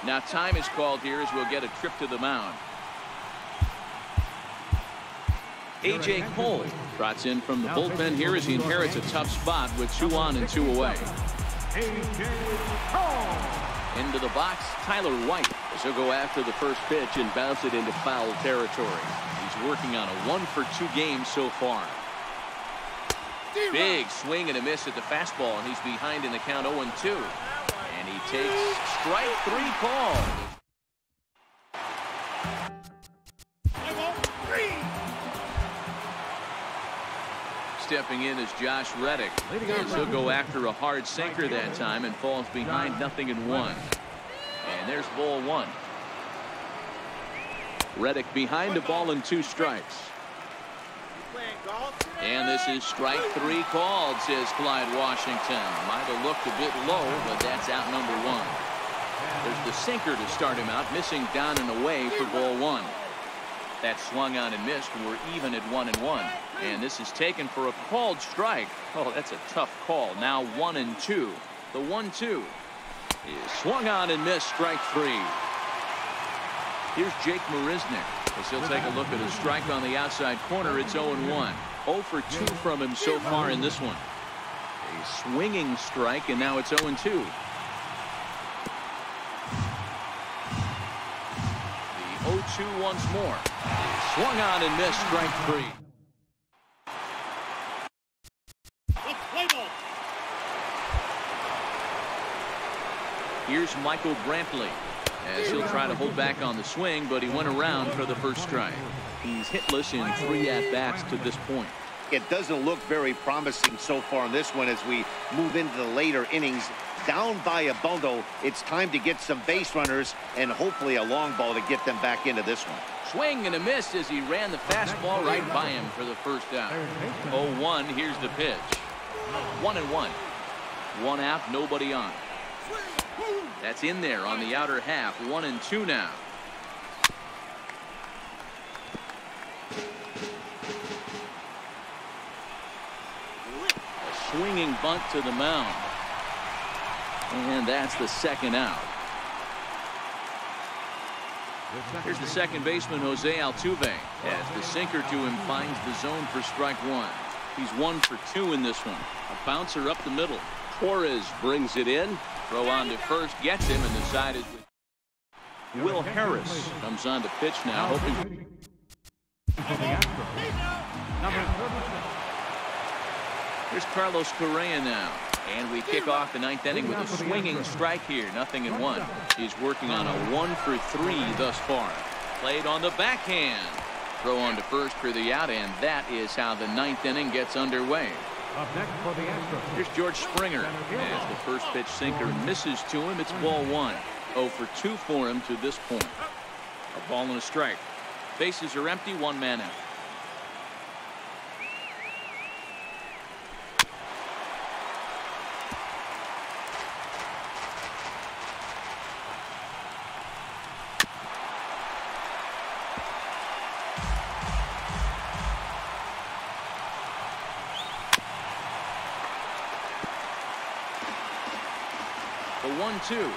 Now time is called here as we'll get a trip to the mound. A.J. Cole trots in from the bullpen here as he inherits a tough spot with 2 on and 2 away. Into the box, Tyler White as he'll go after the first pitch and bounce it into foul territory. He's working on a 1-for-2 game so far. Big swing and a miss at the fastball, and he's behind in the count 0-2. And he takes strike 3 call. Stepping in is Josh Reddick. He'll go after a hard sinker that time and falls behind 0-1. And there's ball 1. Reddick behind a ball and 2 strikes. And this is strike 3 called, says Clyde Washington. Might have looked a bit low, but that's out number 1. There's the sinker to start him out, missing down and away for ball 1. That swung on and missed. We're even at 1-1. And this is taken for a called strike. Oh, that's a tough call. Now 1-2. The 1-2 is swung on and missed. Strike 3. Here's Jake Marisnick as he'll take a look at a strike on the outside corner. It's 0-1. 0 for 2 from him so far in this one. A swinging strike, and now it's 0-2. The 0-2 once more. Swung on and missed. Strike 3. Here's Michael Brantley as he'll try to hold back on the swing, but he went around for the first strike. He's hitless in 3 at-bats to this point. It doesn't look very promising so far in this one as we move into the later innings. Down by a bundle, it's time to get some base runners and hopefully a long ball to get them back into this one. Swing and a miss as he ran the fastball right by him for the first out. 0-1. Here's the pitch. 1-1. 1 out, nobody on. That's in there on the outer half. 1-2 now. A swinging bunt to the mound. And that's the second out. Here's the second baseman, Jose Altuve, as the sinker to him finds the zone for strike 1. He's 1 for 2 in this one. A bouncer up the middle. Torres brings it in. Throw on to first, gets him, and the side is with Will Harris. Comes on to pitch now, hoping. Here's Carlos Correa now. And we kick off the 9th inning with a swinging strike here. 0-1. He's working on a 1 for 3 thus far. Played on the backhand. Throw on to first for the out, and that is how the 9th inning gets underway. Here's George Springer as the first pitch sinker misses to him. It's ball 1. 0 for 2 for him to this point. A ball and a strike. Bases are empty. 1 man out. The 1-2.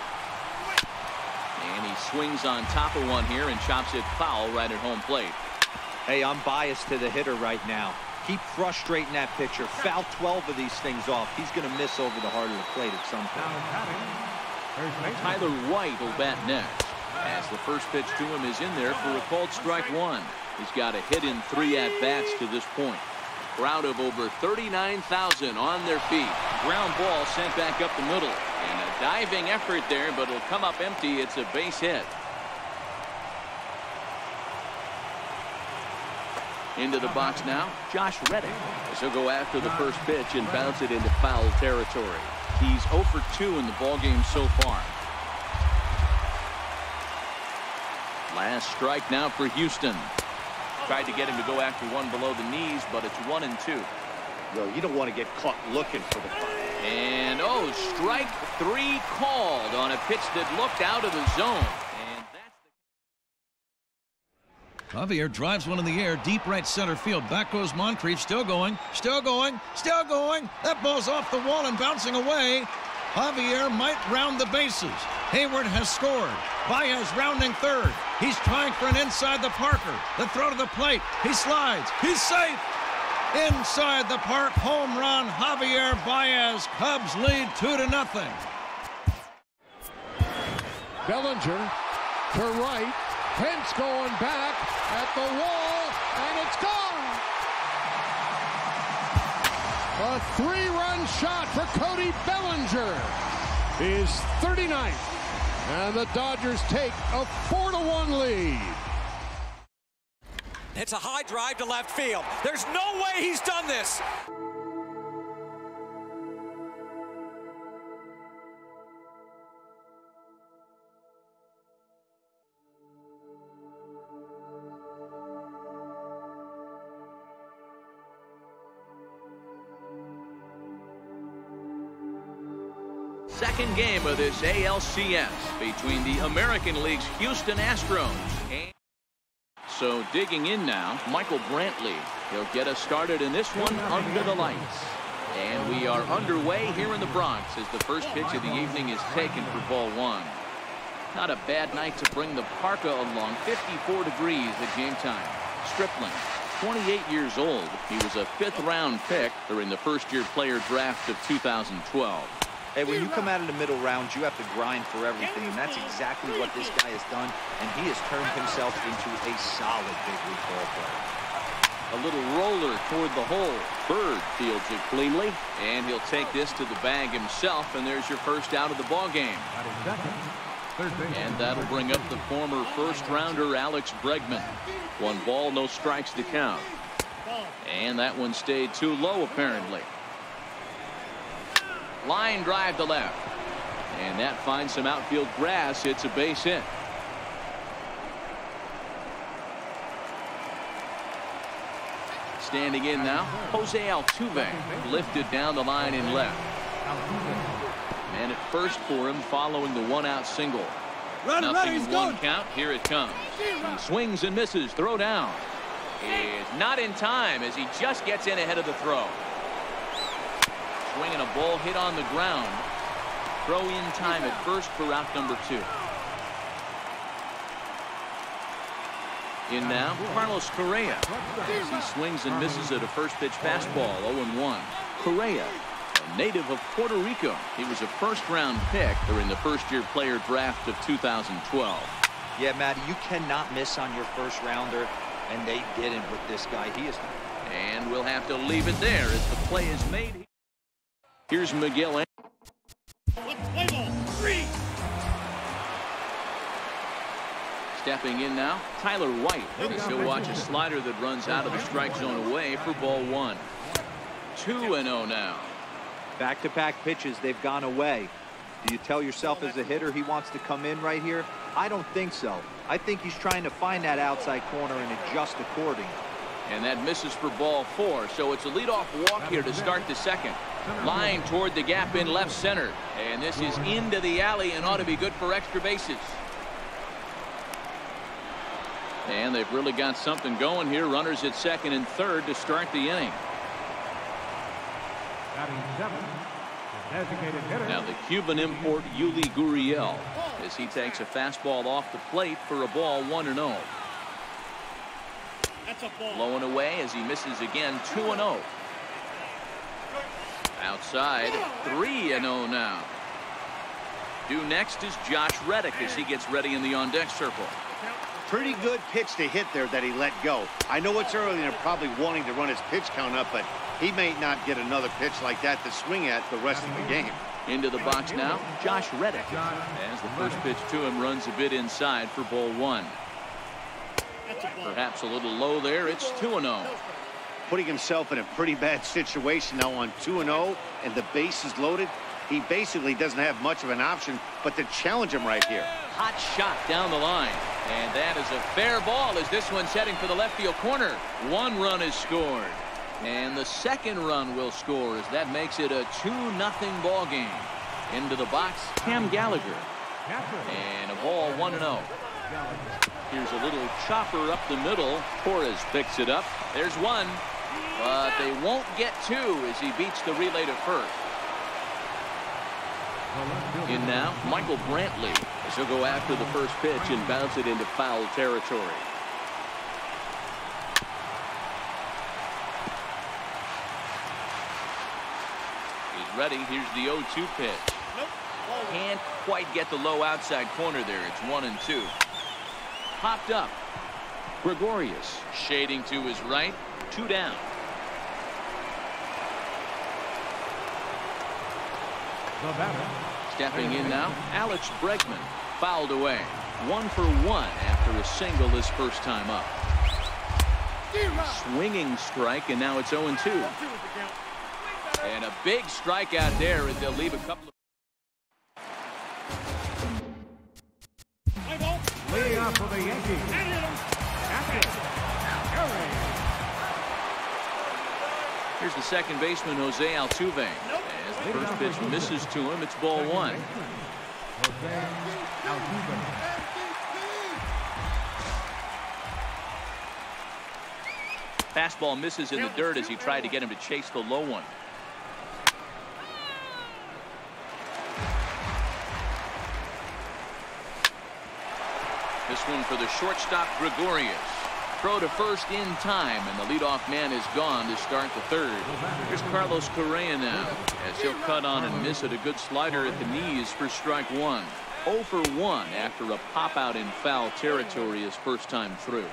And he swings on top of one here and chops it foul right at home plate. Hey, I'm biased to the hitter right now. Keep frustrating that pitcher. Foul 12 of these things off. He's going to miss over the heart of the plate at some point. Tyler White will bat next as the first pitch to him is in there for a called strike 1. He's got a hit in 3 at-bats to this point. Crowd of over 39,000 on their feet. Ground ball sent back up the middle. And a diving effort there, but it'll come up empty. It's a base hit. Into the box now, Josh Reddick. As he'll go after the first pitch and bounce it into foul territory. He's 0 for 2 in the ballgame so far. Last strike now for Houston. Tried to get him to go after one below the knees, but it's 1-2. Well, you don't want to get caught looking for the fire. And strike 3 called on a pitch that looked out of the zone. And that's Javier drives one in the air, deep right center field. Back goes Moncrief, still going, still going, still going. That ball's off the wall and bouncing away. Javier might round the bases. Hayward has scored. Baez rounding third. He's trying for an inside the Parker. The throw to the plate. He slides. He's safe. Inside the park, home run, Javier Baez. Cubs lead 2-0. Bellinger to right. Pence going back at the wall, and it's gone. A 3-run shot for Cody Bellinger. His 39th. And the Dodgers take a 4-1 lead. It's a high drive to left field. There's no way he's done this. Second game of this ALCS between the American League's Houston Astros. So digging in now, Michael Brantley. He'll get us started in this one under the lights. And we are underway here in the Bronx as the first pitch of the evening is taken for ball one. Not a bad night to bring the parka along. 54 degrees at game time. Stripling, 28 years old. He was a 5th-round pick during the first-year player draft of 2012. Hey, when you come out of the middle rounds, you have to grind for everything, and that's exactly what this guy has done, and he has turned himself into a solid big league ball player. A little roller toward the hole. Bird fields it cleanly, and he'll take this to the bag himself, and there's your first out of the ball game. And that'll bring up the former first-rounder Alex Bregman. 1 ball, no strikes to count. And that one stayed too low, apparently. Line drive to left. And that finds some outfield grass. It's a base hit. Standing in now, Jose Altuve. Lifted down the line in left. And at first for him following the 1-out single. Nothing in 1 count. Here it comes. He swings and misses. Throw down. Is not in time as he just gets in ahead of the throw. Swinging a ball hit on the ground. Throw in time at first for out number 2. In now, Carlos Correa. As he swings and misses at a first pitch fastball, 0-1. Correa, a native of Puerto Rico. He was a first-round pick during the first-year player draft of 2012. Yeah, Matty, you cannot miss on your first-rounder, and they didn't with this guy. He is. And we'll have to leave it there as the play is made. Here's Miguel. Stepping in now, Tyler White. He'll watch a slider that runs out of the strike zone away for ball 1. 2-0 now. Back-to-back pitches, they've gone away. Do you tell yourself as a hitter he wants to come in right here? I don't think so. I think he's trying to find that outside corner and adjust accordingly. And that misses for ball 4. So it's a leadoff walk here to start the second. Line toward the gap in left center. And this is into the alley and ought to be good for extra bases. And they've really got something going here. Runners at second and third to start the inning. Now the Cuban import Yuli Gurriel as he takes a fastball off the plate for a ball 1-0. Low and away as he misses again. 2-0. Outside, 3-0 now. Due next is Josh Reddick as he gets ready in the on-deck circle. Pretty good pitch to hit there that he let go. I know it's early and they're probably wanting to run his pitch count up, but he may not get another pitch like that to swing at the rest of the game. Into the box now, Josh Reddick. As the first pitch to him runs a bit inside for ball 1. Perhaps a little low there. It's 2-0. Putting himself in a pretty bad situation now on 2-0 and the base is loaded. He basically doesn't have much of an option but to challenge him right here. Hot shot down the line. And that is a fair ball as this one's heading for the left field corner. 1 run is scored. And the second run will score as that makes it a 2-0 ball game. Into the box, Cam Gallagher. And a ball 1-0. Here's a little chopper up the middle. Torres picks it up. There's one. But they won't get 2 as he beats the relay to first. In now, Michael Brantley. As he'll go after the first pitch and bounce it into foul territory. He's ready. Here's the 0-2 pitch. Can't quite get the low outside corner there. It's 1-2. Popped up. Gregorius shading to his right. 2 down. Stepping in now, Alex Bregman. Fouled away. 1 for 1 after a single his first time up. Swinging strike, and now it's 0-2. And a big strikeout there as they'll leave a couple of. Leading off for the Yankees. Here's the second baseman, Jose Altuve. As the first pitch misses to him, it's ball 1. Fastball misses in the dirt as he tried to get him to chase the low one. This one for the shortstop, Gregorius. Throw to first in time, and the leadoff man is gone to start the third. Here's Carlos Correa now, as he'll cut on and miss at a good slider at the knees for strike 1. 0 for 1 after a pop out in foul territory his first time through.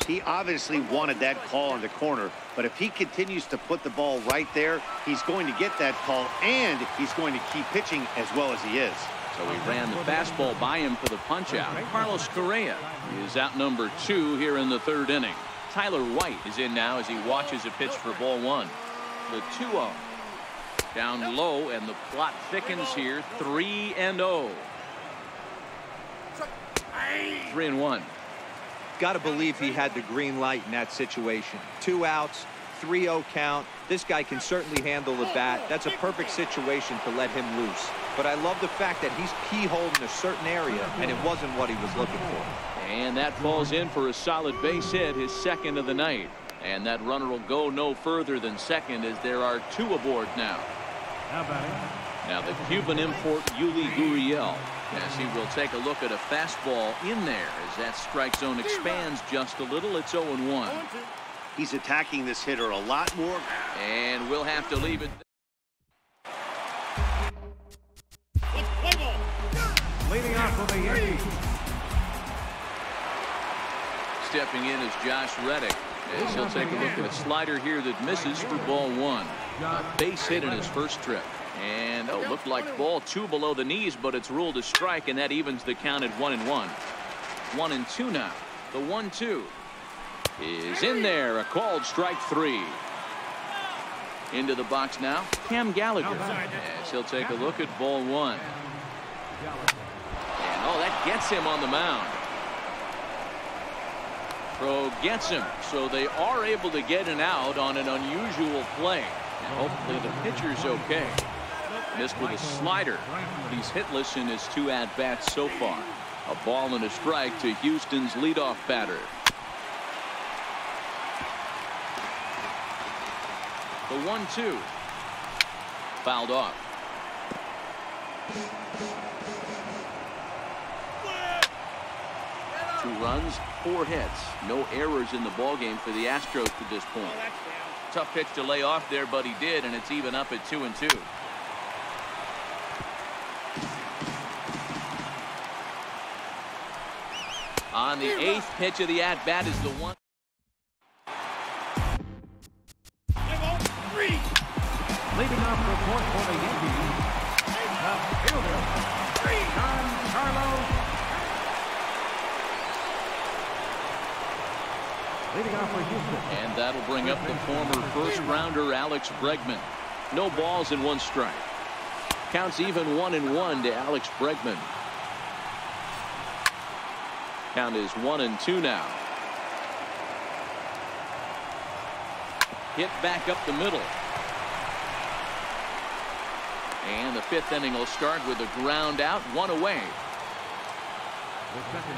He obviously wanted that call in the corner, but if he continues to put the ball right there, he's going to get that call, and he's going to keep pitching as well as he is. So he ran the fastball by him for the punch-out. Carlos Correa is out number 2 here in the third inning. Tyler White is in now as he watches a pitch for ball 1. The 2-0. Down low, and the plot thickens here. 3-0. 3-1. Got to believe he had the green light in that situation. 2 outs, 3-0 count. This guy can certainly handle the bat. That's a perfect situation to let him loose. But I love the fact that he's keyholed in a certain area, and it wasn't what he was looking for. And that falls in for a solid base hit, his second of the night. And that runner will go no further than second as there are 2 aboard now. Now the Cuban import, Yuli Gurriel, as he will take a look at a fastball in there as that strike zone expands just a little. It's 0-1. He's attacking this hitter a lot more. And we'll have to leave it. Leading off for the Yankees. Stepping in is Josh Reddick, as he'll take a look at a slider here that misses for ball 1. A base hit in his first trip. And looked like ball 2 below the knees, but it's ruled a strike, and that evens the count at 1-1. 1-2 now. The 1-2 is in there. A called strike 3. Into the box now, Cam Gallagher, as he'll take a look at ball 1. And that gets him on the mound. Throw gets him, so they are able to get an out on an unusual play. And hopefully the pitcher's okay. Missed with a slider. He's hitless in his 2 at-bats so far. A ball and a strike to Houston's leadoff batter. The 1-2. Fouled off. Two runs, 4 hits. No errors in the ballgame for the Astros to this point. Tough pitch to lay off there, but he did, and it's even up at 2-2. On the 8th pitch of the at-bat is the 1. Leading off the 4th for the Yankees, the fielder, Carlos. Leading off for Houston. And that'll bring up the former first-rounder Alex Bregman. No balls and 1 strike. Counts even 1-1 to Alex Bregman. Count is 1-2 now. Hit back up the middle. And the 5th inning will start with a ground out, 1 away.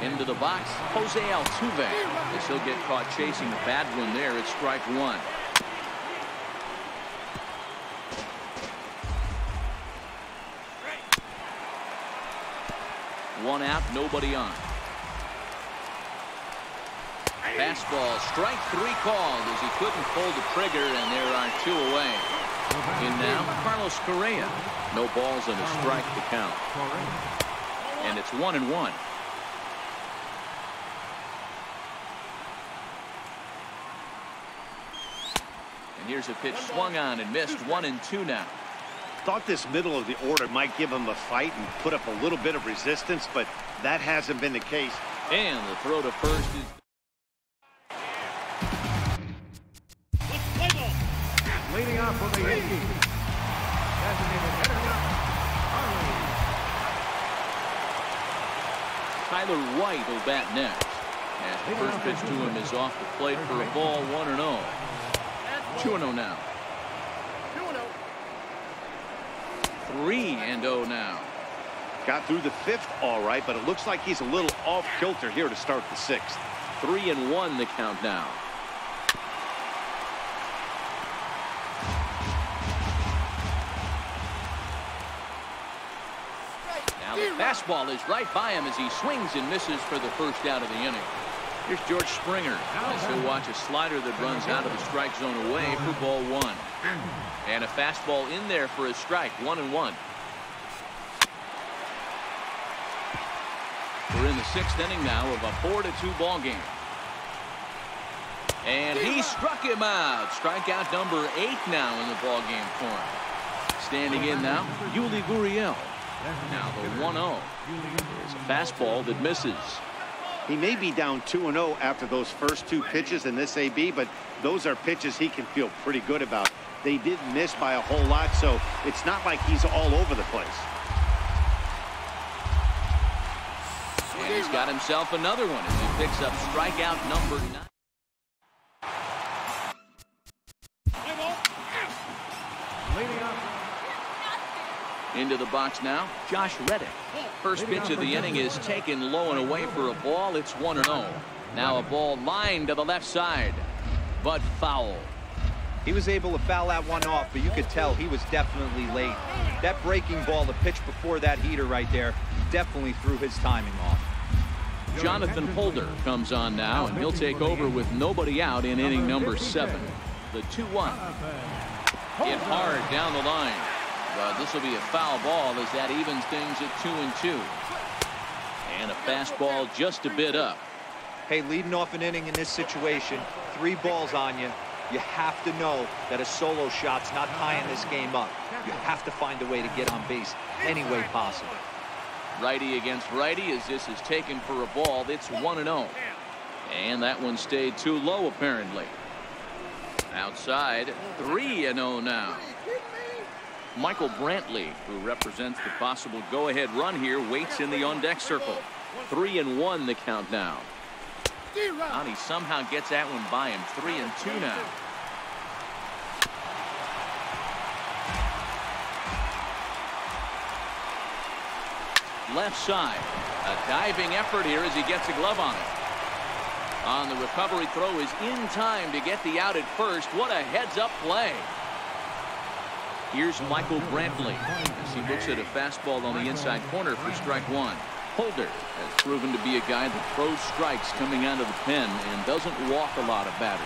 Into the box, Jose Altuve, as he'll get caught chasing a bad one there. It's strike 1. 1 out, nobody on. Fastball, strike 3 called as he couldn't pull the trigger, and there are 2 away. In now, Carlos Correa. No balls and a strike to count. And it's 1-1. And here's a pitch swung on and missed. 1-2 now. Thought this middle of the order might give him a fight and put up a little bit of resistance, but that hasn't been the case. And the throw to first is Leading off for the Yankees. Designated hitter, Tyler White will bat next. As the first pitch to him is off the plate for a ball. 1-0. 2-0 now. 3-0 now. Got through the 5th all right, but it looks like he's a little off kilter here to start the 6th. 3-1 the count now. Now the fastball is right by him as he swings and misses for the first out of the inning. Here's George Springer as he'll watch a slider that runs out of the strike zone away for ball 1. And a fastball in there for a strike. 1-1. We're in the 6th inning now of a 4-2 ball game. And he struck him out. Strikeout number 8 now in the ball game for him. Standing in now, Yuli Gurriel. Now the 1-0 is a fastball that misses. He may be down 2-0 after those first 2 pitches in this AB, but those are pitches he can feel pretty good about. They didn't miss by a whole lot, so it's not like he's all over the place. And he's got himself another one as he picks up strikeout number 9. Into the box now, Josh Reddick. First pitch of the inning is taken low and away for a ball. It's 1-0. Now a ball lined to the left side, but foul. He was able to foul that one off, but you could tell he was definitely late. That breaking ball, the pitch before that heater right there, definitely threw his timing off. Jonathan Holder comes on now, and he'll take over with nobody out in inning number 7. The 2-1. Hit hard down the line. But this will be a foul ball as that evens things at 2-2. And a fastball just a bit up. Hey, leading off an inning in this situation, 3 balls on you. You have to know that a solo shot's not tying this game up. You have to find a way to get on base any way possible. Righty against righty as this is taken for a ball. It's 1-0. And that one stayed too low apparently. Outside, 3-0 now. Michael Brantley, who represents the possible go-ahead run here, waits in the on-deck circle. 3-1 the count now. And he somehow gets that one by him. 3-2 now. Left side. A diving effort here as he gets a glove on it. On the recovery throw is in time to get the out at first. What a heads-up play. Here's Michael Brantley as he looks at a fastball on the inside corner for strike 1. Holder has proven to be a guy that throws strikes coming out of the pen and doesn't walk a lot of batters.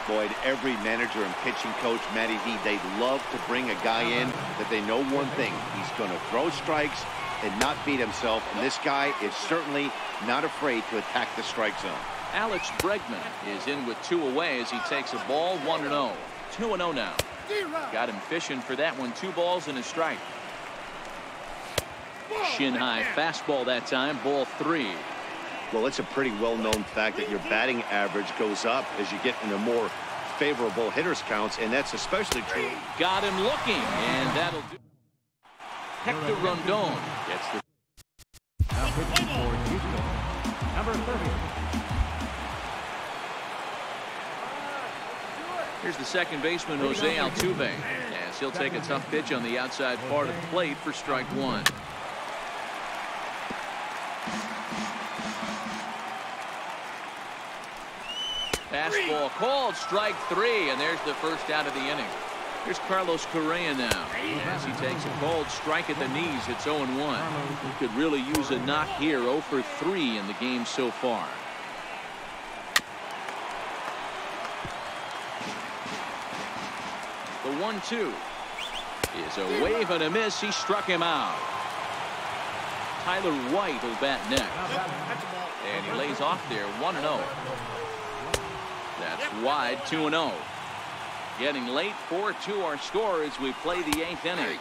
Boyd, every manager and pitching coach, Matty V, they'd love to bring a guy in that they know one thing. He's going to throw strikes and not beat himself. And this guy is certainly not afraid to attack the strike zone. Alex Bregman is in with 2 away as he takes a ball. 1-0. 2-0 now. Got him fishing for that one. 2 balls and a strike. Shin high fastball that time. Ball 3. Well, it's a pretty well-known fact that your batting average goes up as you get into more favorable hitters counts, and that's especially true. Got him looking, and that'll do. Hector Rondon gets the. Now pitching for Houston, number 30. Here's the second baseman, Jose Altuve, as he'll take a tough pitch on the outside part of the plate for strike 1. Fastball called, strike 3, and there's the first out of the inning. Here's Carlos Correa now. As he takes a cold strike at the knees, it's 0-1. He could really use a knock here. 0 for 3 in the game so far. The 1-2 is a wave and a miss. He struck him out. Tyler White will bat next. And he lays off there. 1-0. That's wide. 2-0. Getting late. 4-2 our score as we play the 8th inning.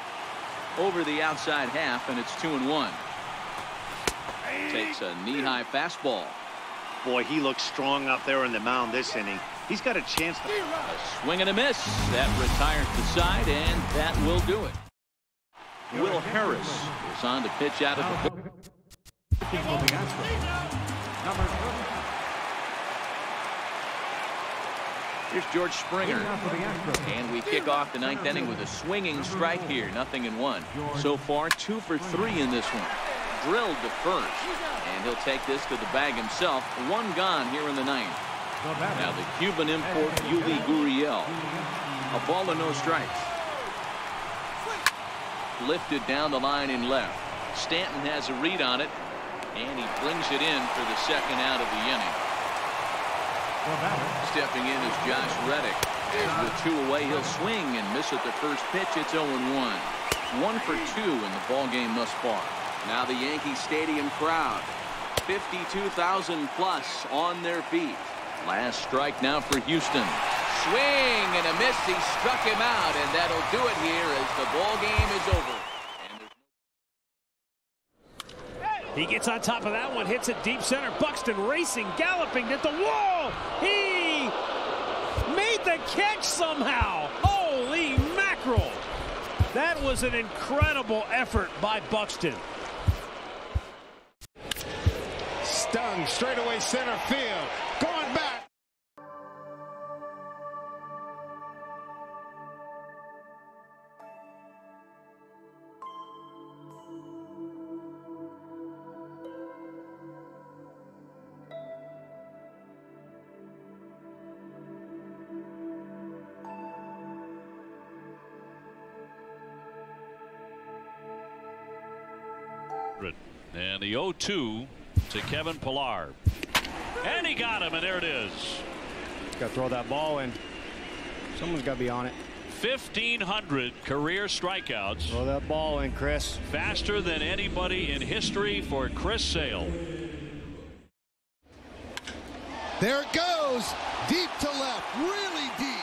Over the outside half, and it's 2-1. Takes a knee-high fastball. Boy, he looks strong out there on the mound this inning. He's got a chance to... A swing and a miss. That retires the side, and that will do it. Will Harris is on to pitch out of the... Here's George Springer. And we kick off the 9th inning with a swinging strike here. 0-1. So far, 2 for 3 in this one. Drilled to first. And he'll take this to the bag himself. 1 gone here in the 9th. Now the Cuban import, Yuli Gurriel. A ball and no strikes. Lifted down the line in left. Stanton has a read on it. And he brings it in for the 2nd out of the inning. Stepping in is Josh Reddick. As with 2 away, he'll swing and miss at the first pitch. It's 0-1. 1 for 2 in the ball game thus far. Now the Yankee Stadium crowd. 52,000 plus on their feet. Last strike now for Houston. Swing and a miss. He struck him out, and that'll do it here as the ball game is over. He gets on top of that one, hits it deep center. Buxton racing, galloping at the wall. He made the catch somehow. Holy mackerel. That was an incredible effort by Buxton. Stung straightaway center field. Going back. And the 0-2 to Kevin Pillar. And he got him, and there it is. Got to throw that ball in. Someone's got to be on it. 1,500 career strikeouts. Throw that ball in, Chris. Faster than anybody in history for Chris Sale. There it goes. Deep to left. Really deep.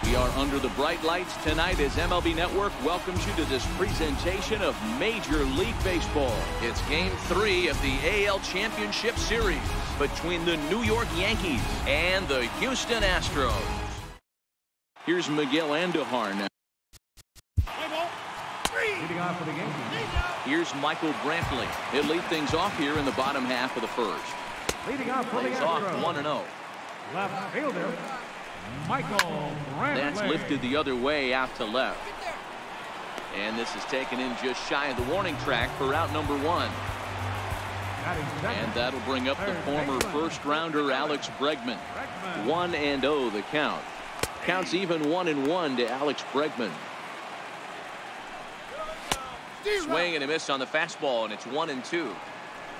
We are under the bright lights tonight as MLB Network welcomes you to this presentation of Major League Baseball. It's Game 3 of the AL Championship Series between the New York Yankees and the Houston Astros. Here's Miguel Andujar now. Here's Michael Brantley. He'll lead things off here in the bottom half of the first. Leading off for the Plays off Astros. 1-0. Left fielder, Michael Brantley. That's lifted the other way out to left. And this is taken in just shy of the warning track for out number 1. And that'll bring up the former first-rounder Alex Bregman. 1-0 the count. Counts even 1-1 to Alex Bregman. Swing and a miss on the fastball, and it's 1-2.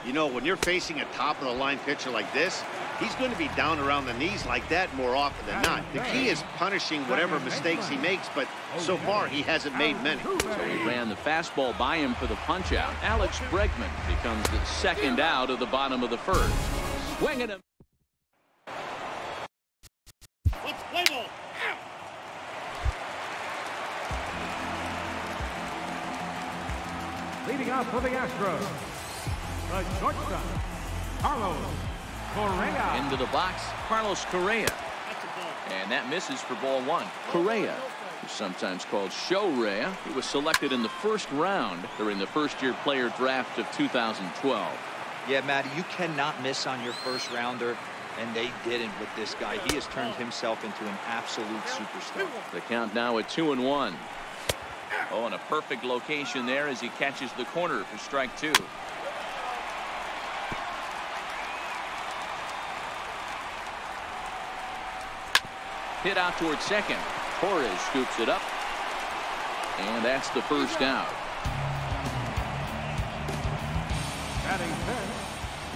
You know, when you're facing a top-of-the-line pitcher like this, he's going to be down around the knees like that more often than not. The key is punishing whatever mistakes he makes, but so far he hasn't made many. So he ran the fastball by him for the punch-out. Alex Bregman becomes the second out of the bottom of the first. Swing and a... Let's play ball. Leading off for the Astros, the shortstop, Carlos Correa. Into the box, Carlos Correa. And that misses for ball 1. Correa, who's sometimes called Show-Rea, he was selected in the first round during the first-year player draft of 2012. Yeah, Matty, you cannot miss on your first rounder, and they didn't with this guy. He has turned himself into an absolute superstar. The count now at 2-1. Oh, and a perfect location there as he catches the corner for strike 2. Hit out towards second. Torres scoops it up. And that's the first out.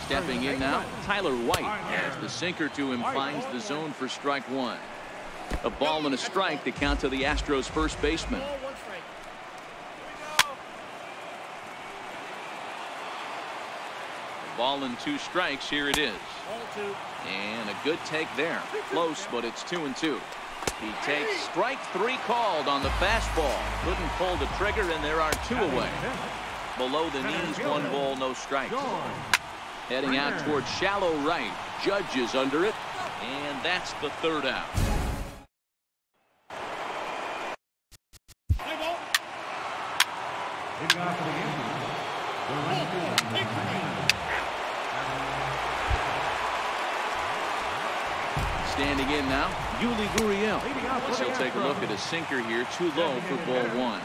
Stepping in now, Tyler White, as the sinker to him finds the zone for strike one. A ball and a strike to count to the Astros first baseman. Ball and 2 strikes. Here it is. And a good take there. Close, but it's 2-2. He takes strike 3 called on the fastball. Couldn't pull the trigger, and there are 2 away. Below the knees, 1 ball, no strikes. Heading out towards shallow right. Judge is under it, and that's the 3rd out. Standing in now, Yuli Gurriel. He'll take a look at a sinker here, too low for ball 1.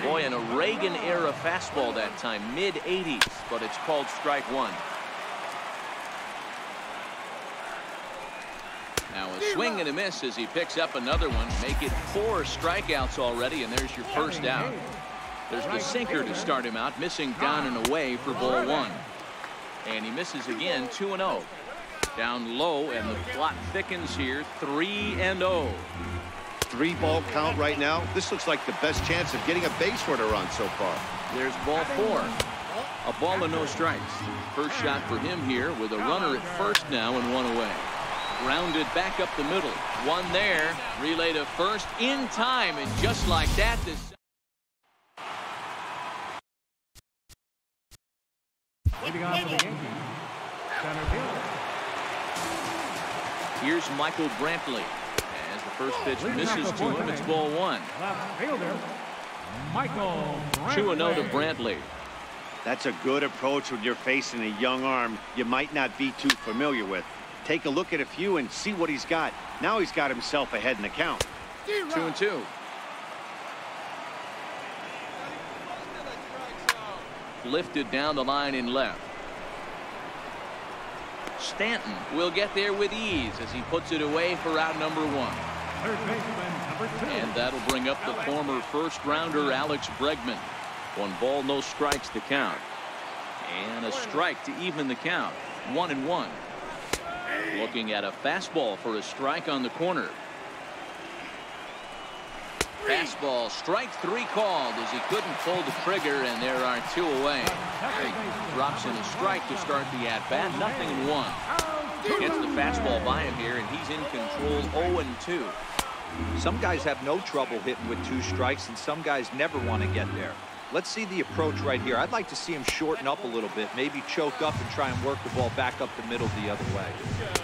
Boy, in a Reagan-era fastball that time, mid-80s, but it's called strike 1. Now a swing and a miss as he picks up another one. Make it 4 strikeouts already, and there's your first out. There's the sinker to start him out, missing down and away for ball 1. And he misses again, 2-0. Down low, and the plot thickens here, 3-0. 3-ball count right now. This looks like the best chance of getting a base runner on so far. There's ball 4. A ball and no strikes. First shot for him here with a runner at first now and 1 away. Grounded back up the middle. 1 there. Relay to first in time, and just like that, this. Leading off for the Yankees, center fielder. Here's Michael Brantley. As the first pitch misses to him, it's ball 1. Left fielder, Michael Brantley. 2-0 to Brantley. That's a good approach when you're facing a young arm you might not be too familiar with. Take a look at a few and see what he's got. Now he's got himself ahead in the count. 2-2. Lifted down the line in left. Stanton will get there with ease as he puts it away for out number 1. Third baseman, number 2. And that'll bring up the former first-rounder Alex Bregman. 1 ball, no strikes to count. And a strike to even the count. 1-1. Looking at a fastball for a strike on the corner. Fastball, strike 3 called as he couldn't pull the trigger, and there are 2 away. He drops in a strike to start the at-bat, 0-1. Gets the fastball by him here, and he's in control, 0-2. Some guys have no trouble hitting with 2 strikes, and some guys never want to get there. Let's see the approach right here. I'd like to see him shorten up a little bit, maybe choke up and try and work the ball back up the middle the other way.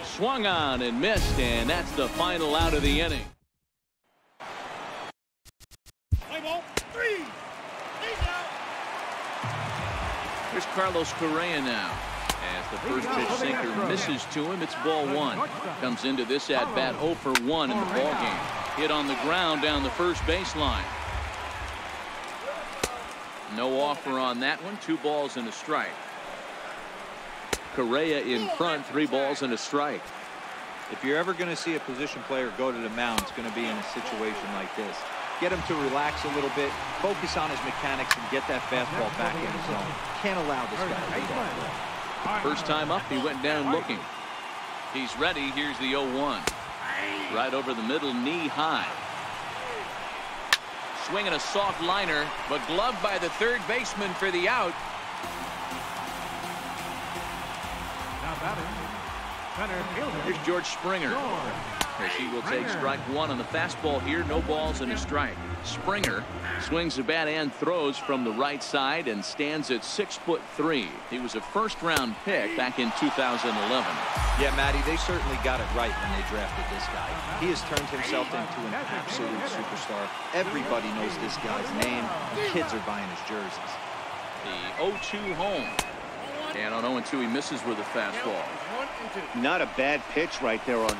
Swung on and missed, and that's the final out of the inning. Here's Carlos Correa now. As the first pitch sinker misses to him, it's ball 1. Comes into this at bat 0 for 1 in the ball game. Hit on the ground down the first baseline. No offer on that one. 2 balls and a strike. Correa in front, 3 balls and a strike. If you're ever going to see a position player go to the mound, it's going to be in a situation like this. Get him to relax a little bit, focus on his mechanics, and get that fastball back in his zone. Can't allow this guy to do that. First time up, he went down looking. He's ready. Here's the 0-1. Right over the middle, knee high. Swinging a soft liner, but gloved by the third baseman for the out. Now batting, center fielder. Here's George Springer. As he will take strike 1 on the fastball here. No balls and a strike. Springer swings the bat and throws from the right side and stands at 6'3". He was a first-round pick back in 2011. Yeah, Matty, they certainly got it right when they drafted this guy. He has turned himself into an absolute superstar. Everybody knows this guy's name. Kids are buying his jerseys. The 0-2 home. And on 0-2, he misses with a fastball. Not a bad pitch right there on 0.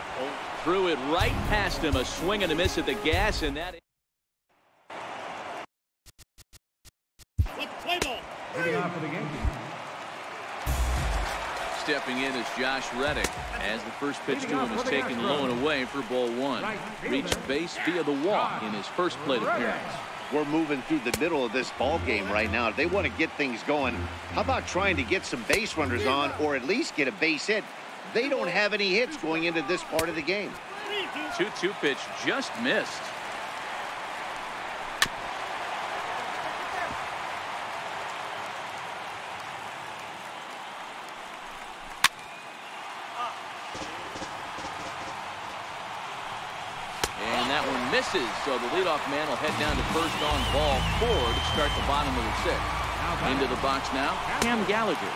Threw it right past him. A swing and a miss at the gas, and that. Leading off for the Yankees. stepping in is Josh Reddick, as the first pitch to him is taken low and away for ball one. Reached base via the walk in his first plate appearance. We're moving through the middle of this ball game right now. If they want to get things going, how about trying to get some base runners on, or at least get a base hit? They don't have any hits going into this part of the game. 2-2 pitch just missed. Misses, so the leadoff man will head down to first on ball 4 to start the bottom of the 6th. Into the box now, Cam Gallagher,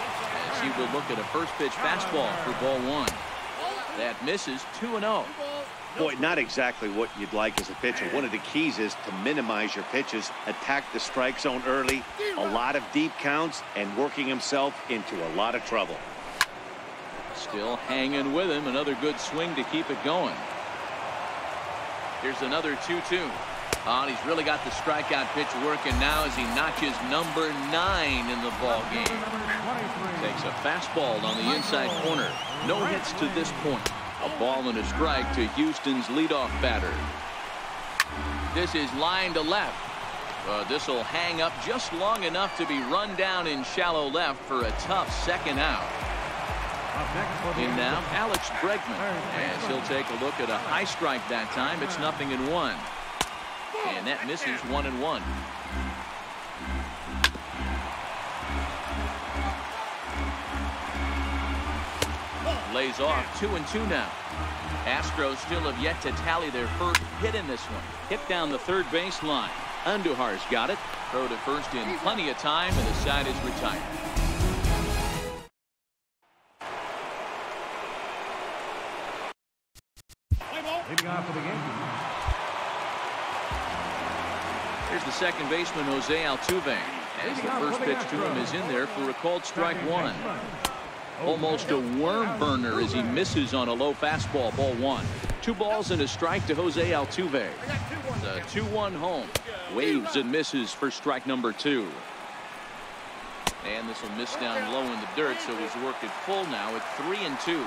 as he will look at a first pitch fastball for ball 1. That misses 2-0. Boy, not exactly what you'd like as a pitcher. One of the keys is to minimize your pitches, attack the strike zone early, a lot of deep counts, and working himself into a lot of trouble. Still hanging with him, another good swing to keep it going. Here's another 2-2. And he's really got the strikeout pitch working now as he notches number 9 in the ball game. Takes a fastball on the inside corner. No hits to this point. A ball and a strike to Houston's leadoff batter. This is line to left. This will hang up just long enough to be run down in shallow left for a tough second out. In now, Alex Bregman, as he'll take a look at a high strike that time. It's 0-1. And that misses 1-1. Lays off 2-2 now. Astros still have yet to tally their first hit in this one. Hit down the third base line. Andujar's got it. Throw to first in plenty of time, and the side is retired. Leading off for the Yankees. Here's the second baseman, Jose Altuve, as the first pitch to him is in there for a called strike 1. Almost a worm burner as he misses on a low fastball, ball 1. 2 balls and a strike to Jose Altuve. The 2-1 home. Waves and misses for strike number 2. And this will miss down low in the dirt, so he's worked it full now at 3-2.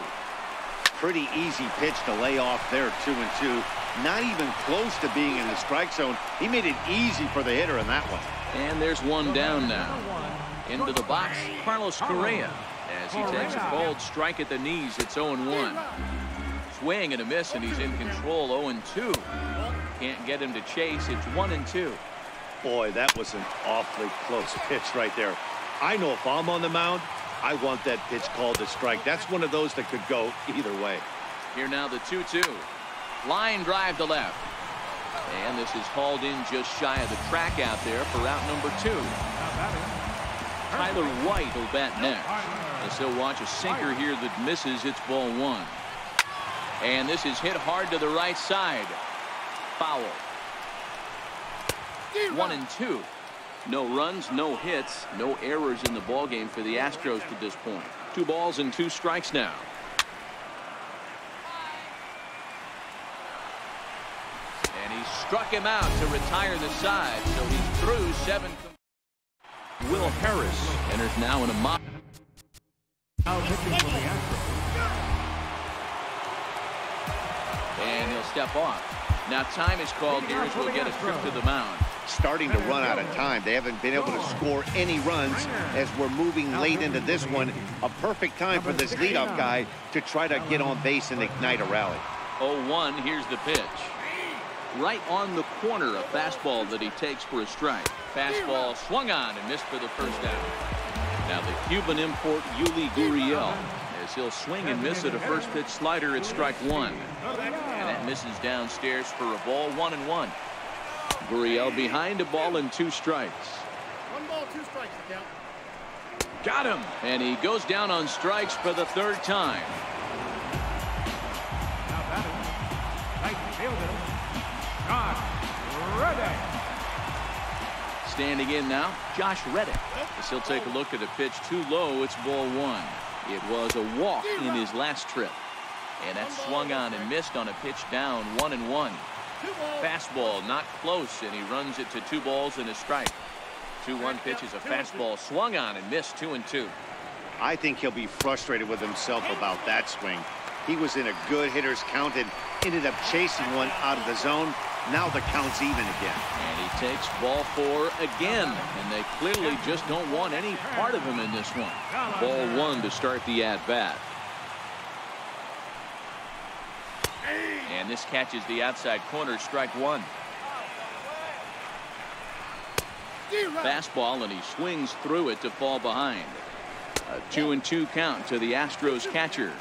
Pretty easy pitch to lay off there, 2-2. Not even close to being in the strike zone. He made it easy for the hitter in that one. And there's one down now. Into the box, Carlos Correa, as he takes a bold strike at the knees. It's 0-1. Swing and a miss, and he's in control. 0-2. Can't get him to chase. It's 1-2. Boy, that was an awfully close pitch right there. I know if I'm on the mound, I want that pitch called a strike. That's one of those that could go either way. Here now the 2-2. Line drive to left. And this is hauled in just shy of the track out there for route number 2. Tyler White will bat next. As he'll watch a sinker here that misses. It's ball 1. And this is hit hard to the right side. Foul. 1-2. No runs, no hits, no errors in the ballgame for the Astros to this point. 2 balls and 2 strikes now. And he struck him out to retire the side, so he's through 7. Will Harris enters now in a mock. Now pitching for the Astros. And he'll step off. Now time is called here as we'll get a trip to the mound. Starting to run out of time. They haven't been able to score any runs as we're moving late into this one. A perfect time for this leadoff guy to try to get on base and ignite a rally. 0-1. Here's the pitch. Right on the corner, a fastball that he takes for a strike. Fastball swung on and missed for the first out. Now the Cuban import Yuli Gurriel, as he'll swing and miss at a first pitch slider at strike 1. And that misses downstairs for a ball. 1-1. Gurriel behind a ball and 2 strikes. 1 ball, 2 strikes to count. Got him. And he goes down on strikes for the 3rd time. Now batting, right fielder, Josh Reddick. Standing in now, Josh Reddick. As he'll take a look at a pitch too low. It's ball 1. It was a walk in his last trip. And that swung on and missed on a pitch down. 1-1. Fastball not close, and he runs it to 2 balls and a strike. 2-1 pitch is a fastball swung on and missed. 2-2. I think he'll be frustrated with himself about that swing. He was in a good hitter's count and ended up chasing one out of the zone. Now the count's even again. And he takes ball 4 again. And they clearly just don't want any part of him in this one. Ball 1 to start the at-bat. And this catches the outside corner, strike 1. Fastball, and he swings through it to fall behind. A 2-2 count to the Astros catcher.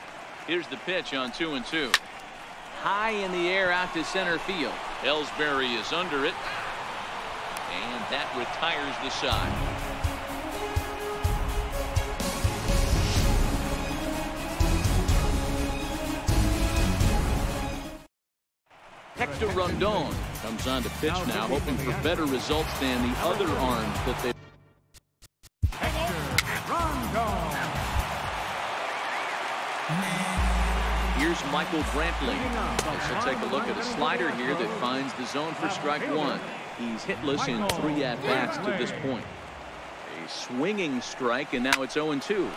Here's the pitch on 2-2. High in the air out to center field. Ellsbury is under it. And that retires the side. Hector Rondon comes on to pitch now, hoping for better results than the other arms that they. Here's Michael Brantley. As he'll take a look at a slider here that finds the zone for strike 1. He's hitless in 3 at-bats to this point. A swinging strike, and now it's 0-2.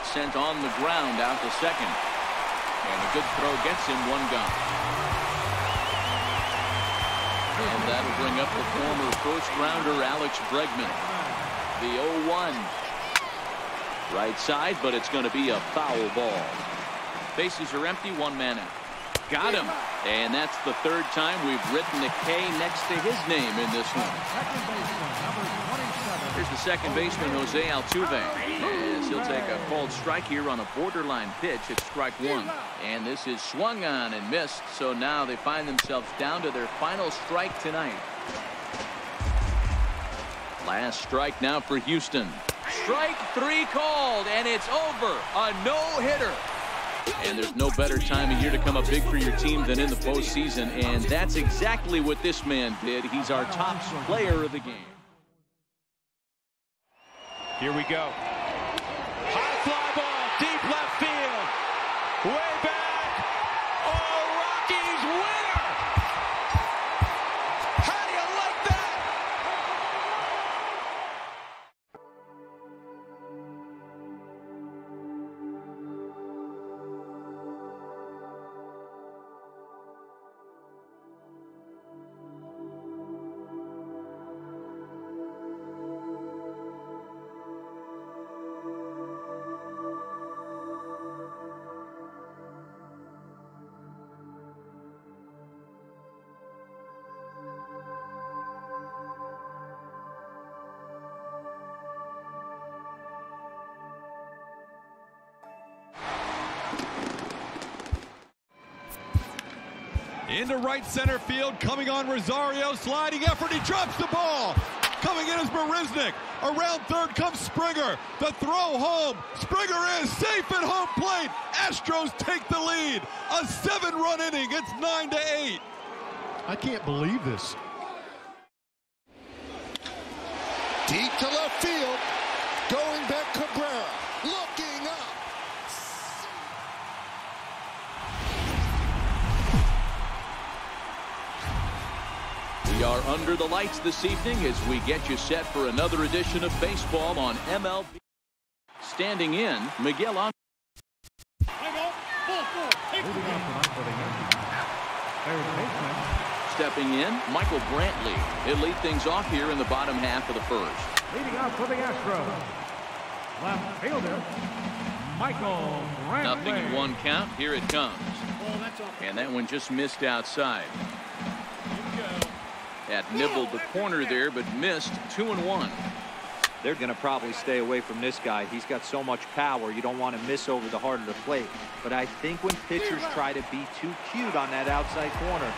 Sent on the ground out to second. And a good throw gets him 1 gone. And that'll bring up the former first-rounder Alex Bregman. The 0-1. Right side, but it's going to be a foul ball. Bases are empty, 1 man out. Got him. And that's the 3rd time we've written a K next to his name in this one. Here's the second baseman, Jose Altuve. As he'll take a called strike here on a borderline pitch at strike 1. And this is swung on and missed. So now they find themselves down to their final strike tonight. Last strike now for Houston. Strike 3 called, and it's over. A no-hitter. And there's no better time of year to come up big for your team than in the postseason, and that's exactly what this man did. He's our top player of the game. Here we go. High fly ball, deep left field. Way back. Oh, Rockies winner! How do you like that? Into right center field, coming on Rosario, sliding effort, he drops the ball. Coming in is Marisnik. Around third comes Springer. The throw home. Springer is safe at home plate. Astros take the lead. A 7-run inning. It's 9-8. I can't believe this. Deep to left field. Going back Cabrera. Looking up. We are under the lights this evening as we get you set for another edition of baseball on MLB. Standing in, Miguel on. Stepping in, Michael Brantley. He'll lead things off here in the bottom half of the first. Leading off for the Astros, left fielder, Michael Brantley. 0-1 count. Here it comes. And that one just missed outside. That nibbled the corner there, but missed. 2-1. They're going to probably stay away from this guy. He's got so much power. You don't want to miss over the heart of the plate. But I think when pitchers try to be too cute on that outside corner,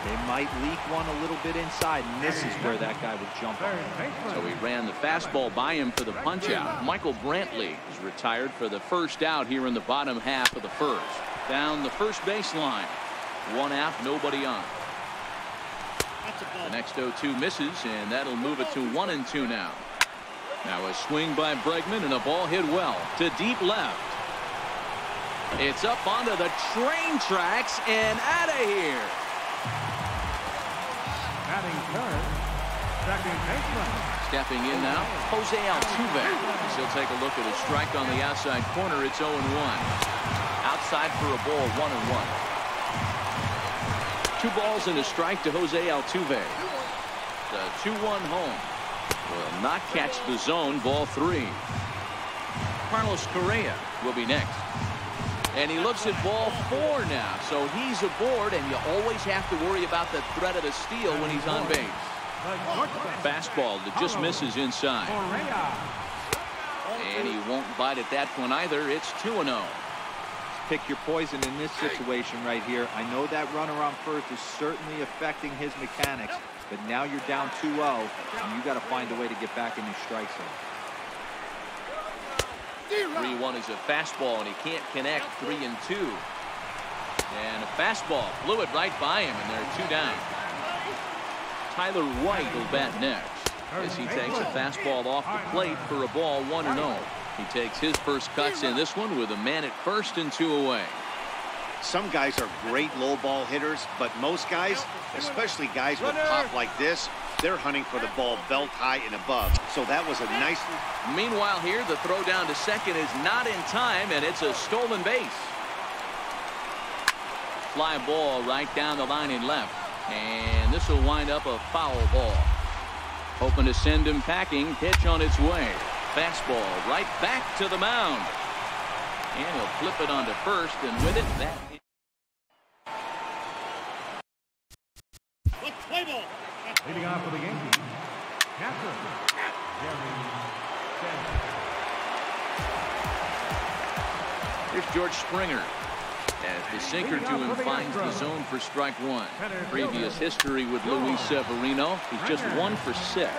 they might leak one a little bit inside, and this is where that guy would jump on. So he ran the fastball by him for the punch-out. Michael Brantley is retired for the first out here in the bottom half of the first. Down the first baseline. 1 out, nobody on. The next 0-2 misses, and that'll move it to 1-2 now. Now a swing by Bregman and a ball hit well to deep left. It's up onto the train tracks and out of here. Batting third, second baseman. Stepping in now, Jose Altuve. He'll take a look at a strike on the outside corner. It's 0-1. Outside for a ball, 1-1. 2 balls and a strike to Jose Altuve. The 2-1 home. Will not catch the zone. Ball 3. Carlos Correa will be next. And he looks at ball 4 now. So he's aboard, and you always have to worry about the threat of the steal when he's on base. Fastball that just misses inside. And he won't bite at that one either. It's 2-0. Pick your poison in this situation right here. I know that runner on first is certainly affecting his mechanics, but now you're down 2-0, and you got to find a way to get back in your strike zone. 3-1 is a fastball, and he can't connect. 3-2. And a fastball blew it right by him, and they're 2 down. Tyler White will bat next as he takes a fastball off the plate for a ball, 1-0. He takes his first cuts in this one with a man at first and 2 away. Some guys are great low ball hitters, but most guys, especially guys with pop like this, they're hunting for the ball belt high and above. So that was a nice. Meanwhile here, the throw down to second is not in time, and it's a stolen base. Fly ball right down the line in left, and this will wind up a foul ball. Hoping to send him packing. Pitch on its way. Fastball right back to the mound. And he'll flip it onto first, and with it, that. Leading off for the Yankees, catcher, Here's George Springer as the sinker to him finds the zone for strike 1. Previous history with Luis Severino. He's just 1 for 6.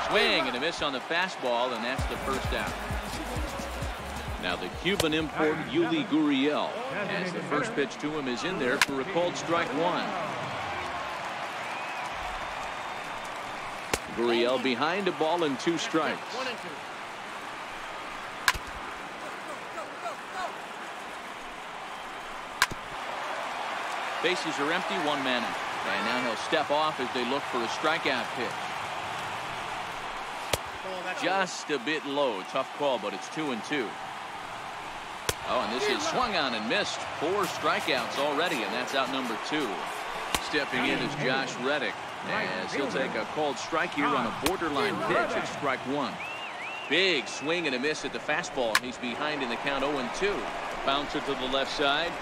Swing and a miss on the fastball, and that's the first out. Now the Cuban import Yuli Gurriel, as the first pitch to him is in there for a called strike 1. Gurriel behind a ball and 2 strikes. Bases are empty, 1 man out. And now he'll step off as they look for a strikeout pitch. Just a bit low. Tough call, but it's 2-2. Oh, and this is swung on and missed. 4 strikeouts already, and that's out number 2. Stepping in is Josh Reddick, as he'll take a called strike here on a borderline pitch at strike 1. Big swing and a miss at the fastball. He's behind in the count, 0-2. Bouncer to the left side.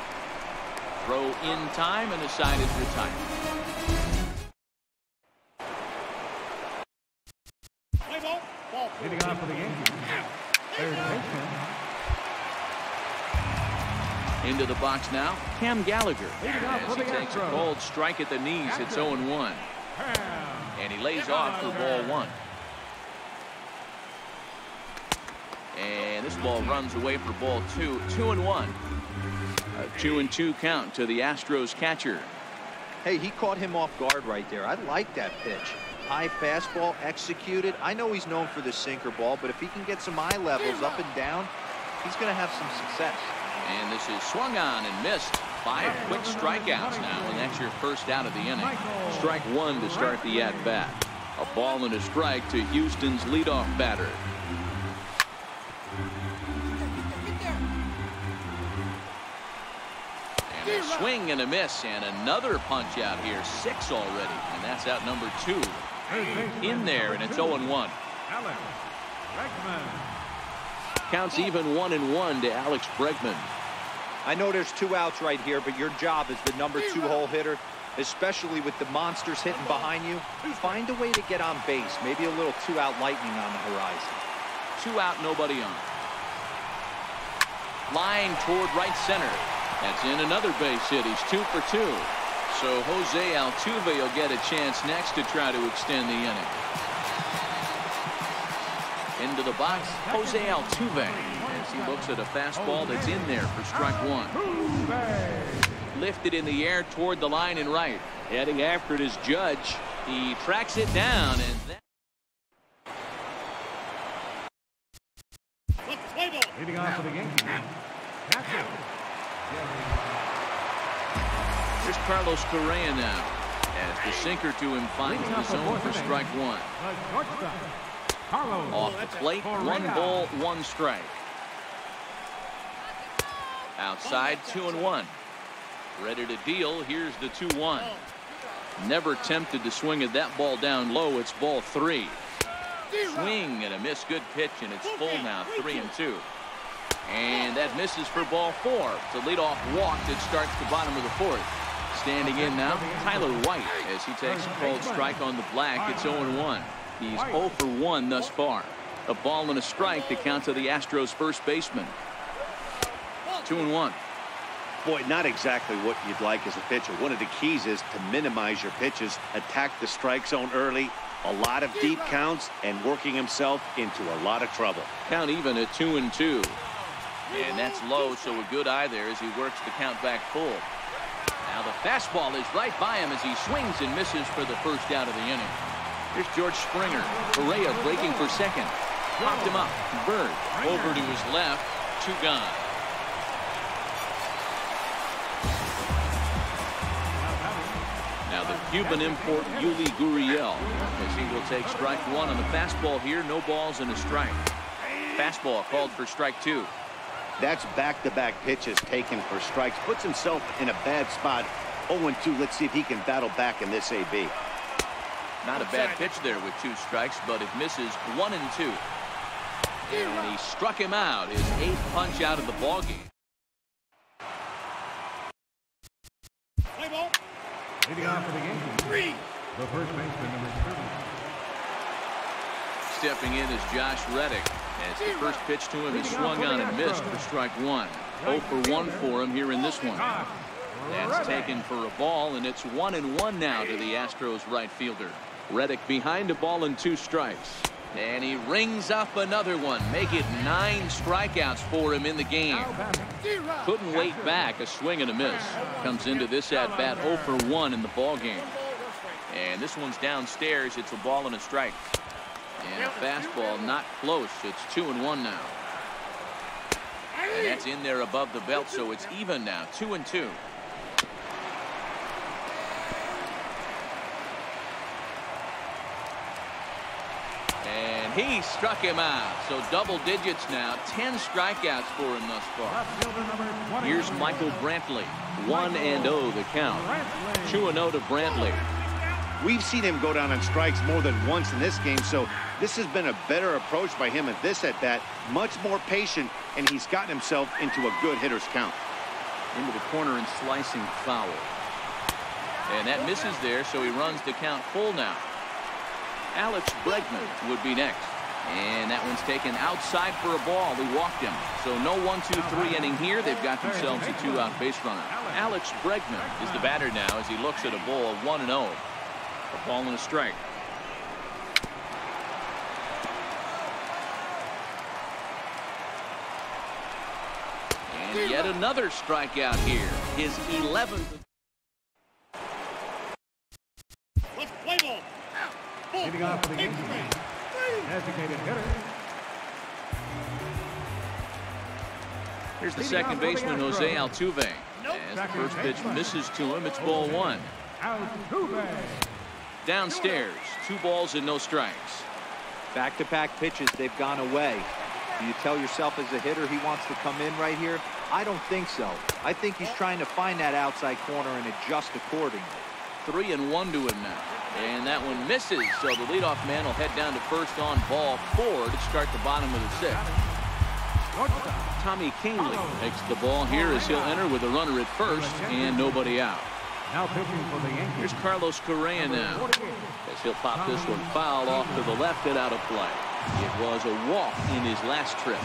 Throw in time, and the side is retired. leading off for the Yankees, third baseman. Into the box now, Cam Gallagher, as he takes a cold strike at the knees. It's 0-1. And he lays off for ball 1. And this ball runs away for ball 2. 2-1. A 2-2 count to the Astros catcher. Hey, he caught him off guard right there. I like that pitch. High fastball executed. I know he's known for the sinker ball, but if he can get some eye levels up and down, he's going to have some success. And this is swung on and missed. 5 quick strikeouts now, and that's your first out of the inning. Strike 1 to start the at-bat. A ball and a strike to Houston's leadoff batter. And a swing and a miss, and another punch out here. 6 already, and that's out number 2. In there, and it's 0-1. Counts even 1-1 to Alex Bregman. I know there's 2 outs right here, but your job as the number 2 hole hitter, especially with the monsters hitting behind you, find a way to get on base. Maybe a little 2-out lightning on the horizon. 2 out, nobody on. Line toward right center. That's in another base hit. He's 2 for 2. So Jose Altuve will get a chance next to try to extend the inning. Into the box, Jose Altuve, as he looks at a fastball that's in there for strike 1. Lifted in the air toward the line and right. Heading after it is Judge. He tracks it down, and that. Leading off for the Yankees, catcher. Here's Carlos Correa now, As the sinker to him finds the zone for strike one. Off the plate, 1 ball, 1 strike. Outside, 2-1. Ready to deal. Here's the 2-1. Never tempted to swing at that ball down low. It's ball 3. Swing and a miss. Good pitch, and it's full now. 3-2. And that misses for ball 4. It's a leadoff walk that starts the bottom of the 4th. Standing in now, Tyler White, as he takes a called strike on the black. It's 0-1. He's 0 for 1 thus far. A ball and a strike to count to the Astros first baseman. 2-1. Boy, not exactly what you'd like as a pitcher. One of the keys is to minimize your pitches, attack the strike zone early, a lot of deep counts, and working himself into a lot of trouble. Count even at 2-2. And that's low, so a good eye there as he works the count back full. Now the fastball is right by him as he swings and misses for the first out of the inning. Here's George Springer. Correa breaking for second. Popped him up. Bird over to his left. 2 gone. Now the Cuban import Yuli Gurriel as he will take strike 1 on the fastball here. No balls and a strike. Fastball called for strike 2. That's back-to-back pitches taken for strikes. Puts himself in a bad spot. 0-2. Let's see if he can battle back in this AB. Not a bad pitch there with 2 strikes, but it misses. 1-2. And he struck him out. His 8th punch out of the ballgame. Play ball. Leading off for the Yankees, the first baseman, number 30. Stepping in is Josh Reddick. As the first pitch to him is swung on and missed for strike 1. 0 for 1 for him here in this one. That's taken for a ball, and it's 1-1 now to the Astros right fielder. Reddick behind a ball and 2 strikes. And he rings up another one. Make it 9 strikeouts for him in the game. Couldn't wait back. A swing and a miss. Comes into this at-bat 0 for 1 in the ball game. And this one's downstairs. It's a ball and a strike. And a fastball not close. It's 2-1 now. And that's in there above the belt, so it's even now. 2-2. And he struck him out. So double digits now. 10 strikeouts for him thus far. Here's Michael Brantley. 1-0 the count. 2-0 to Brantley. We've seen him go down on strikes more than once in this game, so this has been a better approach by him at this at-bat. Much more patient, and he's gotten himself into a good hitter's count. Into the corner and slicing foul. And that misses there, so he runs the count full now. Alex Bregman would be next. And that one's taken outside for a ball. He walked him. So no 1-2-3 inning here. They've got themselves a 2-out base runner. Alex Bregman is the batter now as he looks at a ball 1-0. A ball and a strike. And yet another strikeout here. His 11th. Let's play ball. Leading off for the Yankees, designated hitter. Here's the second baseman, Jose Altuve. As the first pitch misses to him, it's ball 1. Altuve. Downstairs, 2 balls and no strikes. Back-to-back pitches, they've gone away. Do you tell yourself as a hitter he wants to come in right here? I don't think so. I think he's trying to find that outside corner and adjust accordingly. 3-1 to him now. And that one misses, so the leadoff man will head down to first on ball 4 to start the bottom of the 6th. Tommy Kahnle takes the ball here as he'll enter with a runner at first and nobody out. Now pitching for the Yankees, Here's Carlos Correa now as he'll pop this one foul off to the left and out of play. It was a walk in his last trip.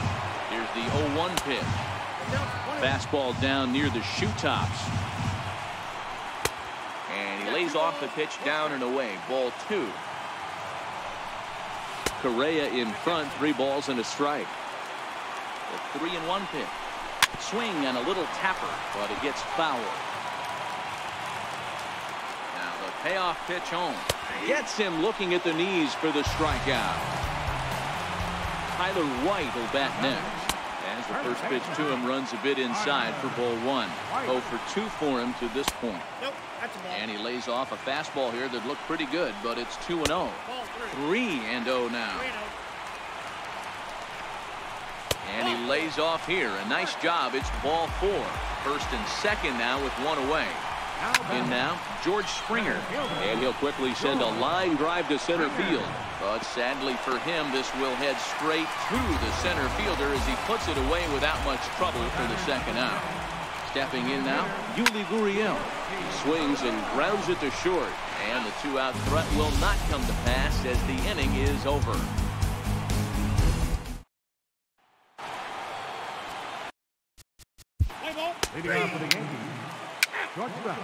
Here's the 0-1 pitch. Fastball down near the shoe tops. And he lays off the pitch down and away. Ball 2. Correa in front. 3 balls and a strike. The 3-1 pitch. Swing and a little tapper, but it gets foul. Now the payoff pitch home. Gets him looking at the knees for the strikeout. Tyler White will bat next. As as the first pitch to him runs a bit inside for ball one. 0 for 2 for him to this point. And he lays off a fastball here that looked pretty good, but it's 2-0. 3-0 now. And he lays off here. A nice job. It's ball 4. First and second now with one away. In now, George Springer. And he'll quickly send a line drive to center field. But sadly for him, this will head straight to the center fielder as he puts it away without much trouble for the second out. Stepping in now, Yuli Gurriel. He swings and grounds it to short. And the 2-out threat will not come to pass as the inning is over. Leading off for the Yankees, shortstop.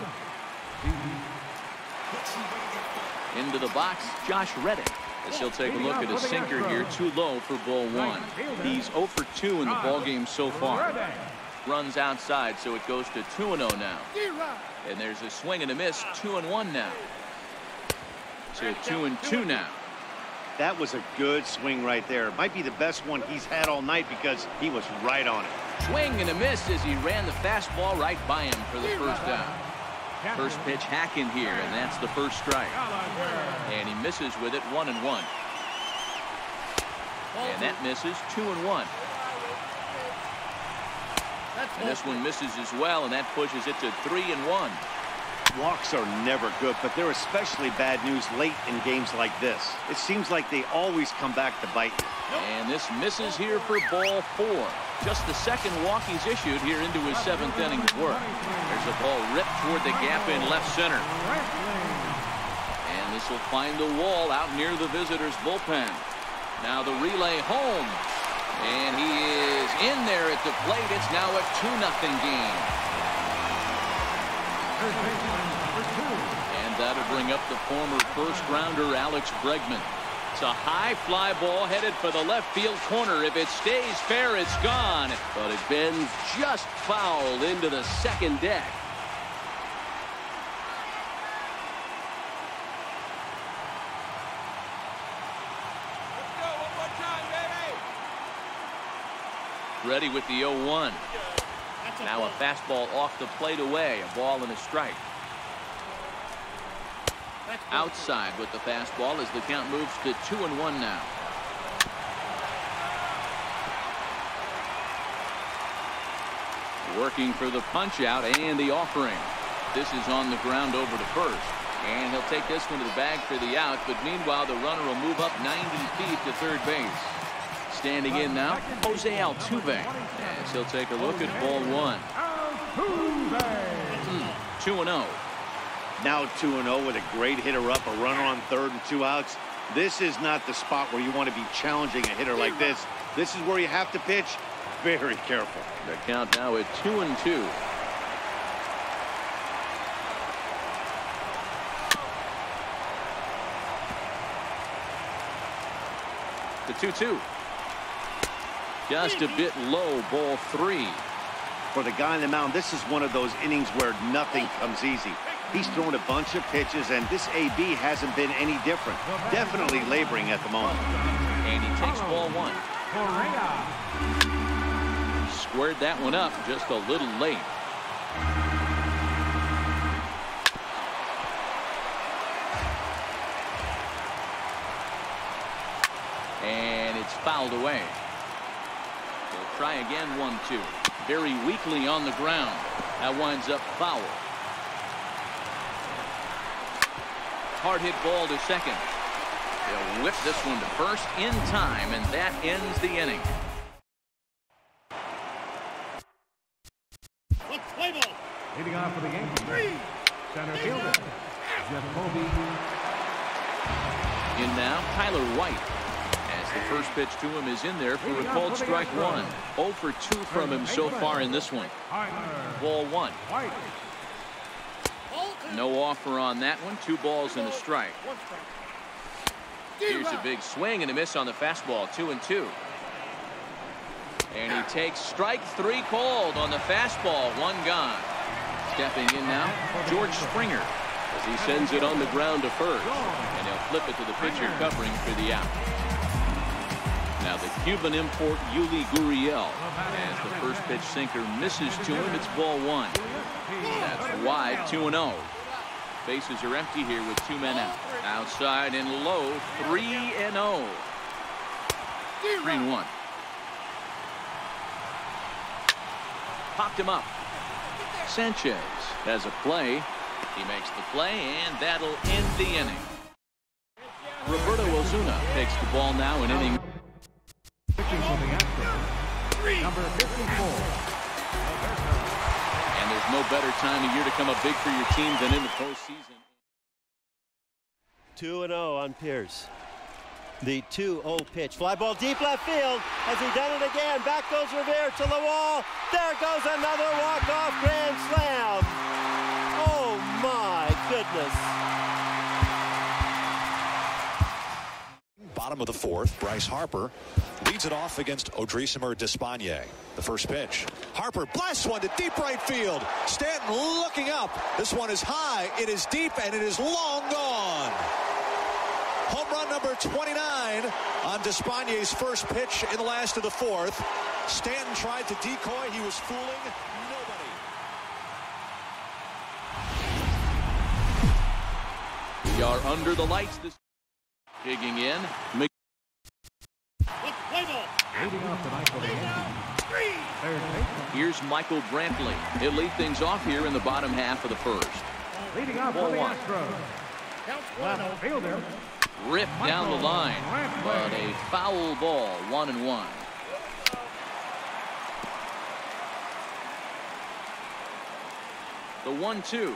Into the box, Josh Reddick. As he'll take a look at a sinker here, too low for ball 1. He's 0 for 2 in the ballgame so far. Runs outside, so it goes to 2-0 now. And there's a swing and a miss, 2-1 now. To 2-2 now. That was a good swing right there. Might be the best one he's had all night because he was right on it. Swing and a miss as he ran the fastball right by him for the first down. First pitch hacking here, and that's the first strike. And he misses with it, 1-1. And that misses, 2-1. And this one misses as well, and that pushes it to 3-1. Walks are never good, but they're especially bad news late in games like this. It seems like they always come back to bite you. And this misses here for ball 4. Just the second walk he's issued here into his 7th inning of work. There's a ball ripped toward the gap in left center. And this will find the wall out near the visitors' bullpen. Now the relay home. And he is in there at the plate. It's now a 2-0 game. And that'll bring up the former first-rounder Alex Bregman. It's a high fly ball headed for the left field corner. If it stays fair, it's gone. But it bends just foul into the second deck. Let's go one more time, baby. Ready with the 0-1. Now a fastball off the plate away. A ball and a strike. Outside with the fastball as the count moves to 2-1 now. Working for the punch out and the offering. This is on the ground over to first. And he'll take this one to the bag for the out. But meanwhile, the runner will move up 90 feet to third base. Standing in now, Jose Altuve. As he'll take a look at ball 1. 2-0. Now 2-0 with a great hitter up, a runner on third and 2 outs. This is not the spot where you want to be challenging a hitter like this. This is where you have to pitch very careful. The count now at 2-2. The 2-2. Just a bit low, ball 3. For the guy on the mound, this is one of those innings where nothing comes easy. He's thrown a bunch of pitches, and this AB hasn't been any different. Definitely laboring at the moment. And he takes ball 1. Squared that one up just a little late. And it's fouled away. He'll try again, 1-2. Very weakly on the ground. That winds up foul. Hard hit ball to second. They'll whip this one to first in time, and that ends the inning. Leading off for the Yankees, center fielder, Jacoby. In now, Tyler White. As the first pitch to him is in there for a called strike 1. 0 for 2 from him so far in this one. Ball 1. No offer on that one. 2 balls and a strike. Here's a big swing and a miss on the fastball. 2-2. And he takes strike 3 called on the fastball. 1 gone. Stepping in now, George Springer as he sends it on the ground to first. And he'll flip it to the pitcher covering for the out. Now the Cuban import Yuli Gurriel. As the first pitch sinker misses to him, it's ball 1. That's wide, 2-0. Bases are empty here with 2 men out. Outside and low, 3-0. 3-1. Popped him up. Sanchez has a play. He makes the play, and that'll end the inning. Roberto Ozuna takes the ball now in inning. Number 54. And there's no better time of year to come up big for your team than in the postseason. 2-0 on Pierce. The 2-0 pitch. Fly ball deep left field. Has he done it again? Back goes Revere to the wall. There goes another walk-off grand slam. Oh, my goodness. Bottom of the 4th, Bryce Harper leads it off against Odrisamer Despaigne. The first pitch. Harper blasts one to deep right field. Stanton looking up. This one is high, it is deep, and it is long gone. Home run number 29 on Despaigne's first pitch in the last of the 4th. Stanton tried to decoy. He was fooling nobody. We are under the lights. This digging in. Leading off tonight for the Yankees. Here's Michael Brantley. He'll lead things off here in the bottom half of the first. Leading off for the Astros. Left fielder. Ripped down the line, but a foul ball, 1-1. The 1-2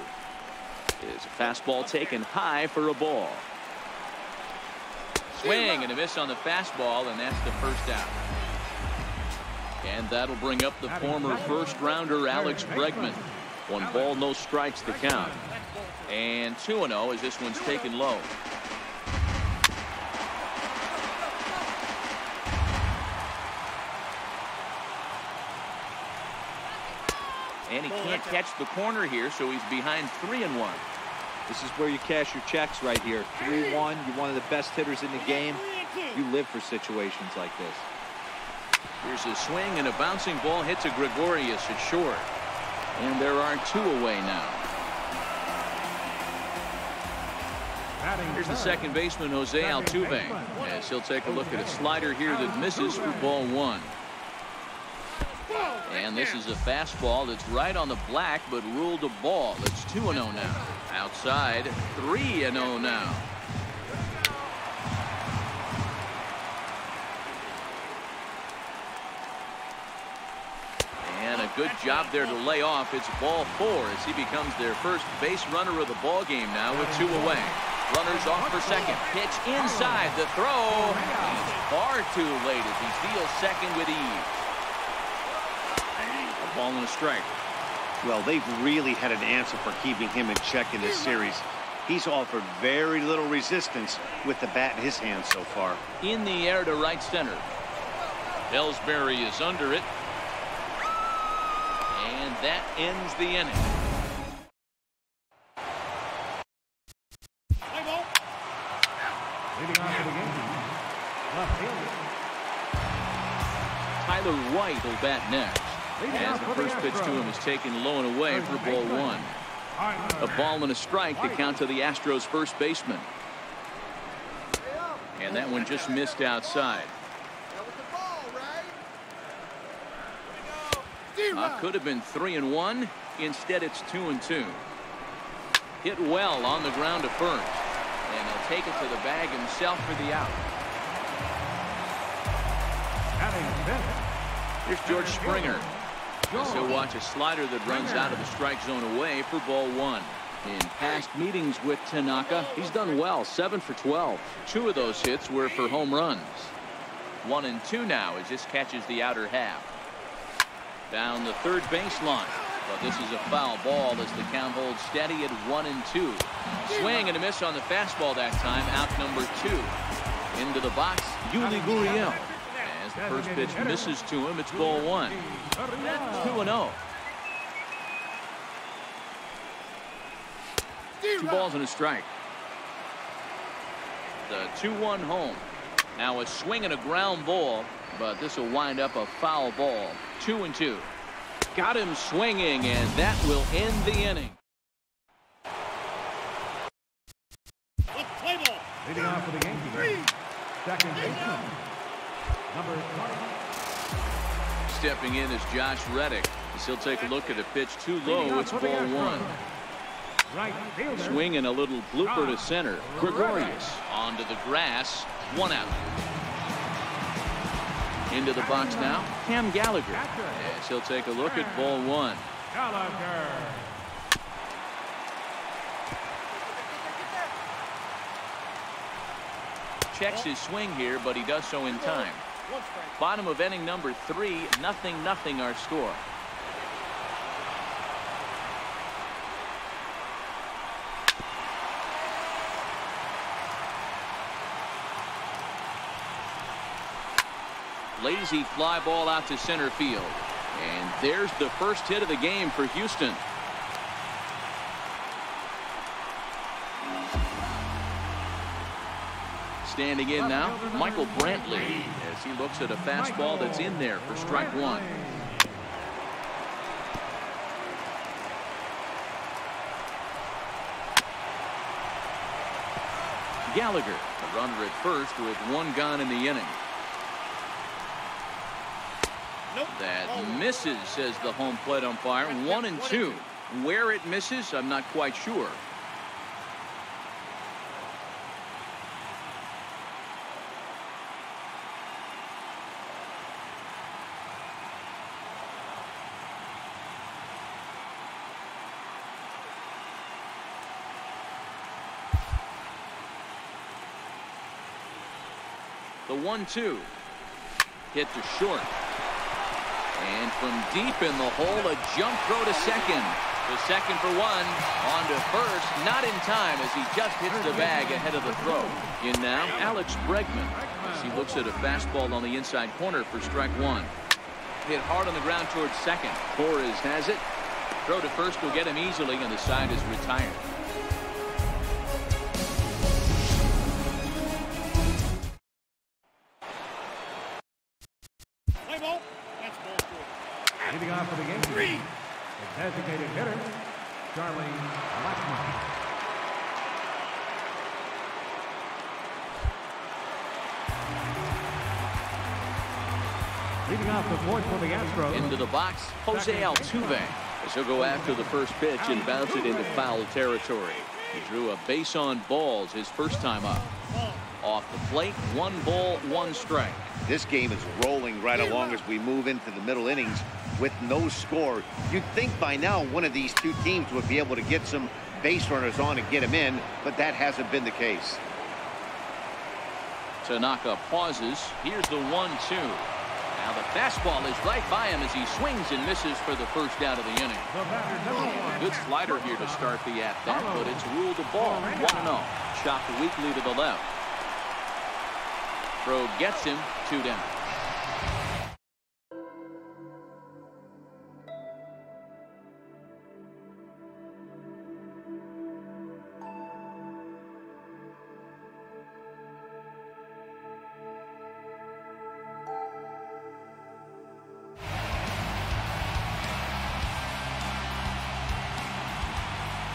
is a fastball taken high for a ball. Swing and a miss on the fastball, and that's the first out. And that'll bring up the former first-rounder Alex Bregman. 1 ball, no strikes to count. And 2-0 as this one's taken low. And he can't catch the corner here, so he's behind 3-1. This is where you cash your checks right here. 3-1. You're one of the best hitters in the game. You live for situations like this. Here's a swing, and a bouncing ball hits a Gregorius at short. And there are 2 away now. Here's the second baseman, Jose Altuve, as he'll take a look at a slider here that misses for ball 1. And this is a fastball that's right on the black, but ruled a ball. It's 2-0 now. Outside, 3-0 now. And a good job there to lay off. It's ball 4 as he becomes their first base runner of the ball game now with 2 away. Runners off for second. Pitch inside. The throw. He's far too late as he steals second with ease. A ball and a strike. Well, they've really had an answer for keeping him in check in this series. He's offered very little resistance with the bat in his hand so far. In the air to right center. Ellsbury is under it. And that ends the inning. Leading off for the Yankees. Left fielder. Tyler White will bat next. As the first pitch to him is taken low and away for ball 1. A ball and a strike to count to the Astros first baseman. And that one just missed outside. Could have been 3-1. Instead, it's 2-2. Hit well on the ground to first. And he'll take it to the bag himself for the out. Here's George Springer. So watch a slider that runs out of the strike zone away for ball 1. In past meetings with Tanaka, he's done well, 7 for 12. 2 of those hits were for home runs. 1-2 now as this catches the outer half. Down the third baseline. But this is a foul ball as the count holds steady at 1-2. Swing and a miss on the fastball that time. Out number 2. Into the box, Yuli Gurriel. As the first pitch misses to him, it's ball 1. 2-0. 2 balls and a strike. The 2-1 home. Now a swing and a ground ball, but this will wind up a foul ball. 2-2. Got him swinging, and that will end the inning. Leading off for the Yankees, second baseman, number 20. Stepping in is Josh Reddick. As he'll take a look at a pitch too low. It's ball one. Right fielder. Swing and a little blooper to center. Gregorius onto the grass. 1 out. Into the box now, Cam Gallagher. As he'll take a look at ball one. Gallagher. Checks his swing here, but he does so in time. Bottom of inning number 3, 0-0 our score. Lazy fly ball out to center field. And there's the first hit of the game for Houston. Standing in now, Michael Brantley, as he looks at a fastball that's in there for strike one. Gallagher, a runner at first with 1 gone in the inning. That misses, says the home plate umpire. 1-2. Where it misses, I'm not quite sure. The 1-2. Hit to short. And from deep in the hole, a jump throw to second. The second for 1. On to first. Not in time as he just hits the bag ahead of the throw. In now, Alex Bregman. As he looks at a fastball on the inside corner for strike 1. Hit hard on the ground towards second. Torres has it. Throw to first will get him easily, and the side is retired. Leading off for the Yankees, the designated hitter, Charlie Blackmon. Leading off the fourth for the Astros. Into the box, Jose Altuve. As he'll go after the first pitch and bounce it into foul territory. He drew a base on balls his first time up. Off the plate, 1 ball, 1 strike. This game is rolling right along as we move into the middle innings with no score. You'd think by now one of these two teams would be able to get some base runners on and get them in, but that hasn't been the case. Tanaka pauses. Here's the 1-2. Now the fastball is right by him as he swings and misses for the first out of the inning. Good slider here to start the at-bat, but it's ruled a ball. 1-0. Chopped weakly to the left. Throw gets him, 2 down.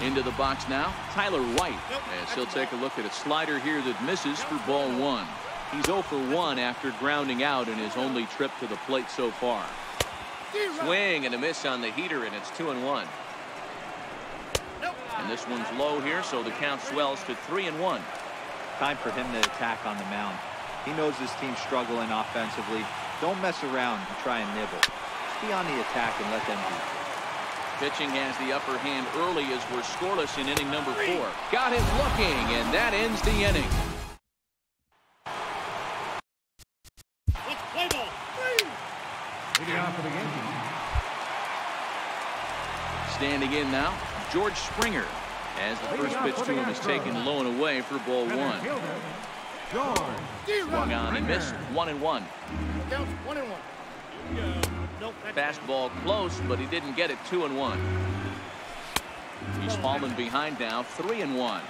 Into the box now, Tyler White, as he'll take a look at a slider here that misses for ball 1. He's 0 for 1 after grounding out in his only trip to the plate so far. Swing and a miss on the heater, and it's 2-1. And this one's low here, so the count swells to 3-1. Time for him to attack on the mound. He knows his team's struggling offensively. Don't mess around and try and nibble. Just be on the attack and let them do it. Pitching has the upper hand early as we're scoreless in inning number 4. Got him looking, and that ends the inning. Leading off for the Yankees. Standing in now, George Springer, as the first pitch to him is taken low and away for ball 1. Swung on and missed. 1-1. Fastball close, but he didn't get it. 2-1. He's fallen behind now. 3-1.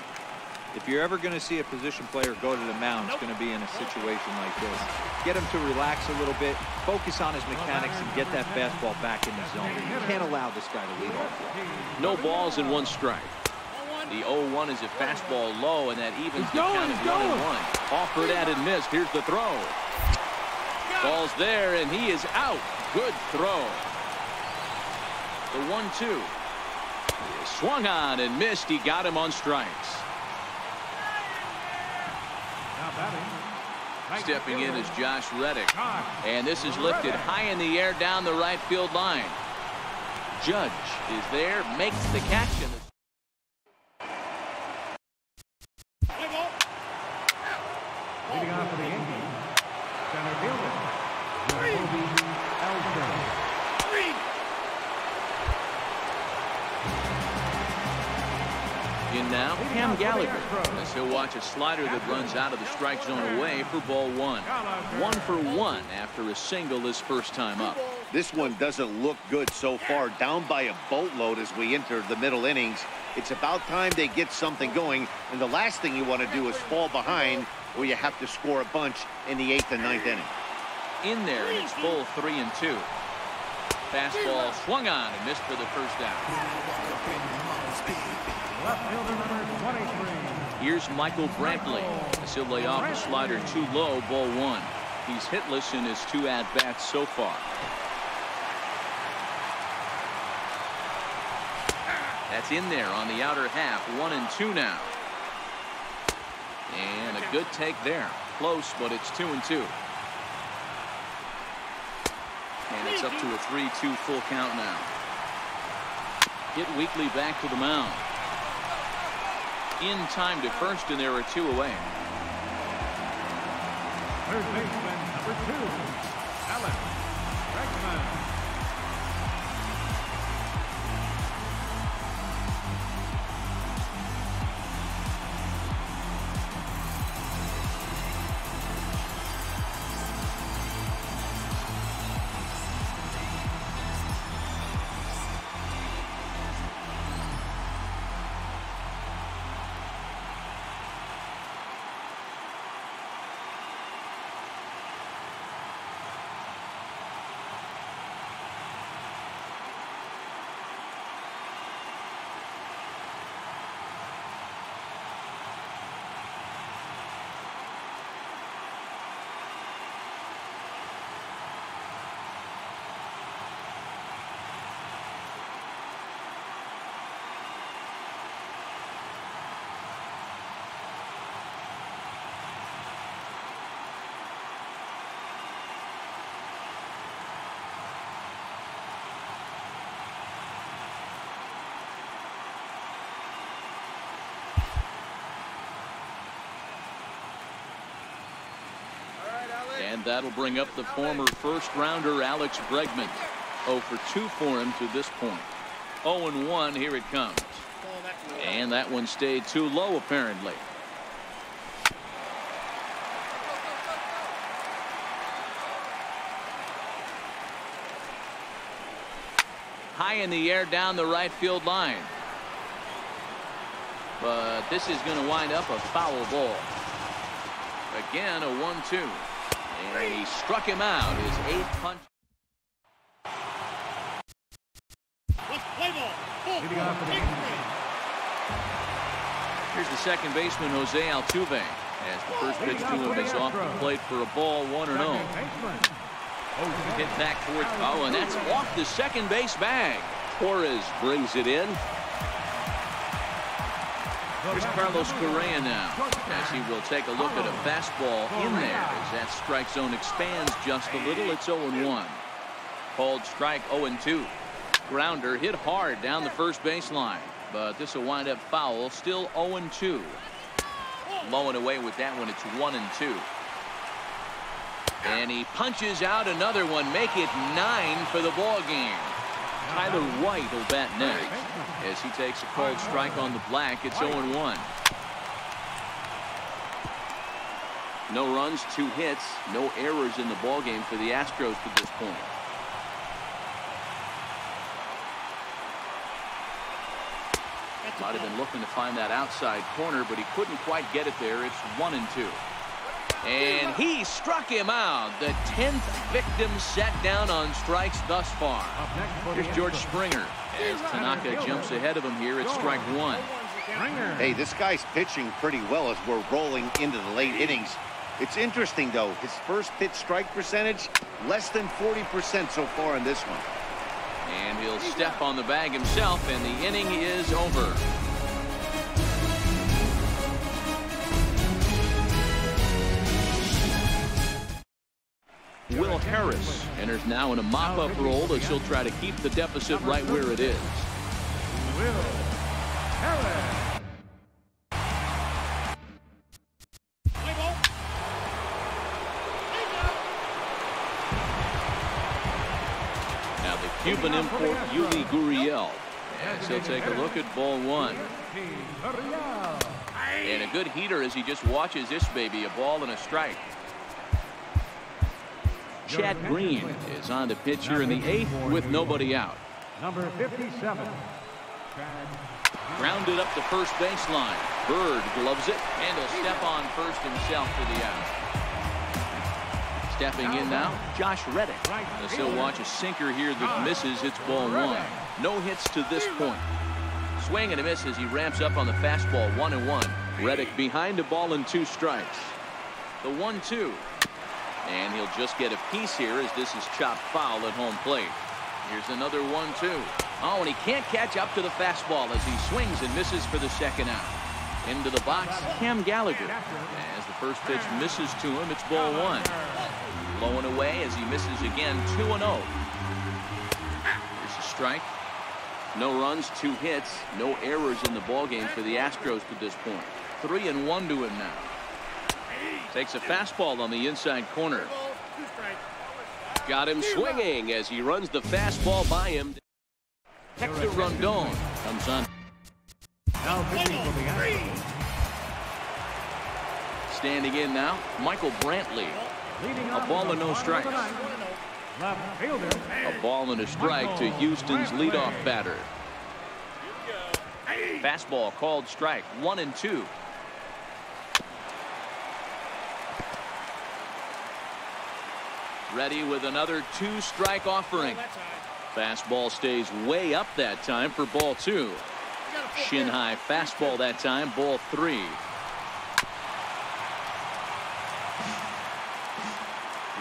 If you're ever going to see a position player go to the mound, it's going to be in a situation like this. Get him to relax a little bit, focus on his mechanics, and get that fastball back in the zone. You can't allow this guy to lead off. No balls and 1 strike. The 0-1 is a fastball low, and that evens the count at 1-1. Offered at and missed. Here's the throw. Ball's there, and he is out. Good throw. The 1-2. Swung on and missed. He got him on strikes. Stepping in is Josh Reddick. And this is lifted high in the air down the right field line. Judge is there, makes the catch. And leading off for the Yankees, center fielder, in now, Cam Gallagher, as he'll watch a slider that runs out of the strike zone away for ball 1. 1 for 1 after a single his first time up. This one doesn't look good so far. Down by a boatload as we enter the middle innings. It's about time they get something going, and the last thing you want to do is fall behind where you have to score a bunch in the 8th and 9th inning. In there, and it's full 3-2. Fastball swung on and missed for the first down. left fielder number 23. Here's Michael Brantley as he'll lay off a slider too low, ball 1. He's hitless in his 2 at-bats so far. That's in there on the outer half. 1-2 now. And a good take there. Close, but it's 2-2. And it's up to a 3-2 full count now. Hit Weekly back to the mound. In time to first, and there are 2 away. Third baseman number 2, Alex Bregman. And that'll bring up the former first-rounder Alex Bregman. 0 for 2 for him to this point. 0-1, here it comes. And that one stayed too low, apparently. High in the air down the right field line. But this is going to wind up a foul ball. Again, a 1-2. And he struck him out. His 8th punch. Here's the second baseman, Jose Altuve, as the first pitch to him is off the plate for a ball, 1-0. Hit back towards, and that's off the second base bag. Torres brings it in. Here's Carlos Correa now, as he will take a look at a fastball in there as that strike zone expands just a little. It's 0-1. Called strike, 0-2. Grounder hit hard down the first baseline, but this will wind up foul. Still 0-2. Low and away with that one. It's 1-2. And he punches out another one. Make it 9 for the ball game. Tyler White will bat next as he takes a called strike on the black. It's 0-1. No runs, 2 hits, no errors in the ball game for the Astros to this point. Might have been looking to find that outside corner, but he couldn't quite get it there. It's 1-2. And he struck him out. The 10th victim set down on strikes thus far. Here's George Springer as Tanaka jumps ahead of him here at strike one. Hey, this guy's pitching pretty well as we're rolling into the late innings. It's interesting, though. His first pitch strike percentage, less than 40% so far in this one. And he'll step on the bag himself, and the inning is over. Will Harris enters now in a mop-up role as he'll try to keep the deficit right where it is. Will Harris. Now the Cuban import Yuli Gurriel. As he'll take a look at ball one. And a good heater as he just watches this baby, a ball and a strike. Chad Green is on the pitch here in the 8th with nobody out. Number 57. Grounded up the first baseline. Bird gloves it, and he'll step on first himself for the out. Stepping in now, Josh Reddick. As he'll watch a sinker here that misses. It's ball one. No hits to this point. Swing and a miss as he ramps up on the fastball. 1-1. Reddick behind a ball and 2 strikes. The 1-2. And he'll just get a piece here as this is chopped foul at home plate. Here's another 1-2. Oh, and he can't catch up to the fastball as he swings and misses for the second out. Into the box, Cam Gallagher. As the first pitch misses to him, it's ball one. Blowing away as he misses again, 2-0. Here's a strike. No runs, 2 hits, no errors in the ballgame for the Astros to this point. 3-1 to him now. Takes a fastball on the inside corner. Got him swinging as he runs the fastball by him. Hector Rondon comes on. Now pitching for the Astros. Standing in now, Michael Brantley. A ball and no strikes. Left fielder. A ball and a strike to Houston's leadoff batter. Fastball called strike. 1-2. Ready with another 2-strike offering. Fastball stays way up that time for ball 2. Shin high fastball that time, ball 3.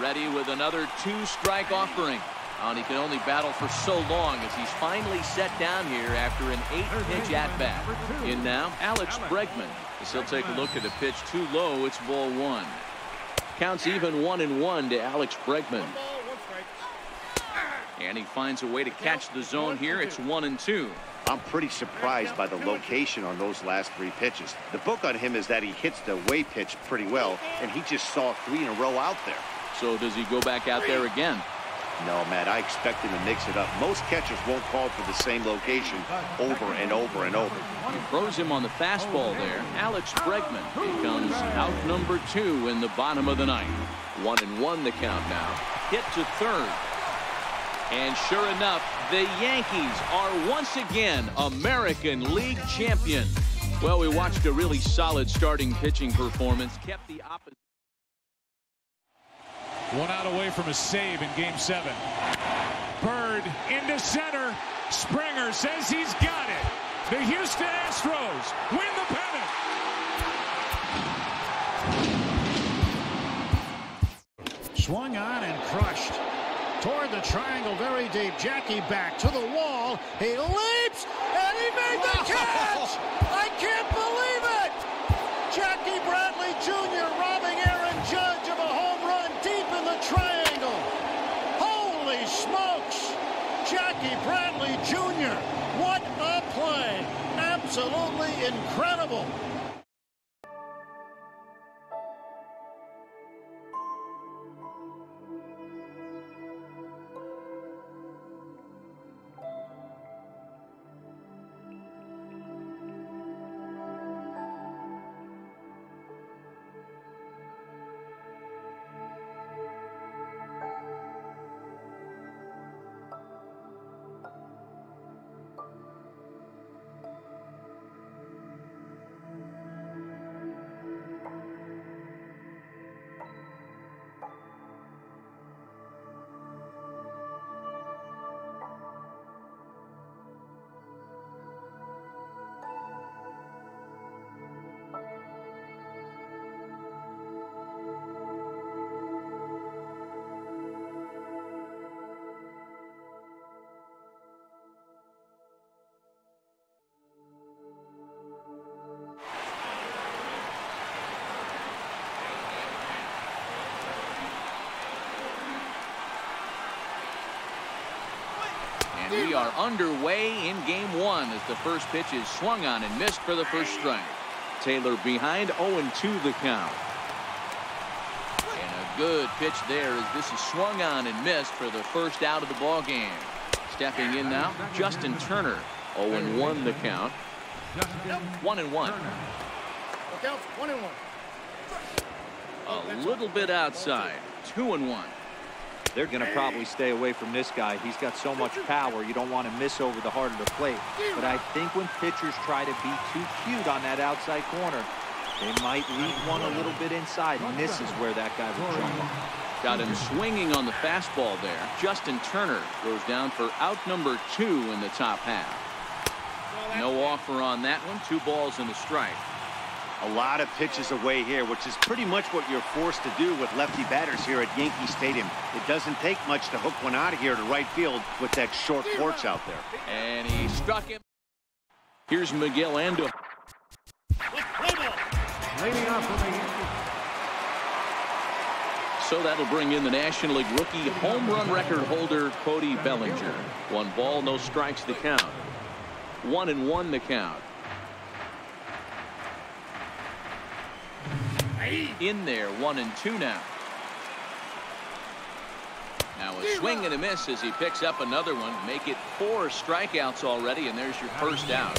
Ready with another 2-strike offering. And he can only battle for so long as he's finally set down here after an 8-pitch at-bat. In now, Alex Bregman. As he'll take a look at a pitch too low, it's ball 1. Counts even 1-1 to Alex Bregman. And he finds a way to catch the zone here. It's 1-2. I'm pretty surprised by the location on those last 3 pitches. The book on him is that he hits the away pitch pretty well, and he just saw 3 in a row out there. So does he go back out there again? No, Matt, I expect him to mix it up. Most catchers won't call for the same location over and over and over. He throws him on the fastball there. Alex Bregman becomes out number 2 in the bottom of the 9th. 1-1 the count now. Hit to third. And sure enough, the Yankees are once again American League champions. Well, we watched a really solid starting pitching performance. Kept the opposite. 1 out away from a save in Game 7. Bird into center. Springer says he's got it. The Houston Astros win the pennant. Swung on and crushed. Toward the triangle, very deep. Jackie back to the wall. He leaps, and he made the catch! I can't believe it! Jackie Bradley Jr. robbing Aaron Judge of a home run deep in the triangle. Holy smokes! Jackie Bradley Jr. What a play! Absolutely incredible. And we are underway in game 1 as the first pitch is swung on and missed for the first strike. Taylor behind 0-2 the count. And a good pitch there as this is swung on and missed for the first out of the ball game. Stepping in now, Justin Turner. 0-1 the count. 1-1. A little bit outside. 2-1. They're going to probably stay away from this guy. He's got so much power. You don't want to miss over the heart of the plate. But I think when pitchers try to be too cute on that outside corner, they might leave one a little bit inside, and this is where that guy will jump on. Got him swinging on the fastball there. Justin Turner goes down for out number 2 in the top half. No offer on that one. 2 balls and a strike. A lot of pitches away here, which is pretty much what you're forced to do with lefty batters here at Yankee Stadium. It doesn't take much to hook one out of here to right field with that short porch out there. And he struck him. Here's Miguel Ando. Leading off for the Yankees. So that'll bring in the National League rookie home run record holder Cody Bellinger. 1 ball, no strikes the count. 1-1 the count. In there, 1-2 now. Now a swing and a miss as he picks up another one. Make it 4 strikeouts already, and there's your first out.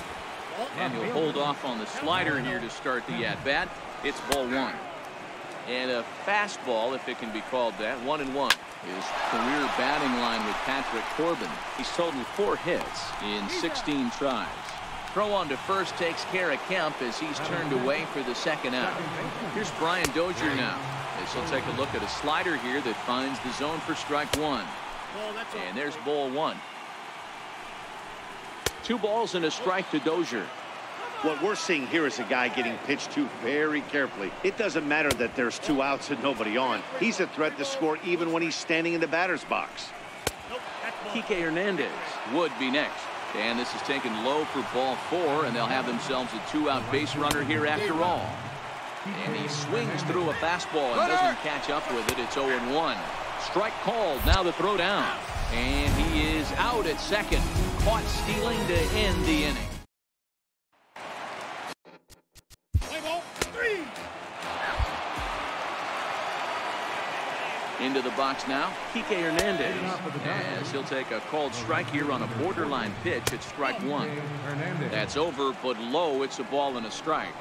And he'll hold off on the slider here to start the at-bat. It's ball 1. And a fastball, if it can be called that. 1-1. His career batting line with Patrick Corbin. He's totaled 4 hits in 16 tries. Throw on to first takes care of Kemp as he's turned away for the second out. Here's Brian Dozier now as he'll take a look at a slider here that finds the zone for strike 1. And there's ball 1. 2 balls and a strike to Dozier. What we're seeing here is a guy getting pitched to very carefully. It doesn't matter that there's 2 outs and nobody on. He's a threat to score even when he's standing in the batter's box. Kike Hernandez would be next. And this is taken low for ball 4, and they'll have themselves a 2-out base runner here after all. And he swings through a fastball and doesn't catch up with it. It's 0-1. Strike called. Now the throw down. And he is out at second. Caught stealing to end the inning. Into the box now, Kike Hernandez, as he'll take a called strike here on a borderline pitch at strike 1. That's over, but low. It's a ball and a strike.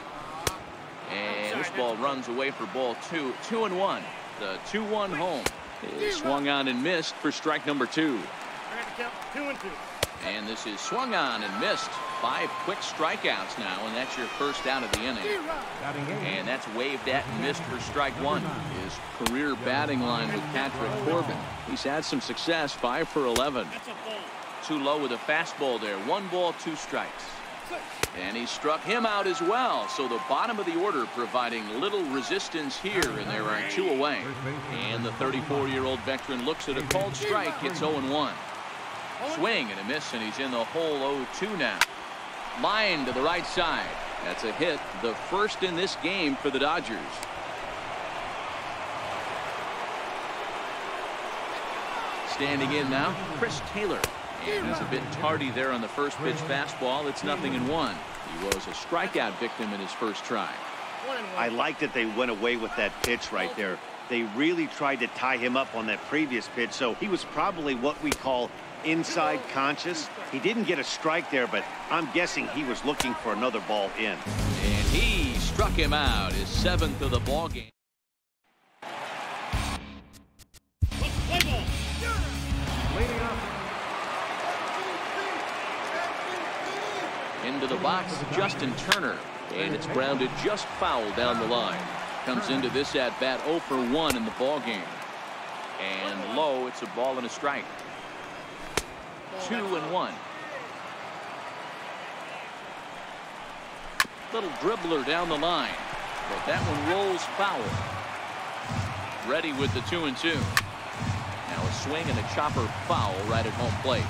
And this ball runs away for ball 2. 2-1. The 2-1 home is swung on and missed for strike number 2. And this is swung on and missed. 5 quick strikeouts now, and that's your first out of the inning. And that's waved at and missed for strike 1. His career batting line with Patrick Corbin. He's had some success. 5 for 11. Too low with a fastball there. 1 ball, 2 strikes. And he struck him out as well. So the bottom of the order providing little resistance here, and there are 2 away. And the 34-year-old veteran looks at a called strike. It's 0-1. Swing and a miss, and he's in the hole. 0-2 now. Line to the right side. That's a hit, the first in this game for the Dodgers. Standing in now, Chris Taylor. And he's a bit tardy there on the first pitch fastball. It's 0-1. He was a strikeout victim in his first try. I like that they went away with that pitch right there. They really tried to tie him up on that previous pitch, so he was probably what we call inside conscious. He didn't get a strike there, but I'm guessing he was looking for another ball in. And he struck him out, his 7th of the ball game. Into the box, Justin Turner, and it's grounded just foul down the line. Comes into this at bat 0 for 1 in the ball game. And low, it's a ball and a strike. 2-1. Little dribbler down the line, but that one rolls foul. Ready with the 2-2. Now a swing and a chopper foul right at home plate.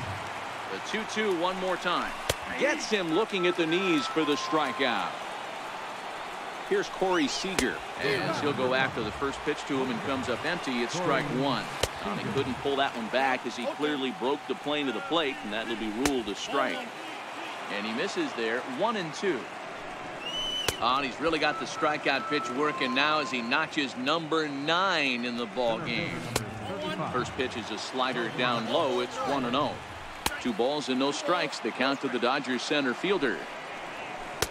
The 2-2 one more time. Gets him looking at the knees for the strikeout. Here's Corey Seager as he'll go after the first pitch to him and comes up empty. It's strike 1. He couldn't pull that one back as he clearly broke the plane of the plate, and that will be ruled a strike. And he misses there, 1-2. And he's really got the strikeout pitch working now as he notches number 9 in the ball game. First pitch is a slider down low. It's 1-0. 2 balls and no strikes. The count to the Dodgers center fielder.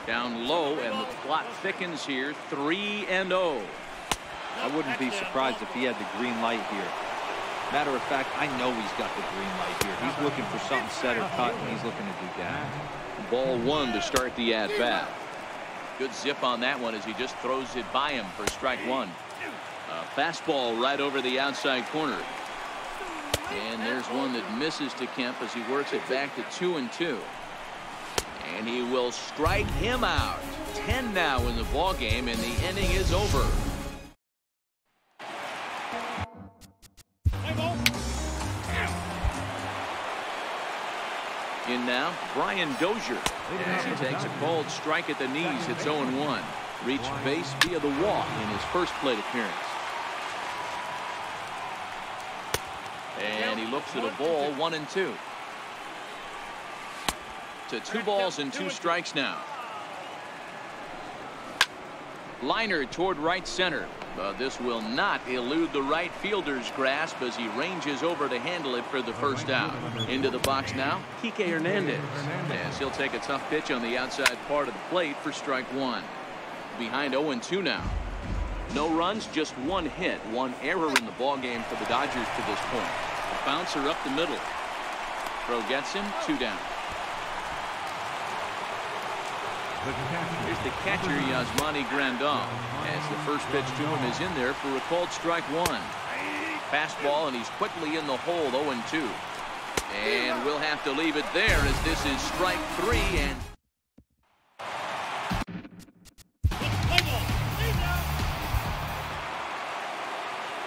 Down low, and the plot thickens here. 3-0. I wouldn't be surprised if he had the green light here. Matter of fact, I know he's got the green light here. He's looking for something set or cut, and he's looking to do that. Ball 1 to start the at-bat. Good zip on that one as he just throws it by him for strike 1. A fastball right over the outside corner. And there's one that misses to Kemp as he works it back to 2-2. And he will strike him out. 10 now in the ball game, and the inning is over. In now, Brian Dozier. As he takes a called strike at the knees, it's 0-1. Reached base via the walk in his first plate appearance. And he looks at a ball, 1-2. To 2 balls and 2 strikes now. Liner toward right center. But this will not elude the right fielder's grasp as he ranges over to handle it for the first out. Into the box now, Kike Hernandez. As he'll take a tough pitch on the outside part of the plate for strike 1. Behind 0-2 now. No runs, just 1 hit, 1 error in the ball game for the Dodgers to this point. A bouncer up the middle. Throw gets him, 2 down. Here's the catcher, Yasmani Grandal, as the first pitch to him is in there for a called strike 1. Fastball, and he's quickly in the hole, 0-2. And we'll have to leave it there as this is strike 3. And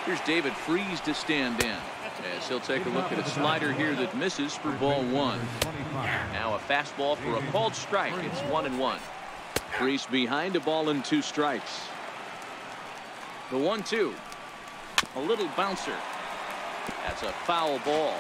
here's David Freese to stand in, as he'll take a look at a slider here that misses for ball 1. Now a fastball for a called strike. It's 1-1. Freese behind a ball and 2 strikes. The 1-2. A little bouncer. That's a foul ball.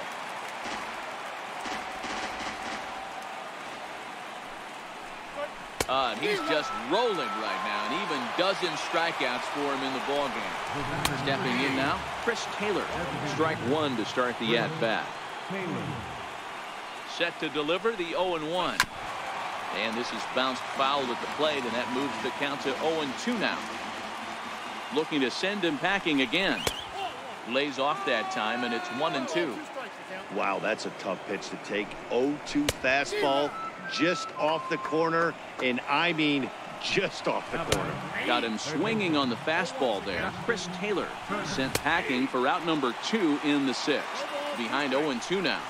And he's just rolling right now, and even dozen strikeouts for him in the ball game. Stepping in now, Chris Taylor. Strike 1 to start the at-bat. Set to deliver the 0-1. And this is bounced foul at the plate, and that moves the count to 0-2 now. Looking to send him packing again. Lays off that time, and it's 1-2. Wow, that's a tough pitch to take. 0-2 fastball just off the corner, and I mean just off the corner. Got him swinging on the fastball there. Chris Taylor sent packing for out number 2 in the 6th. Behind 0-2 now.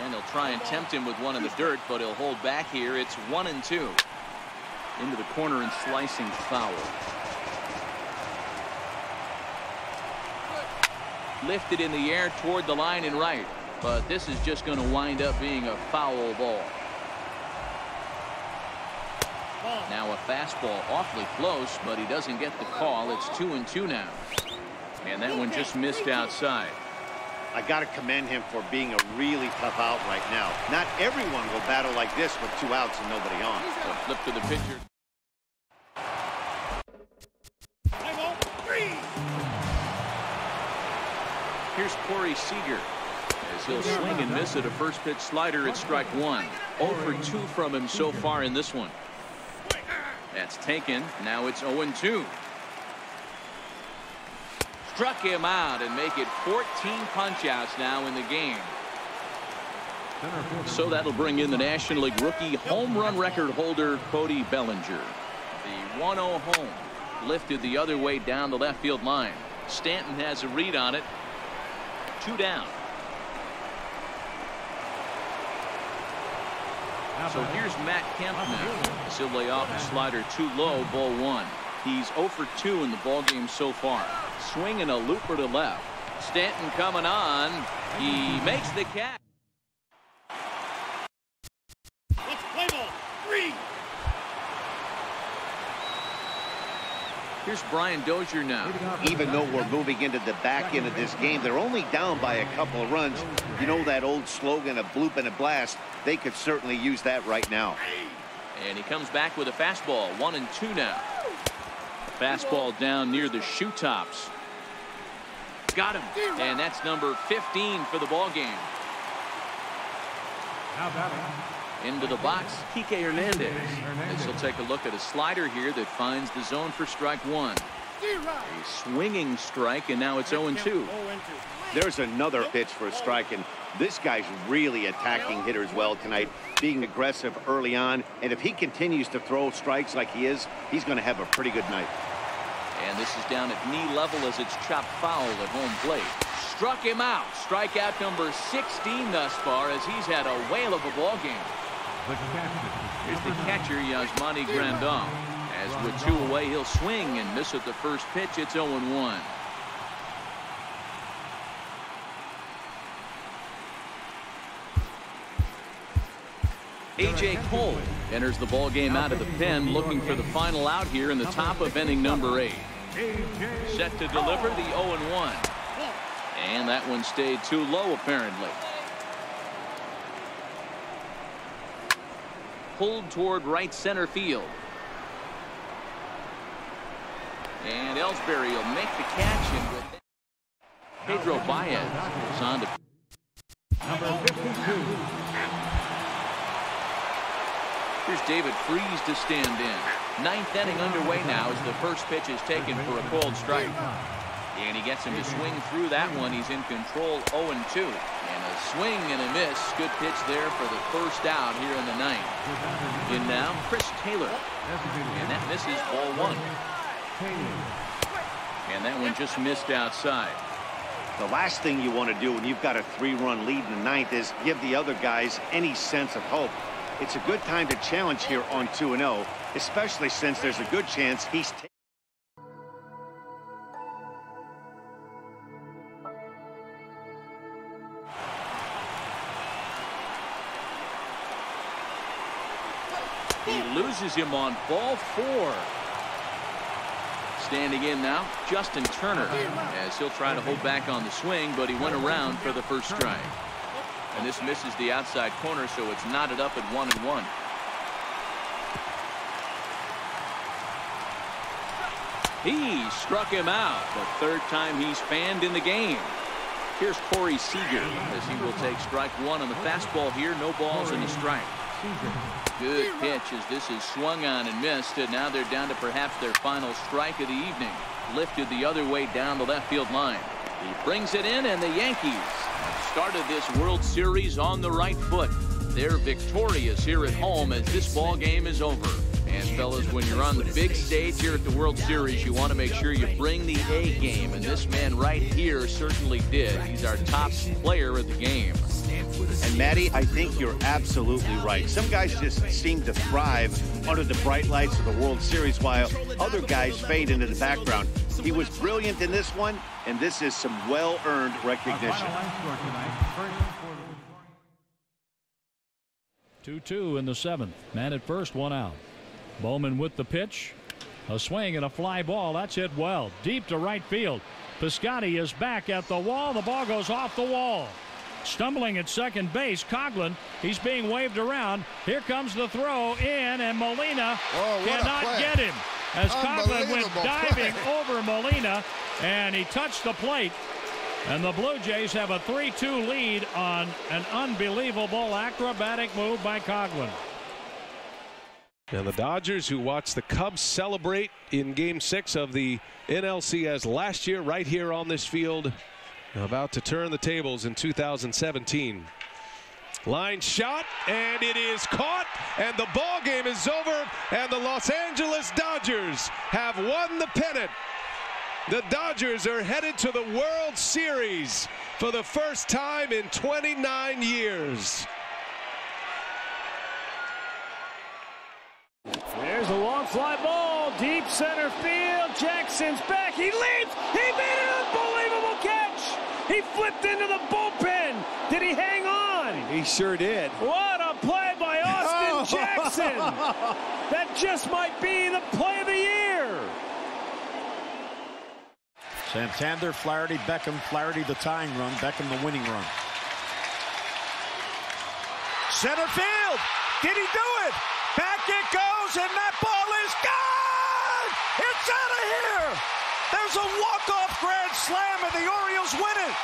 And he'll try and tempt him with one in the dirt, but he'll hold back here. It's 1-2. Into the corner and slicing foul. Lifted in the air toward the line and right, but this is just going to wind up being a foul ball. Now a fastball awfully close, but he doesn't get the call. It's 2-2 now. And that one just missed outside. I got to commend him for being a really tough out right now. Not everyone will battle like this with 2 outs and nobody on. So flip to the pitcher. Here's Corey Seager as he'll swing and miss at a first pitch slider at strike 1. 0 for 2 from him so far in this one. That's taken. Now it's 0-2. Struck him out and make it 14 punch-outs now in the game. So that'll bring in the National League rookie home run record holder Cody Bellinger. The 1-0 home lifted the other way down the left field line. Stanton has a read on it. 2 down. So here's Matt Kemp now. He'll lay off a slider too low, ball 1. He's 0 for 2 in the ball game so far. Swinging a looper to left. Stanton coming on. He makes the catch. Here's Brian Dozier now. Even though we're moving into the back end of this game, they're only down by a couple of runs. You know that old slogan, a bloop and a blast? They could certainly use that right now. And he comes back with a fastball. 1-2 now. Fastball down near the shoe tops. Got him. And that's number 15 for the ball game. Into the box, Kike Hernandez. As he'll take a look at a slider here that finds the zone for strike one. A swinging strike, and now it's 0-2. There's another pitch for a strike, and this guy's really attacking hitters well tonight, being aggressive early on. And if he continues to throw strikes like he is, he's going to have a pretty good night. And this is down at knee level as it's chopped foul at home plate. Struck him out. Strikeout number 16 thus far as he's had a whale of a ball game. Here's the catcher, Yasmani Grandal. As with 2 away, he'll swing and miss at the first pitch. It's 0-1. A.J. Cole enters the ball game out of the pen, looking for the final out here in the top of inning number 8. Set to deliver the 0-1. And that one stayed too low, apparently. Pulled toward right center field. And Ellsbury will make the catch. And with Pedro Baez goes on to number 52. Here's David Freese to stand in. 9th inning underway now as the first pitch is taken for a cold strike. And he gets him to swing through that one. He's in control, 0-2. And a swing and a miss. Good pitch there for the first out here in the 9th. In now, Chris Taylor. And that misses ball 1. And that one just missed outside. The last thing you want to do when you've got a 3-run lead in the 9th is give the other guys any sense of hope. It's a good time to challenge here on 2-0, especially since there's a good chance he's He loses him on ball 4. Standing in now, Justin Turner, as he'll try to hold back on the swing, but he went around for the first strike. And this misses the outside corner, so it's knotted up at 1-1. He struck him out, the 3rd time he's fanned in the game. Here's Corey Seager as he will take strike 1 on the fastball here. No balls and a strike. Good pitch as this is swung on and missed, and now they're down to perhaps their final strike of the evening. Lifted the other way down the left field line. He brings it in, and the Yankees have started this World Series on the right foot. They're victorious here at home as this ball game is over. And fellas, when you're on the big stage here at the World Series, you want to make sure you bring the A game, and this man right here certainly did. He's our top player of the game. And Matty, I think you're absolutely right. Some guys just seem to thrive under the bright lights of the World Series while other guys fade into the background. He was brilliant in this one, and this is some well-earned recognition. 2-2 in the 7th. Man at first, 1 out. Bowman with the pitch. A swing and a fly ball. That's hit well. Deep to right field. Piscotty is back at the wall. The ball goes off the wall. Stumbling at second base, Coghlan. He's being waved around. Here comes the throw in, and Molina cannot get him. As Coghlan went diving over Molina, and he touched the plate. And the Blue Jays have a 3-2 lead on an unbelievable acrobatic move by Coghlan. And the Dodgers, who watched the Cubs celebrate in Game 6 of the NLCS last year, right here on this field, about to turn the tables in 2017. Line shot, and it is caught, and the ball game is over, and the Los Angeles Dodgers have won the pennant. The Dodgers are headed to the World Series for the first time in 29 years. There's a long fly ball, deep center field. Jackson's back. He leaps. He made an unbelievable catch. He flipped into the bullpen. Did he hang on? He sure did. What a play by Austin Jackson. That just might be the play of the year. Santander, Flaherty, Beckham. Flaherty the tying run, Beckham the winning run. Center field. Did he do it? Back it goes, and that ball is gone! It's out of here! There's a walk-off grand slam, and the Orioles win it.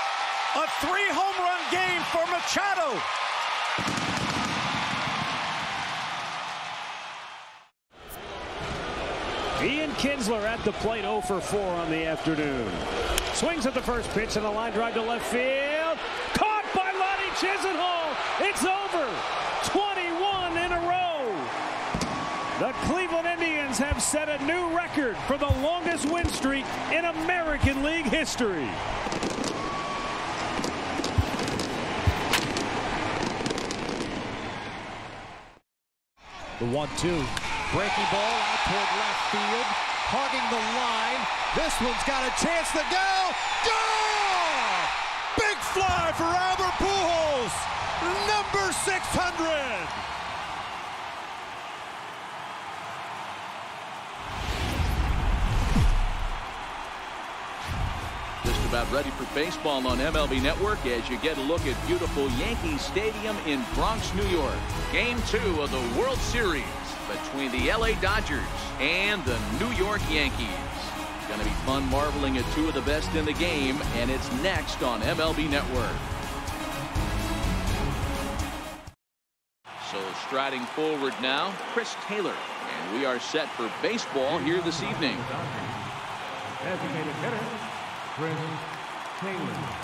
A 3-home run game for Machado. Ian Kinsler at the plate, 0 for 4 on the afternoon. Swings at the first pitch and a line drive to left field. Caught by Lonnie Chisenhall. It's over. 21 in a row. The Cleveland Indians have set a new record for the longest win streak in American League history. The 1-2. Breaking ball out toward left field. Hogging the line. This one's got a chance to go. Goal! Big fly for Albert Pujols. Number 600. Just about ready for baseball on MLB Network as you get a look at beautiful Yankee Stadium in Bronx, New York. Game 2 of the World Series between the LA Dodgers and the New York Yankees. It's going to be fun marveling at two of the best in the game, and it's next on MLB Network. So striding forward now, Chris Taylor, and we are set for baseball here this evening. Designated hitter, Chris Taylor.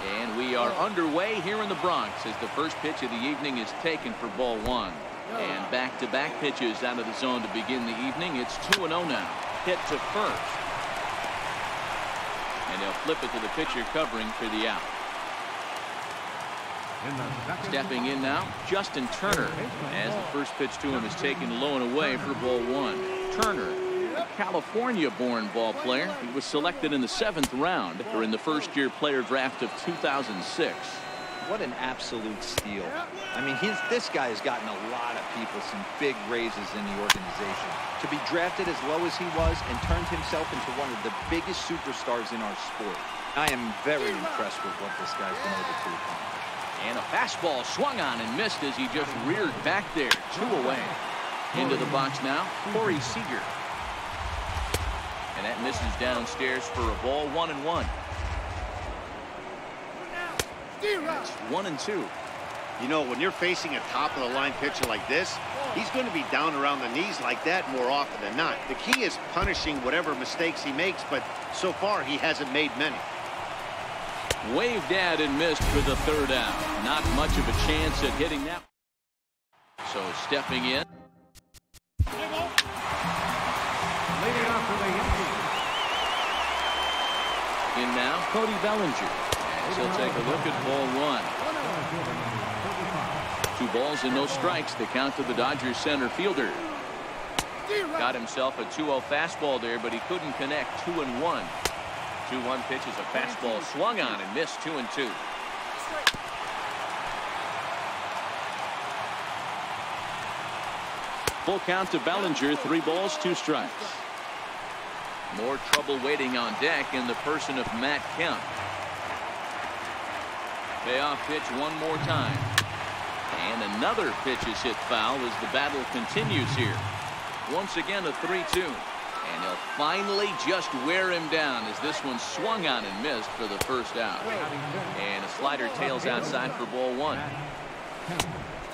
And we are underway here in the Bronx as the first pitch of the evening is taken for ball 1. And back-to-back pitches out of the zone to begin the evening. It's 2-0 now. Hit to first. And they'll flip it to the pitcher covering for the out. Stepping in now, Justin Turner, as the first pitch to him is taken low and away for ball 1. Turner, a California-born ball player. He was selected in the 7th round during the first-year player draft of 2006. What an absolute steal. I mean, this guy has gotten a lot of people some big raises in the organization. To be drafted as low as he was and turned himself into one of the biggest superstars in our sport. I am very impressed with what this guy's been able to accomplish. And a fastball swung on and missed as he just reared back there. 2 away. Into the box now, Corey Seager. And that misses downstairs for a ball. 1-1. It's 1-2. You know, when you're facing a top-of-the-line pitcher like this, he's going to be down around the knees like that more often than not. The key is punishing whatever mistakes he makes, but so far he hasn't made many. Waved at and missed for the 3rd out. Not much of a chance at hitting that. So stepping in. Leading off for the Yankees. In now, Cody Bellinger. As he'll take a look at ball 1. 2 balls and no strikes. The count to the Dodgers center fielder. Got himself a 2-0 fastball there, but he couldn't connect. 2-1. 2-1 pitch is a fastball swung on and missed. 2-2. Full count to Bellinger. 3 balls, 2 strikes. More trouble waiting on deck in the person of Matt Kemp. Payoff pitch one more time. And another pitch is hit foul as the battle continues here. Once again a 3-2. And he'll finally just wear him down as this one swung on and missed for the first out. And a slider tails outside for ball 1.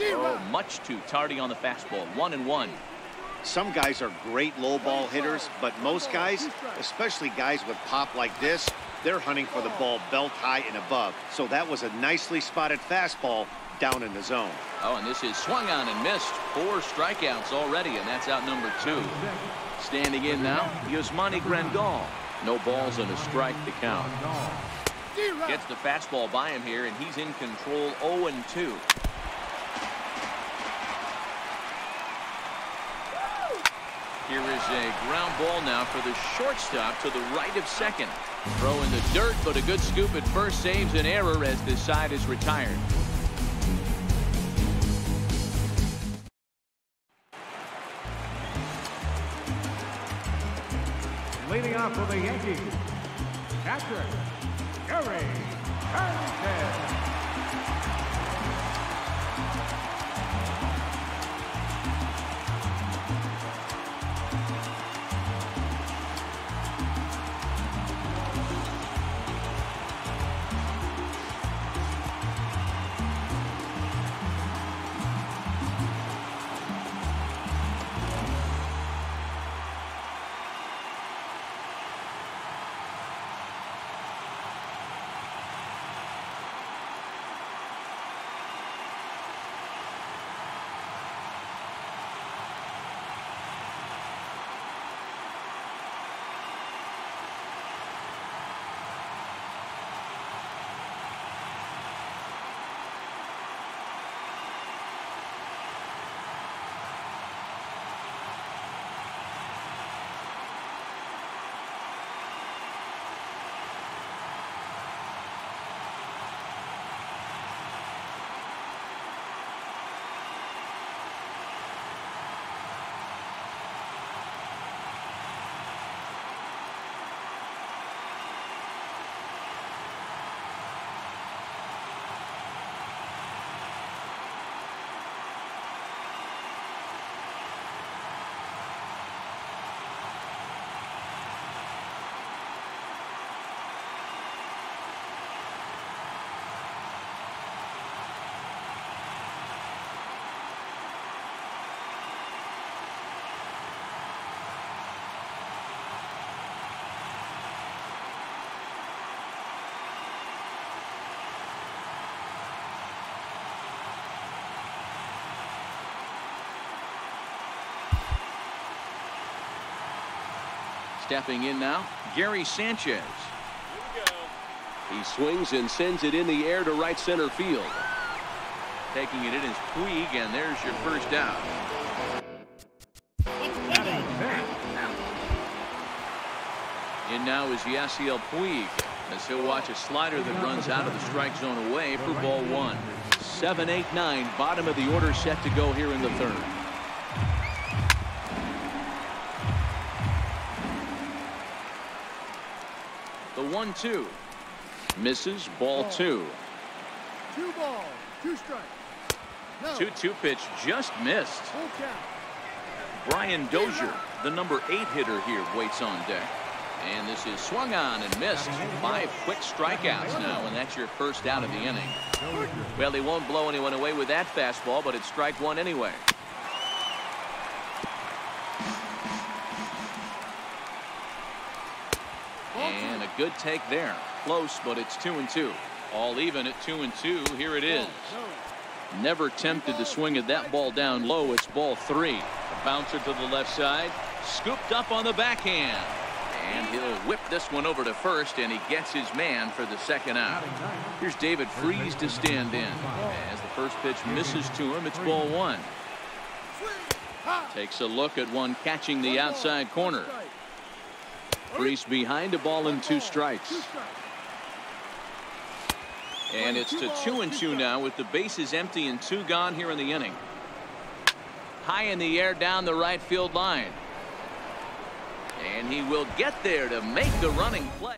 Oh, much too tardy on the fastball. 1-1. Some guys are great low ball hitters, but most guys, especially guys with pop like this, they're hunting for the ball belt high and above. So that was a nicely spotted fastball down in the zone. Oh, and this is swung on and missed. 4 strikeouts already, and that's out number 2. Standing in now, Yasmani Grandal. No balls and a strike to count. Gets the fastball by him here, and he's in control. 0-2. Here is a ground ball now for the shortstop to the right of second. Throw in the dirt, but a good scoop at first saves an error as this side is retired. Leading off for the Yankees, catcher, York Yankees. Stepping in now, Gary Sanchez. He swings and sends it in the air to right center field. Taking it in is Puig, and there's your first out. In now is Yasiel Puig as he'll watch a slider that runs out of the strike zone away for ball 1. 7, 8, 9, bottom of the order set to go here in the 3rd. The 1-2 misses. Ball 2. 2 balls, 2 strikes. 2-2 pitch just missed. Brian Dozier, the number 8 hitter here, waits on deck. And this is swung on and missed. 5 quick strikeouts now, and that's your first out of the inning. Well, he won't blow anyone away with that fastball, but it's strike 1 anyway. And a good take there. Close, but it's 2-2. All even at 2-2. Here it is. Never tempted to swing at that ball down low. It's ball 3. A bouncer to the left side. Scooped up on the backhand. And he'll whip this one over to first, and he gets his man for the second out. Here's David Freese to stand in. As the first pitch misses to him, it's ball one. Takes a look at one catching the outside corner. Freese behind a ball and 2 strikes. And it's to 2-2 now with the bases empty and 2 gone here in the inning. High in the air down the right field line. And he will get there to make the running play.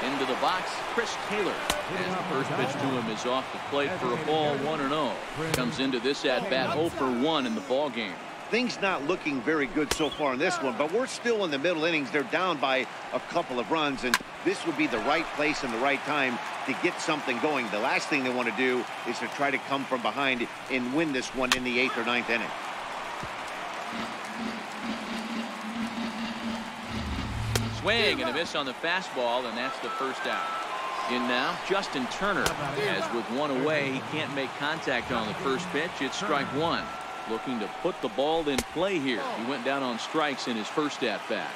Into the box, Chris Taylor. As the first pitch to him is off the plate for a ball, 1-0. Comes into this at bat 0 for 1 in the ball game. Things not looking very good so far in this one, but we're still in the middle innings. They're down by a couple of runs, and this would be the right place and the right time to get something going. The last thing they want to do is to try to come from behind and win this one in the 8th or 9th inning. Swing and a miss on the fastball, and that's the first out. In now, Justin Turner. As with one away, he can't make contact on the first pitch. It's strike one. Looking to put the ball in play here. He went down on strikes in his first at-bat.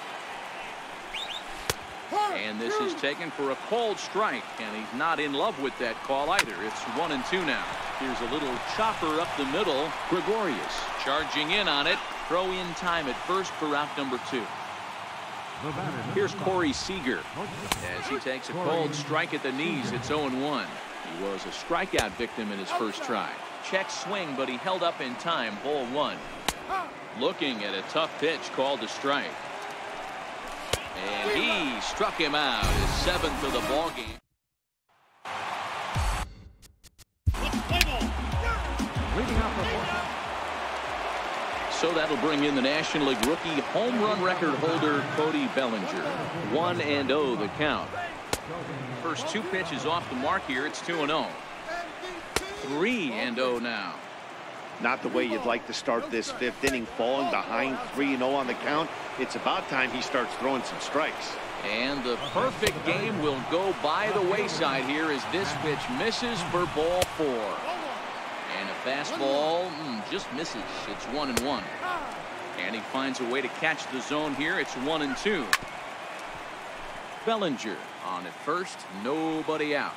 And this is taken for a called strike, and he's not in love with that call either. It's 1-2 now. Here's a little chopper up the middle. Gregorius charging in on it. Throw in time at first for out number 2. Here's Corey Seager as he takes a cold strike at the knees. It's 0-1. He was a strikeout victim in his first try. Check swing, but he held up in time. Ball 1. Looking at a tough pitch called a strike. And he struck him out. His 7th of the ball game. So that'll bring in the National League rookie home run record holder Cody Bellinger. 1-0 the count. First 2 pitches off the mark here. It's 2-0. 3-0 now. Not the way you'd like to start this 5th inning, falling behind 3-0 on the count. It's about time he starts throwing some strikes. And the perfect game will go by the wayside here as this pitch misses for ball 4. And a fastball just misses. It's 1-1. And he finds a way to catch the zone here. It's 1-2. Bellinger on at first. Nobody out.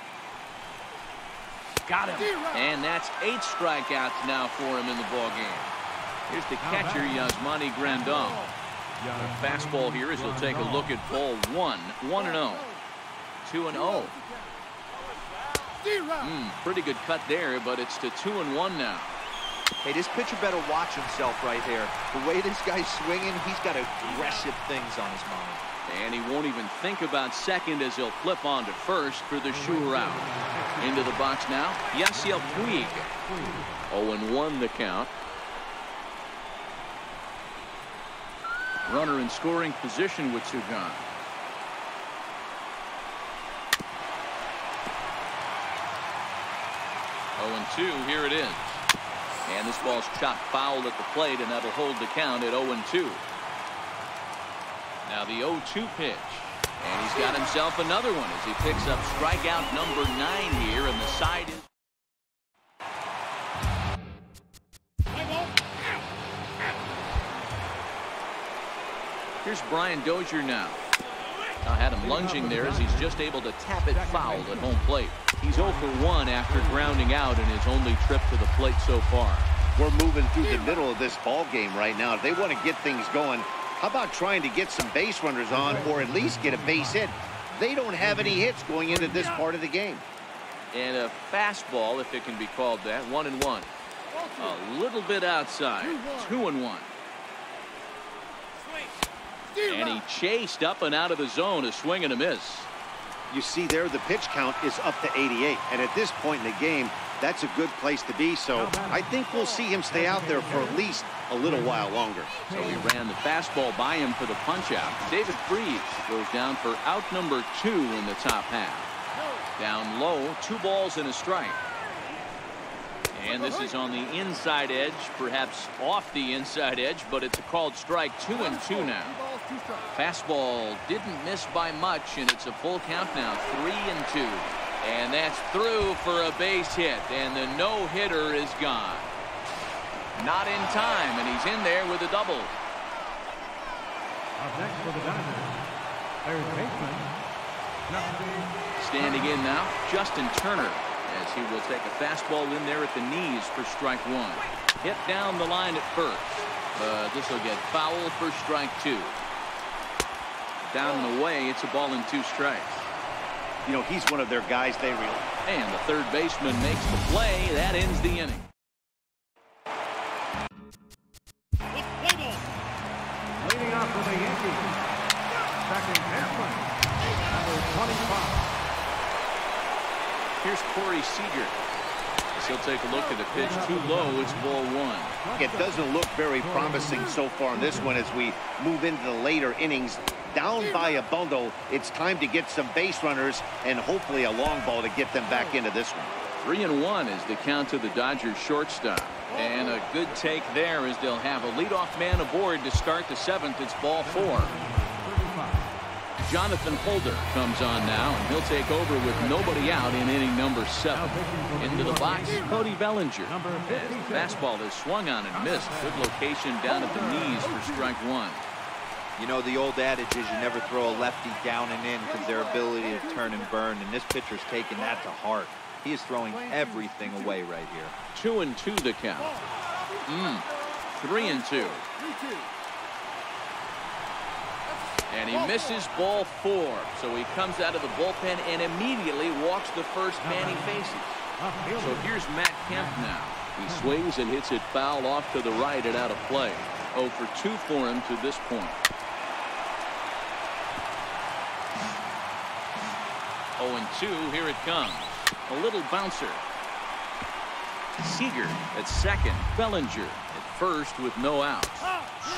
Got him. And that's 8 strikeouts now for him in the ball game. Here's the catcher, Yasmani Grandal. The fastball here as he'll take a look at ball 1. 1-0. 2-0. Pretty good cut there, but it's to 2-1 now. Hey, this pitcher better watch himself right here. The way this guy's swinging, he's got aggressive things on his mind. And he won't even think about second as he'll flip on to first for the sure out. Into the box now, Yasiel Puig. 0-1 the count. Runner in scoring position with 2 gone. 0-2, here it is. And this ball's chopped foul at the plate, and that'll hold the count at 0-2. Now the 0-2 pitch. And he's got himself another one as he picks up strikeout number 9 here, and the side is. Here's Brian Dozier now. Now had him lunging there as he's just able to tap it foul at home plate. He's 0 for 1 after grounding out in his only trip to the plate so far. We're moving through the middle of this ball game right now. If they want to get things going, how about trying to get some base runners on or at least get a base hit? They don't have any hits going into this part of the game. And a fastball, if it can be called that, 1-1. A little bit outside. 2-1. And he chased up and out of the zone, a swing and a miss. You see there, the pitch count is up to 88. And at this point in the game, that's a good place to be. So I think we'll see him stay out there for at least a little while longer. So he ran the fastball by him for the punch out. David Freese goes down for out number 2 in the top half. Down low, 2 balls and a strike. And this is on the inside edge, perhaps off the inside edge, but it's a called strike. 2-2 now. Fastball didn't miss by much, and it's a full count now. 3-2. And that's through for a base hit, and the no-hitter is gone. Not in time, and he's in there with a double. Up next for the Dodgers, third baseman. Standing in now, Justin Turner, as he will take a fastball in there at the knees for strike one. Hit down the line at first, but this will get foul for strike two. Down and away, it's a ball and 2 strikes. You know, he's one of their guys they rely. And the third baseman makes the play. That ends the inning. Leading off for the Yankees, second baseman, number 25. Here's Corey Seager. He'll take a look at the pitch too low. It's ball 1. It doesn't look very promising so far in this one as we move into the later innings. Down by a bundle, it's time to get some base runners and hopefully a long ball to get them back into this one. 3-1 is the count to the Dodgers shortstop. And a good take there as they'll have a leadoff man aboard to start the 7th. It's ball 4. Jonathan Holder comes on now, and he'll take over with nobody out in inning number 7. Into the box, Cody Bellinger. As the fastball is swung on and missed. Good location down at the knees for strike 1. You know, the old adage is you never throw a lefty down and in because their ability to turn and burn, and this pitcher's taking that to heart. He is throwing everything away right here. 2-2 the count. 3-2. And he misses ball 4. So he comes out of the bullpen and immediately walks the first man he faces. So here's Matt Kemp now. He swings and hits it foul off to the right and out of play. 0 for 2 for him to this point. 0-2. Here it comes. A little bouncer. Seager at second. Bellinger at first with no outs.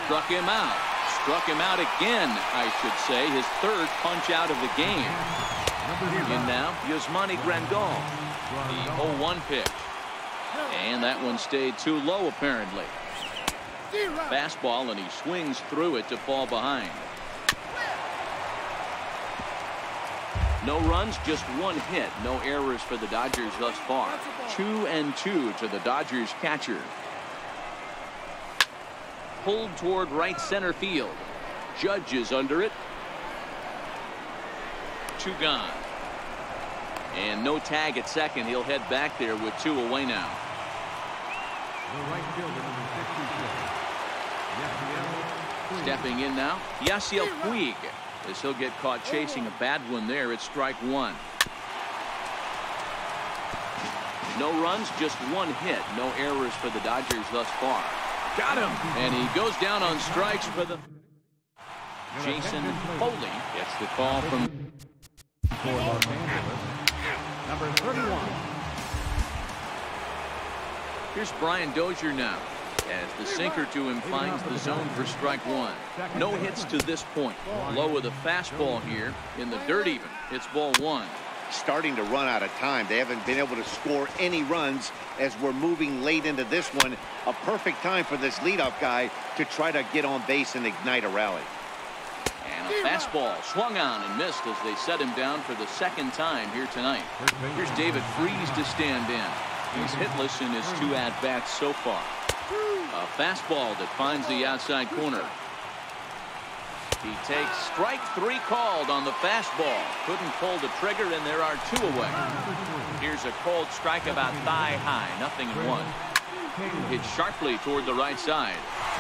Struck him out. Struck him out again, I should say. His 3rd punch out of the game. In now, Yasmani Grandal. The 0-1 pitch. And that one stayed too low, apparently. Fastball, and he swings through it to fall behind. No runs, just 1 hit. No errors for the Dodgers thus far. 2-2 to the Dodgers catcher. Pulled toward right center field. Judge is under it. 2 gone. And no tag at second. He'll head back there with 2 away now. The right fielder, number 66. Stepping in now, Yasiel Puig. As he'll get caught chasing a bad one there. It's strike 1. No runs, just 1 hit. No errors for the Dodgers thus far. Got him, and he goes down on strikes for the. Jason Foley gets the call from Los Angeles, number 31. Here's Brian Dozier now, as the sinker to him finds the zone for strike 1. No hits to this point. Low with a fastball here in the dirt even. It's ball 1. Starting to run out of time. They haven't been able to score any runs as we're moving late into this one. A perfect time for this leadoff guy to try to get on base and ignite a rally. And a fastball swung on and missed as they set him down for the 2nd time here tonight. Here's David Freese to stand in. He's hitless in his 2 at-bats so far. A fastball that finds the outside corner. He takes strike 3 called on the fastball. Couldn't pull the trigger, and there are 2 away. Here's a cold strike about thigh high. 0-1. Hit sharply toward the right side,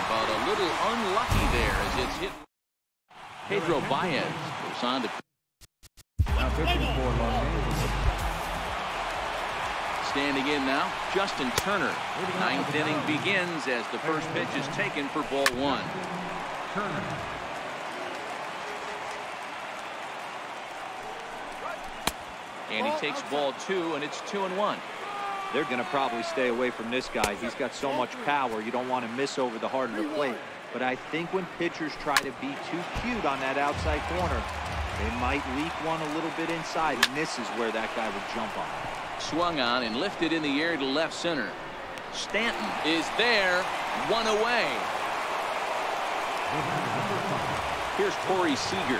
but a little unlucky there as it's hit. Pedro Baez goes on to. Now pitching for Los Angeles. Standing in now, Justin Turner. 9th inning begins as the first pitch is taken for ball 1. Turner. And he takes ball 2, and it's 2-1. They're going to probably stay away from this guy. He's got so much power. You don't want to miss over the heart of the plate. But I think when pitchers try to be too cute on that outside corner, they might leak one a little bit inside, and this is where that guy would jump on. Swung on and lifted in the air to left center. Stanton is there, 1 away. Here's Corey Seager.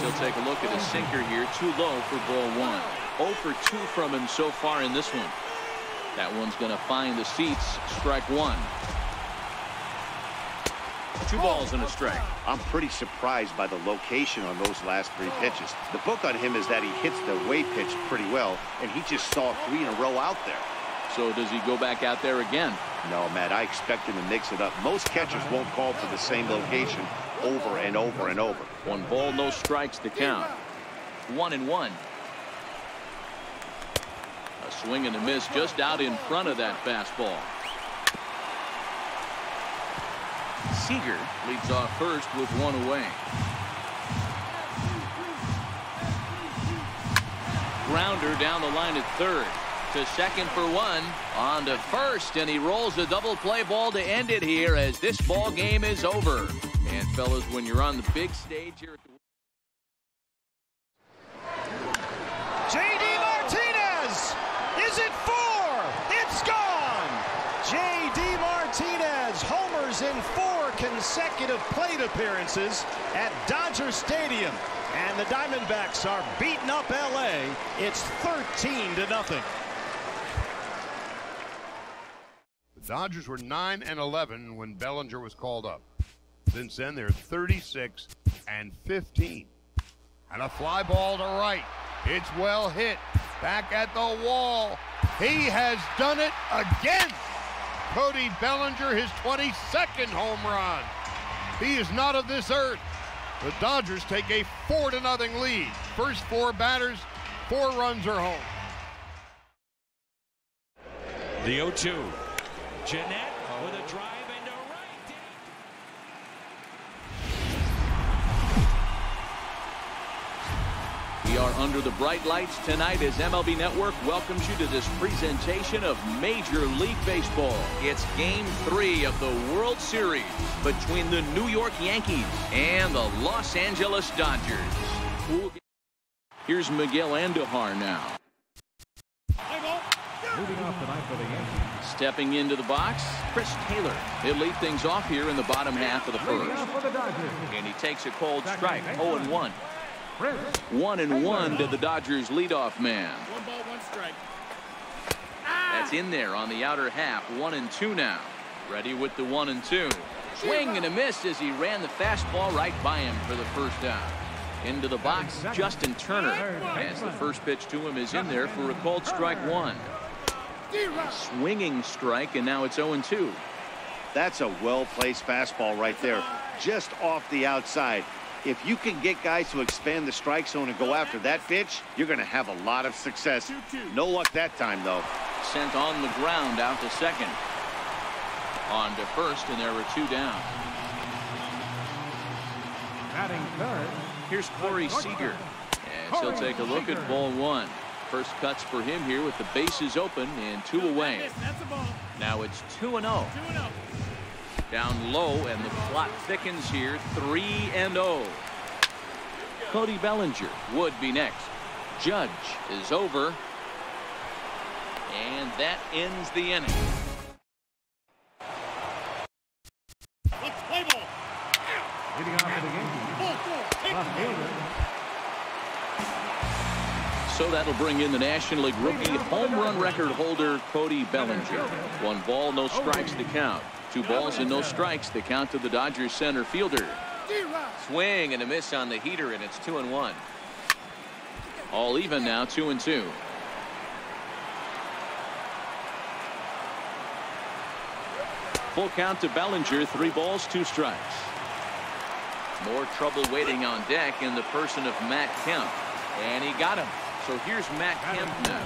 He'll take a look at a sinker here, too low for ball 1. 0 for 2 from him so far in this one. That one's going to find the seats. Strike one. 2 balls and a strike. I'm pretty surprised by the location on those last 3 pitches. The book on him is that he hits the away pitch pretty well, and he just saw 3 in a row out there. So does he go back out there again? No, Matt, I expect him to mix it up. Most catchers won't call for the same location over and over and over. 1 ball, no strikes to count. 1-1. A swing and a miss just out in front of that fastball. Seager leads off first with 1 away. Grounder down the line at third. To second for 1. On to first, and he rolls a double play ball to end it here as this ball game is over. And fellas, when you're on the big stage here at the J.D. Martinez! Is it 4? It's gone! J.D. Martinez homers in 4 consecutive plate appearances at Dodger Stadium. And the Diamondbacks are beating up L.A. It's 13-0. The Dodgers were 9-11 when Bellinger was called up. Since then, they're 36-15. And a fly ball to right. It's well hit. Back at the wall. He has done it again. Cody Bellinger, his 22nd home run. He is not of this earth. The Dodgers take a 4-0 lead. First 4 batters, 4 runs are home. The 0-2. Jeanette with a drive into right. We are under the bright lights tonight as MLB Network welcomes you to this presentation of Major League Baseball. It's Game 3 of the World Series between the New York Yankees and the Los Angeles Dodgers. Here's Miguel Andujar now. Moving off tonight for the Yankees. Stepping into the box, Chris Taylor. He'll lead things off here in the bottom half of the first. And he takes a cold strike, 0-1. 1-1 to the Dodgers leadoff man. 1 ball, 1 strike. That's in there on the outer half. 1-2 now. Ready with the 1-2. Swing and a miss as he ran the fastball right by him for the first out. Into the box, Justin Turner. As the first pitch to him is in there for a called strike 1. Swinging strike, and now it's 0-2. That's a well-placed fastball right there, just off the outside. If you can get guys to expand the strike zone and go after that pitch, you're going to have a lot of success. No luck that time, though. Sent on the ground out to second. On to first, and there were 2 down. Batting third. Here's Corey Seager. And he'll take a look at ball 1. First cuts for him here with the bases open and 2 away. Now it's 2-0. Down low, and the plot thickens here. 3-0. Cody Bellinger would be next. Judge is over. And that ends the inning. Leading off for the Yankees. So that'll bring in the National League rookie home run record holder Cody Bellinger. 1 ball, no strikes to count. 2 balls and no strikes to count to the Dodgers center fielder. Swing and a miss on the heater, and it's 2-1. All even now, 2-2. Full count to Bellinger, 3 balls, 2 strikes. More trouble waiting on deck in the person of Matt Kemp. And he got him. So here's Matt Kemp now,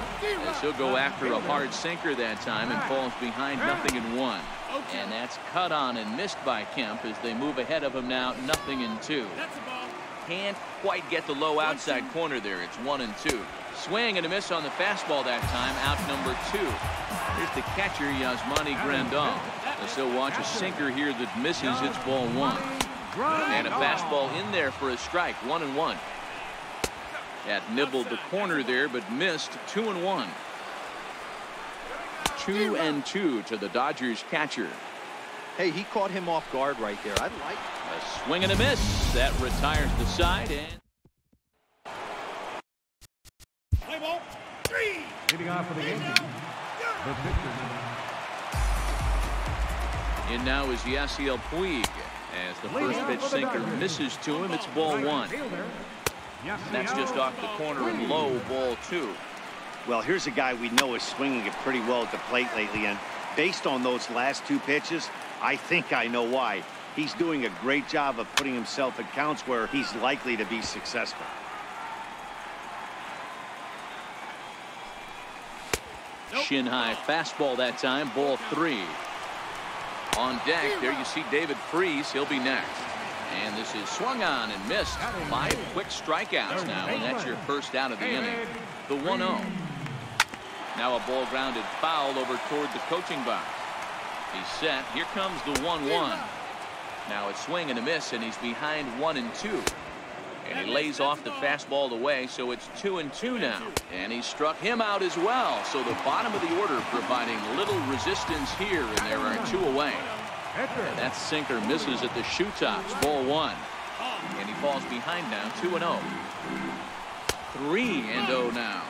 as he'll go after a hard sinker that time and falls behind 0-1. And that's cut on and missed by Kemp as they move ahead of him now, 0-2. Can't quite get the low outside corner there. It's 1-2. Swing and a miss on the fastball that time, out number 2. Here's the catcher, Yasmani Grandal. As he'll watch a sinker here that misses. It's ball 1. And a fastball in there for a strike, 1-1. That nibbled the corner there, but missed. 2-1. 2-2 to the Dodgers catcher. Hey, he caught him off guard right there. I like a swing and a miss. That retires the side. And play ball. off for the Yankees, the pitcher. In now is Yasiel Puig. As the first pitch sinker misses to him, it's ball one. That's just off the corner and low, ball two. Well, here's a guy we know is swinging it pretty well at the plate lately, and based on those last two pitches, I think I know why. He's doing a great job of putting himself at counts where he's likely to be successful. Shin high fastball that time, ball three. On deck, there you see David Freese. He'll be next. And this is swung on and missed. 5 quick strikeouts now, and that's your first out of the inning. The 1-0. Now a ball grounded foul over toward the coaching box. He's set. Here comes the 1-1. Now a swing and a miss, and he's behind 1-2. And he lays off the fastball away, so it's 2-2 now. And he struck him out as well. So the bottom of the order providing little resistance here, and there are 2 away. And that sinker misses at the shoe tops, ball one. And he falls behind now, 2-0. 3-0 now.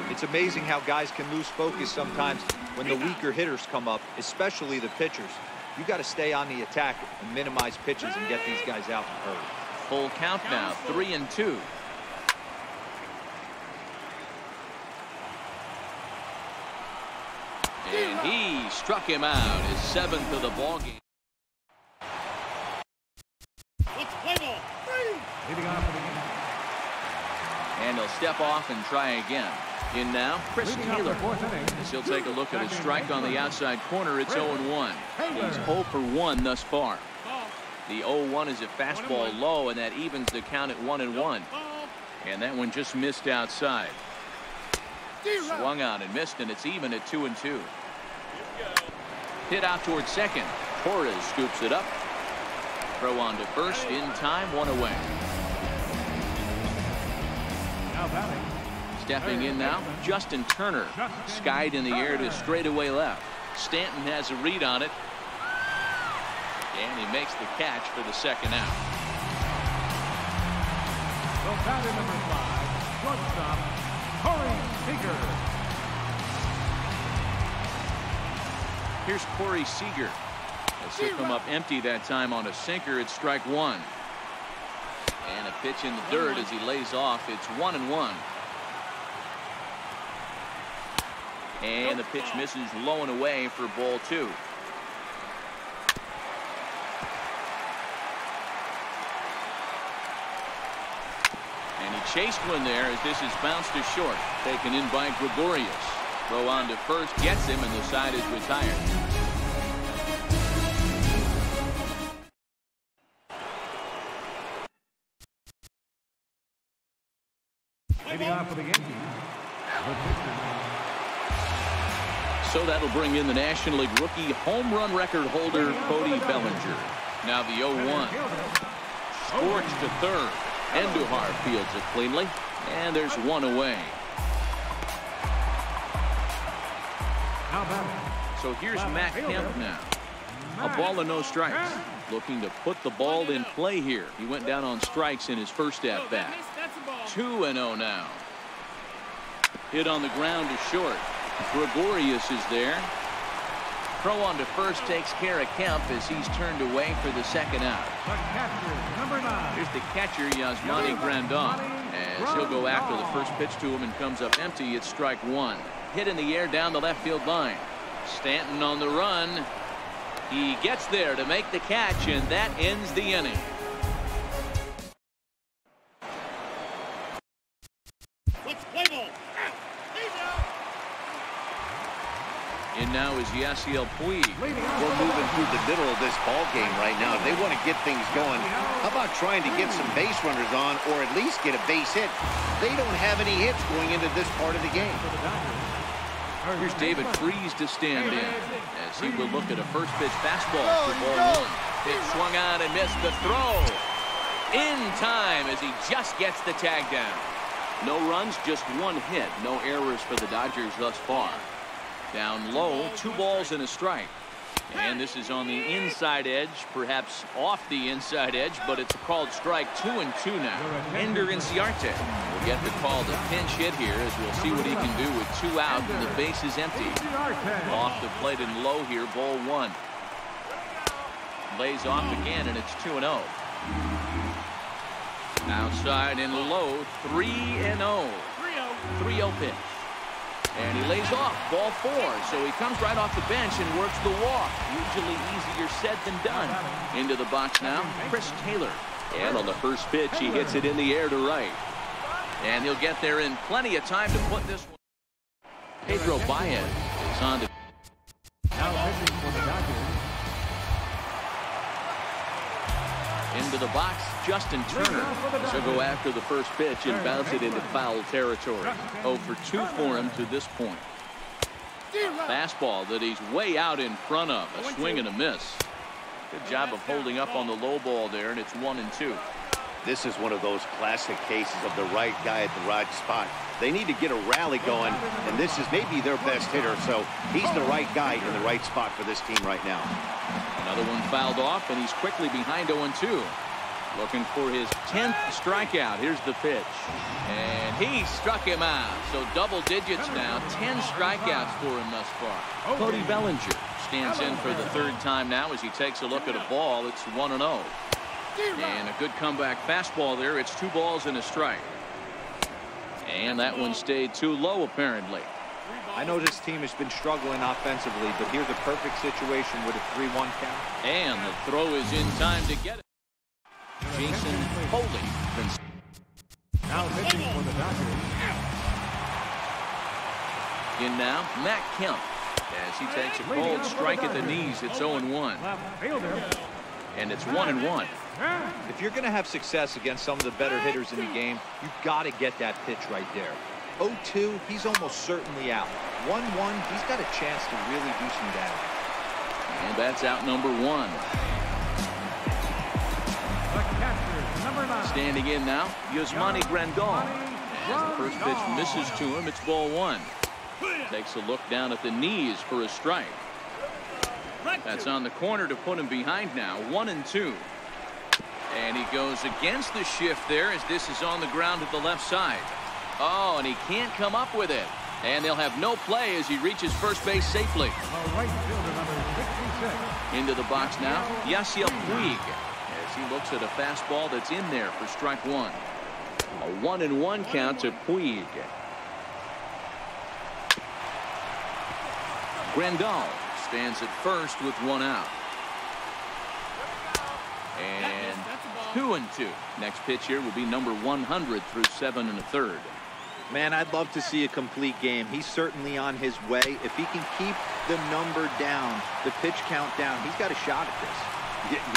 It's amazing how guys can lose focus sometimes when the weaker hitters come up, especially the pitchers. You got to stay on the attack and minimize pitches and get these guys out in a hurry. Full count now, 3-2. And he struck him out, his 7th of the ball game. And he'll step off and try again. In now, Chris Taylor. As he'll take a look at a strike on the outside corner, it's 0-1. He's 0 for 1 thus far. The 0-1 is a fastball low, and that evens the count at 1-1. And that one just missed outside. Swung on and missed, and it's even at 2-2. Hit out towards second. Torres scoops it up. Throw on to first in time, 1 away. Stepping in now, Justin Turner. Skied in the air to straightaway left. Stanton has a read on it. And he makes the catch for the second out. The batter number 5, shortstop, Corey Seager. Here's Corey Seager. He'll come up empty that time on a sinker. It's strike one. And a pitch in the dirt as he lays off. It's 1-1. And the pitch misses low and away for ball two. And he chased one there as this is bounced to short. Taken in by Gregorius. Throw on to first, gets him, and the side is retired. Leading off for the Yankees, the pitcher. So that'll bring in the National League rookie home run record holder, Cody Bellinger. Now the 0-1. Scorched to third. Andujar fields it cleanly. And there's 1 away. So here's Matt Kemp now. A ball and no strikes. Looking to put the ball in play here. He went down on strikes in his first at-bat. 2-0 now. Hit on the ground to short. Gregorius is there. Throw on to first takes care of Kemp as he's turned away for the second out. Here's the catcher, Yasmani Grandon, as he'll go after the first pitch to him and comes up empty. It's strike one. Hit in the air down the left field line. Stanton on the run. He gets there to make the catch, and that ends the inning. And now is Yasiel Puig. We're moving through the middle of this ball game right now. If they want to get things going, how about trying to get some base runners on, or at least get a base hit? They don't have any hits going into this part of the game. Here's David Freese to stand in as he will look at a first pitch fastball for ball one. Pitch swung on and missed the throw. In time as he just gets the tag down. No runs, just 1 hit. No errors for the Dodgers thus far. Down low, 2 balls and a strike. And this is on the inside edge, perhaps off the inside edge, but it's a called strike. 2-2 now. Ender Inciarte will get the call to pinch hit here, as we'll see what he can do with 2 out and the base is empty. Off the plate and low here, ball 1. Lays off again, and it's 2-0. Outside and low, 3-0. 3-0 pitch. And he lays off, ball 4. So he comes right off the bench and works the walk. Usually easier said than done. Into the box now, Chris Taylor. And on the first pitch, he hits it in the air to right. And he'll get there in plenty of time to put this one. Pedro Baez is on to. Now pitching for the Dodgers. Into the box, Justin Turner. So go after the first pitch and bounce it into foul territory. 0 for 2 for him to this point. Fastball that he's way out in front of. A swing and a miss. Good job of holding up on the low ball there, and it's 1-2. This is one of those classic cases of the right guy at the right spot. They need to get a rally going, and this is maybe their best hitter, so he's the right guy in the right spot for this team right now. Another one fouled off, and he's quickly behind 0-2. Looking for his 10th strikeout. Here's the pitch. And he struck him out. So double digits now. 10 strikeouts for him thus far. Cody Bellinger stands in for the 3rd time now as he takes a look at a ball. It's 1-0. And a good comeback fastball there. It's 2 balls and a strike. And that one stayed too low, apparently. I know this team has been struggling offensively, but here's a perfect situation with a 3-1 count. And the throw is in time to get it. Jason Foley. Now pitching for the Dodgers. In now, Matt Kemp. As he takes a cold strike at the knees, it's 0-1. And it's 1-1. If you're going to have success against some of the better hitters in the game, you've got to get that pitch right there. 0-2, he's almost certainly out. 1-1, he's got a chance to really do some damage. And that's out number 1. Standing in now, Yasmani Grandal. As the first pitch misses to him, it's ball 1. Takes a look down at the knees for a strike. That's on the corner to put him behind now. 1-2. And he goes against the shift there as this is on the ground to the left side. Oh, and he can't come up with it. And they'll have no play as he reaches first base safely. Right fielder number 66. Into the box now, Yasiel Puig. As he looks at a fastball that's in there for strike 1. A 1-1 count to Puig. Grandal stands at first with 1 out. And 2-2. Next pitch here will be number 100 through 7 1/3. Man, I'd love to see a complete game. He's certainly on his way. If he can keep the number down, the pitch count down, he's got a shot at this.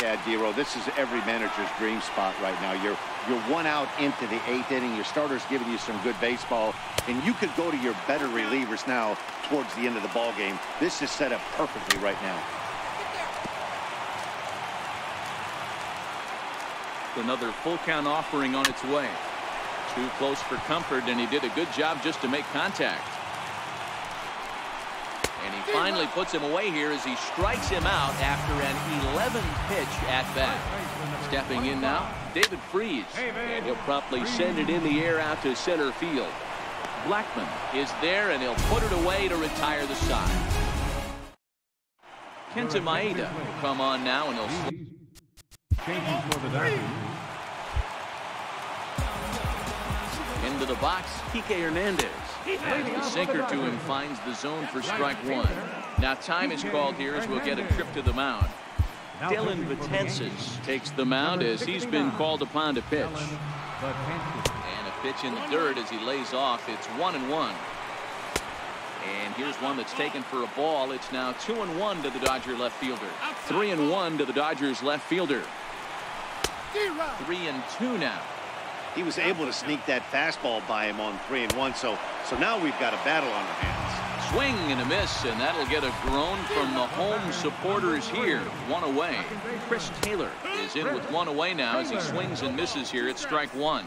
Yeah, D-Row, this is every manager's dream spot right now. You're 1 out into the 8th inning. Your starter's giving you some good baseball, and you could go to your better relievers now towards the end of the ball game. This is set up perfectly right now. Another full count offering on its way. Too close for comfort, and he did a good job just to make contact. And he finally puts him away here as he strikes him out after an 11-pitch at bat. Stepping in now, David Freese, and he'll promptly send it in the air out to center field. Blackman is there, and he'll put it away to retire the side. Kenta Maeda will come on now, and he'll changing for the Dodgers. Into the box, Kike Hernandez. As the sinker to him finds the zone for strike 1. Now time is called here as we'll get a trip to the mound. Dylan Betances takes the mound as he's been called upon to pitch. And a pitch in the dirt as he lays off. It's 1-1. And here's one that's taken for a ball. It's now 2-1 to the Dodger left fielder. 3-1 to the Dodgers left fielder. 3-2 now. He was able to sneak that fastball by him on 3-1, so now we've got a battle on our hands. Swing and a miss, and that'll get a groan from the home supporters here. 1 away. Chris Taylor is in with 1 away now as he swings and misses here at strike 1.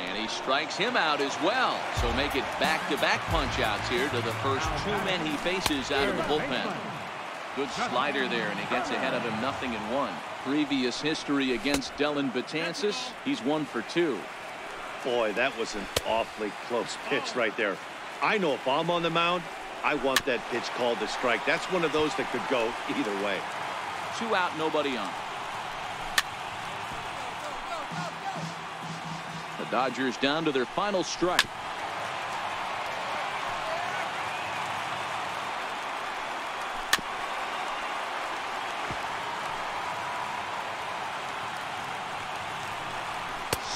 And he strikes him out as well. So make it back-to-back punch outs here to the first 2 men he faces out of the bullpen. Good slider there, and he gets ahead of him 0-1. Previous history against Dellin Betances, he's 1 for 2. Boy, that was an awfully close pitch right there. I know if I'm on the mound, I want that pitch called a strike. That's one of those that could go either way. 2 out, nobody on. The Dodgers down to their final strike.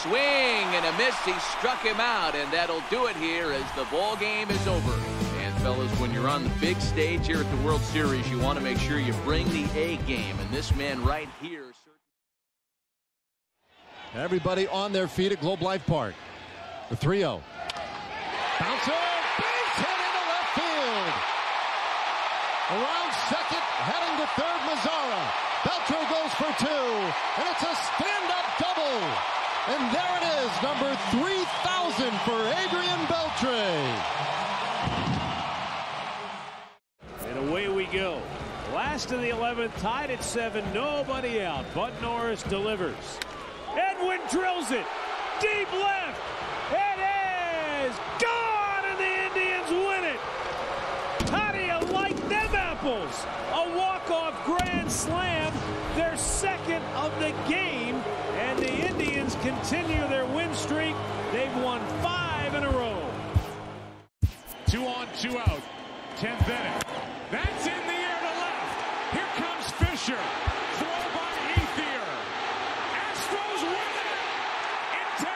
Swing and a miss. He struck him out, and that'll do it here as the ball game is over. And fellas, when you're on the big stage here at the World Series, you want to make sure you bring the A game, and this man right here. Everybody on their feet at Globe Life Park. The 3-0. Bouncer, base hit into left field. Around second, heading to third, Mazzara. Beltre goes for 2, and it's a stand-up double. And there it is, number 3,000 for Adrian Beltre. And away we go. Last of the 11th, tied at 7, nobody out. Bud Norris delivers. Edwin drills it. Deep left. It is gone, and the Indians win it. How do you like them apples? A walk-off grand slam, their second of the game, and the Indians continue their win streak. They've won 5 in a row. 2 on, 2 out. Ken Bennett. That's in the air to left. Here comes Fisher. Throw by Ethier. Astros win it in 10.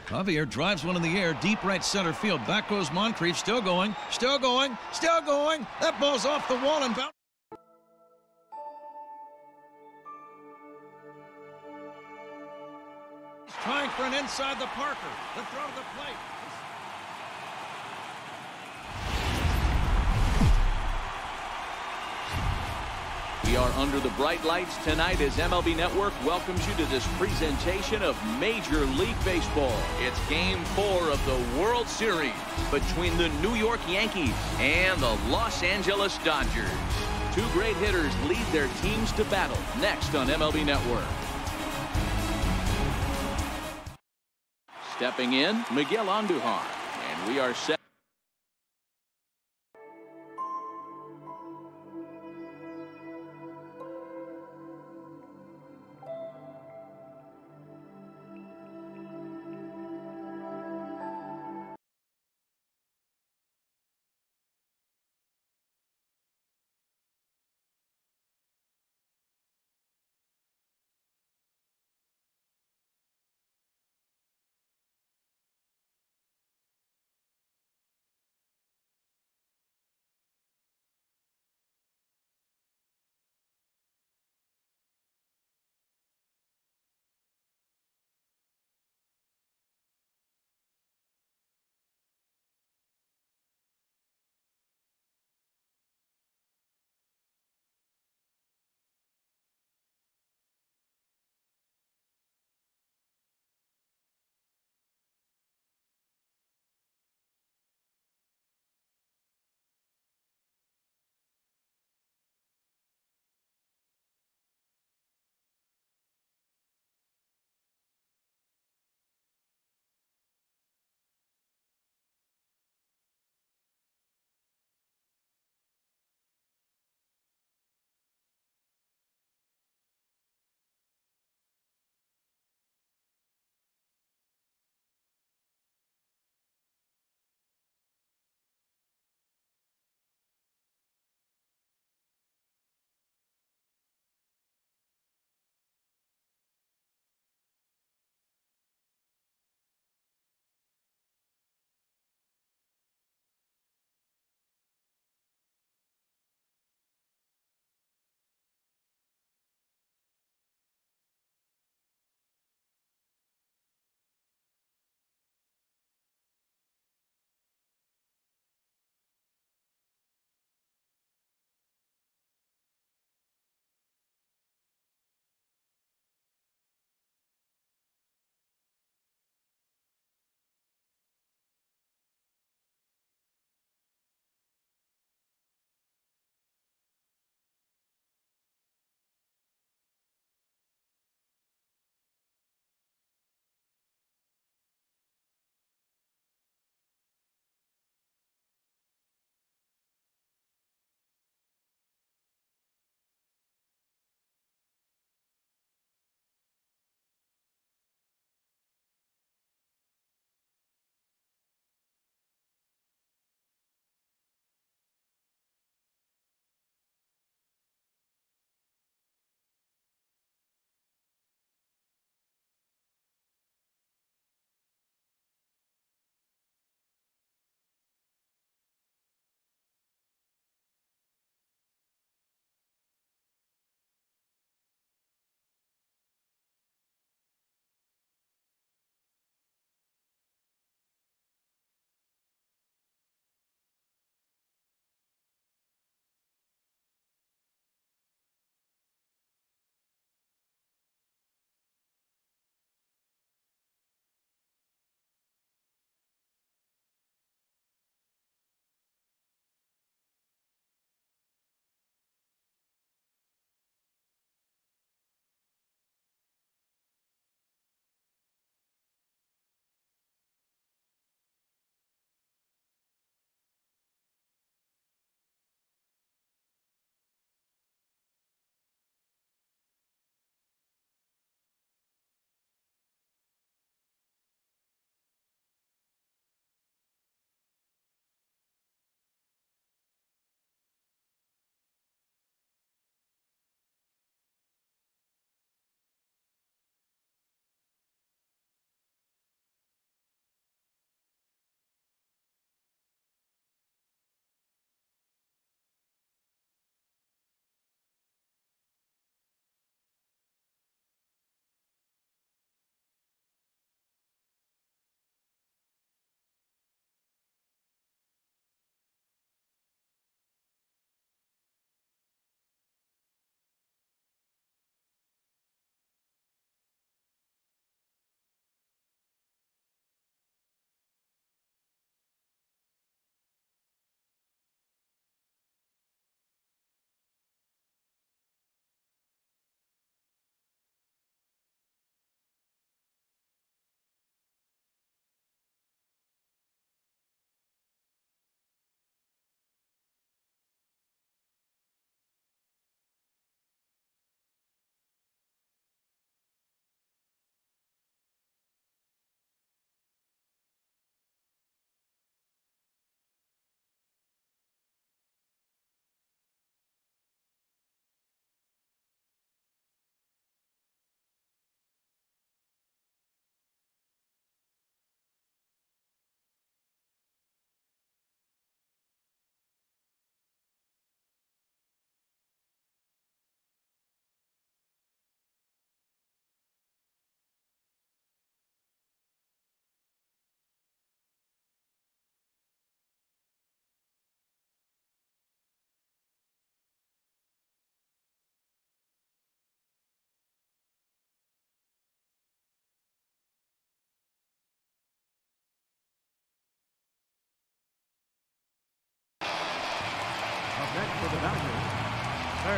Javier drives one in the air, deep right center field. Back goes Moncrief, still going, still going, still going. That ball's off the wall and bounce. He's trying for an inside the Parker. The throw to the plate. We are under the bright lights tonight as MLB Network welcomes you to this presentation of Major League Baseball. It's Game 4 of the World Series between the New York Yankees and the Los Angeles Dodgers. 2 great hitters lead their teams to battle next on MLB Network. Stepping in, Miguel Andujar, and we are set.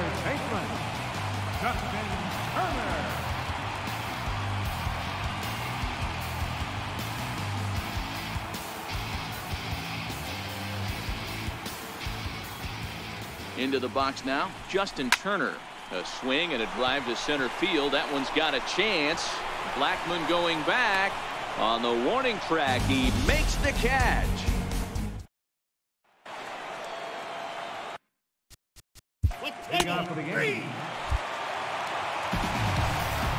Third baseman, Justin Turner. Into the box now, Justin Turner. A swing and a drive to center field. That one's got a chance. Blackmon going back. On the warning track, he makes the catch. Leading off for the game.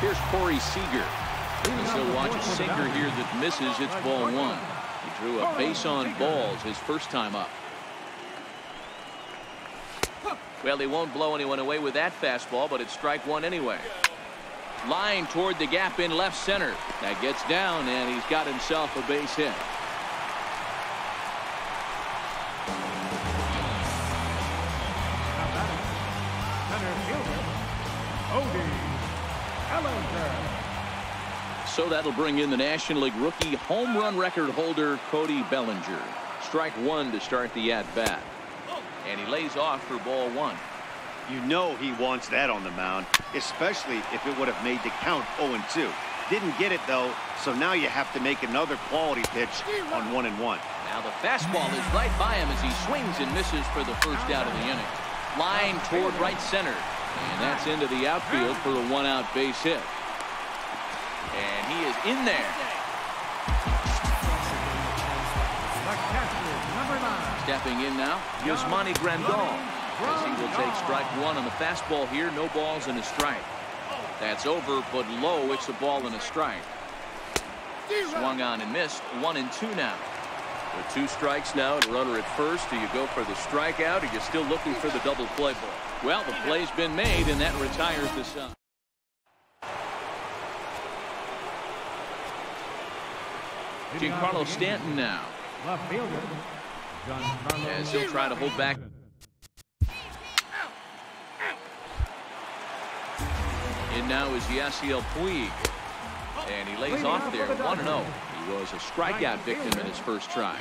Here's Corey Seager. He'll watch a sinker here that misses. It's ball one. He drew a base on balls his first time up. Well, he won't blow anyone away with that fastball, but it's strike one anyway. Line toward the gap in left center. That gets down, and he's got himself a base hit. So that'll bring in the National League rookie home run record holder Cody Bellinger. Strike one to start the at-bat. And he lays off for ball one. You know he wants that on the mound, especially if it would have made the count 0-2. Didn't get it, though, so now you have to make another quality pitch on 1-1. Now the fastball is right by him as he swings and misses for the first out of the inning. Line toward right center. And that's into the outfield for a one-out base hit. And he is in there. Stepping in now, Yasmani Grandal, as he will take strike one on the fastball here. No balls and a strike. That's over, but low. It's a ball and a strike. Swung on and missed. 1-2 now. With two strikes now and a runner at first. Do you go for the strikeout, or are you still looking for the double play ball? Well, the play's been made, and that retires the side. Giancarlo Stanton now. Left fielder, As he'll try to hold back. In now is Yasiel Puig. And he lays off there, 1-0. He was a strikeout victim in his first try.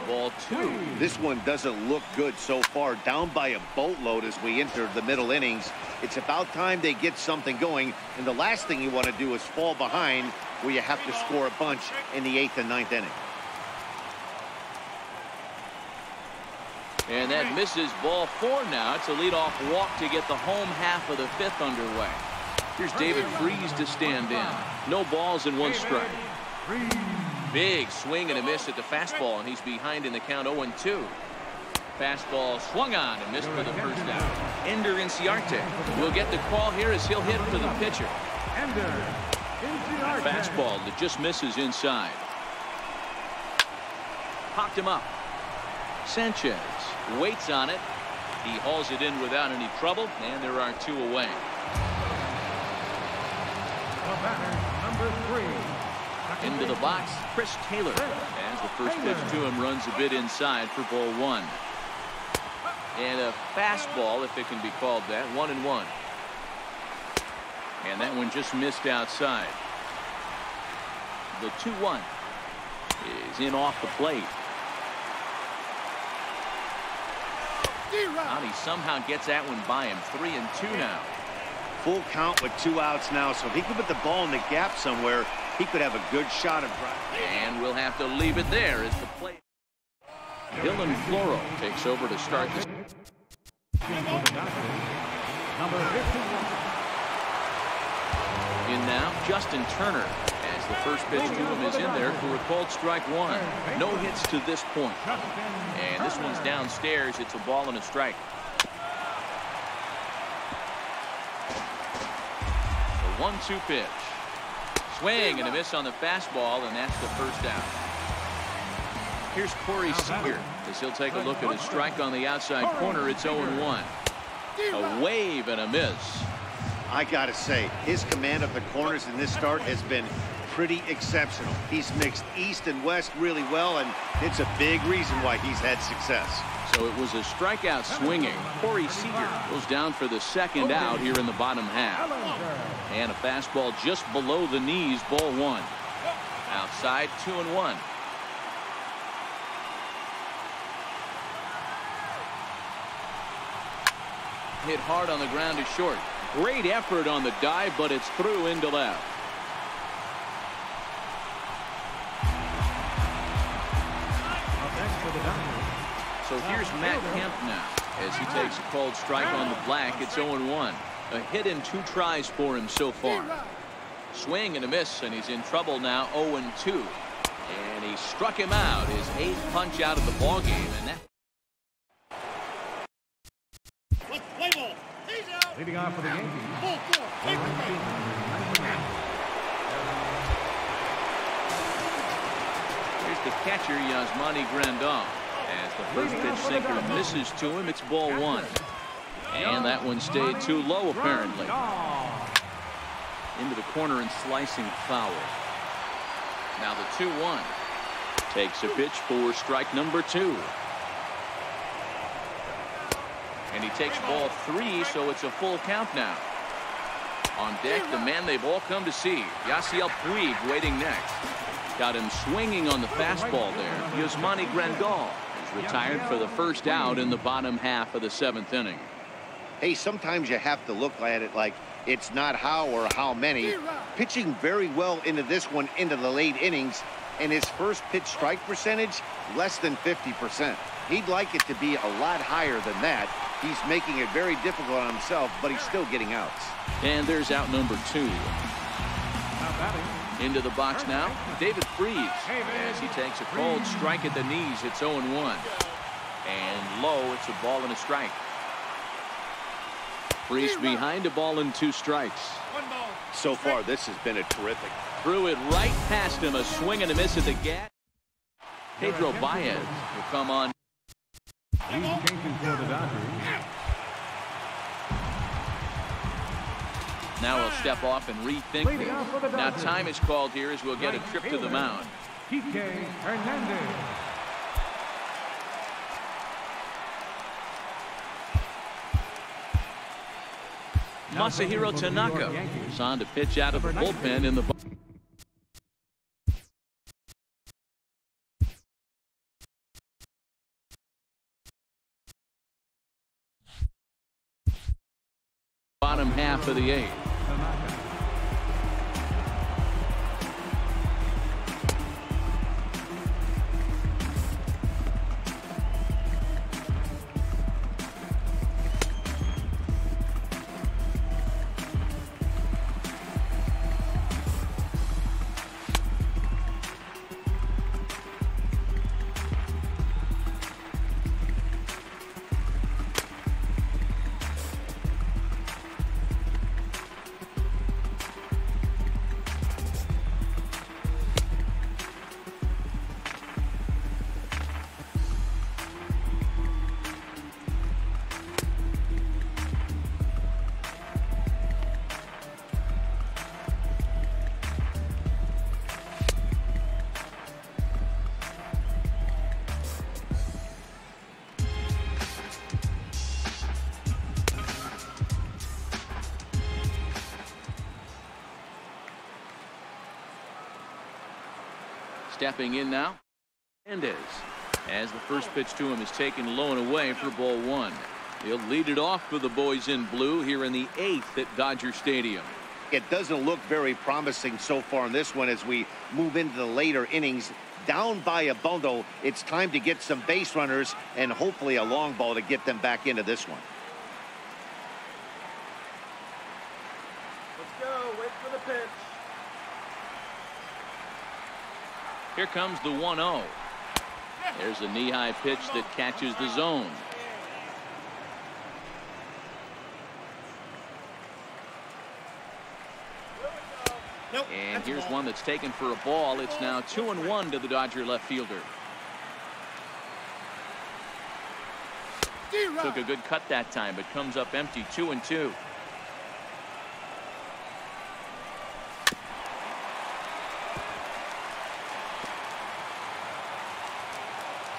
Ball two. This one doesn't look good so far. Down by a boatload as we enter the middle innings. It's about time they get something going. And the last thing you want to do is fall behind where you have to score a bunch in the 8th and 9th inning. And that misses. Ball four now. It's a leadoff walk to get the home half of the fifth underway. Here's David Freese to stand in. No balls and one strike. Big swing and a miss at the fastball, and he's behind in the count 0-2. Fastball swung on and missed for the first out. Ender Inciarte will get the call here as he'll hit for the pitcher. Fastball that just misses inside. Popped him up. Sanchez waits on it. He hauls it in without any trouble, and there are two away. number 3. Into the box, Chris Taylor. As the first pitch to him runs a bit inside for ball one. And a fastball, if it can be called that, 1-1. And that one just missed outside. The 2-1 is in off the plate. And he somehow gets that one by him. 3-2 now. Full count with 2 outs now, so if he could put the ball in the gap somewhere, he could have a good shot of driving. And we'll have to leave it there as the play. Dylan Floro takes over to start this. In now, Justin Turner, as the first pitch to him is in there for a called strike one. No hits to this point. And this one's downstairs. It's a ball and a strike. The 1-2 pitch. Swing and a miss on the fastball, and that's the first out. Here's Corey Seager as he'll take a look at a strike on the outside corner. It's 0-1. A wave and a miss. I gotta say, his command of the corners in this start has been pretty exceptional. He's mixed east and west really well, and it's a big reason why he's had success. So it was a strikeout swinging. Corey Seager goes down for the second out here in the bottom half. And a fastball just below the knees, ball one. Outside, 2-1. hit hard on the ground to short. Great effort on the dive, but it's through into left. So here's Matt Kemp now as he takes a called strike on the black. It's 0-1. A hit in 2 tries for him so far. Swing and a miss, and he's in trouble now. 0-2. And he struck him out. His 8th punch out of the ball game, and that. Leading off for the Yankees. Here's the catcher, Yasmani Grandal. As the first pitch sinker misses to him, it's ball 1. And that one stayed too low, apparently. Into the corner and slicing foul. Now the 2-1. Takes a pitch for strike number 2. And he takes ball 3, so it's a full count now. On deck, the man they've all come to see, Yasiel Puig, waiting next. Got him swinging on the fastball there. Yasmani Grandal is retired for the first out in the bottom half of the 7th inning. Hey, sometimes you have to look at it like it's not how or how many. Pitching very well into this one into the late innings, and his first pitch strike percentage less than 50%. He'd like it to be a lot higher than that. He's making it very difficult on himself, but he's still getting outs. And there's out number 2. Into the box now, David Freese, as he takes a cold strike at the knees. It's 0-1. And low, it's a ball and a strike. Freese behind a ball and 2 strikes. So far, this has been a terrific. Threw it right past him, a swing and a miss at the gap. Pedro Baez will come on. He's changing for the Dodgers. Now he'll step off and rethink things. Now time is called here as we'll get a trip to the mound. Kike Hernandez. Masahiro Tanaka is on to pitch out of the bullpen in the bottom half of the 8th. Stepping in now, Hernandez, as the first pitch to him is taken low and away for ball 1. He'll lead it off for the boys in blue here in the 8th at Dodger Stadium. It doesn't look very promising so far in this one as we move into the later innings. Down by a bundle, it's time to get some base runners and hopefully a long ball to get them back into this one. Let's go. Wait for the pitch. Here comes the 1-0. There's a knee-high pitch that catches the zone. And here's one that's taken for a ball. It's now 2-1 to the Dodger left fielder. Took a good cut that time, but comes up empty. 2-2.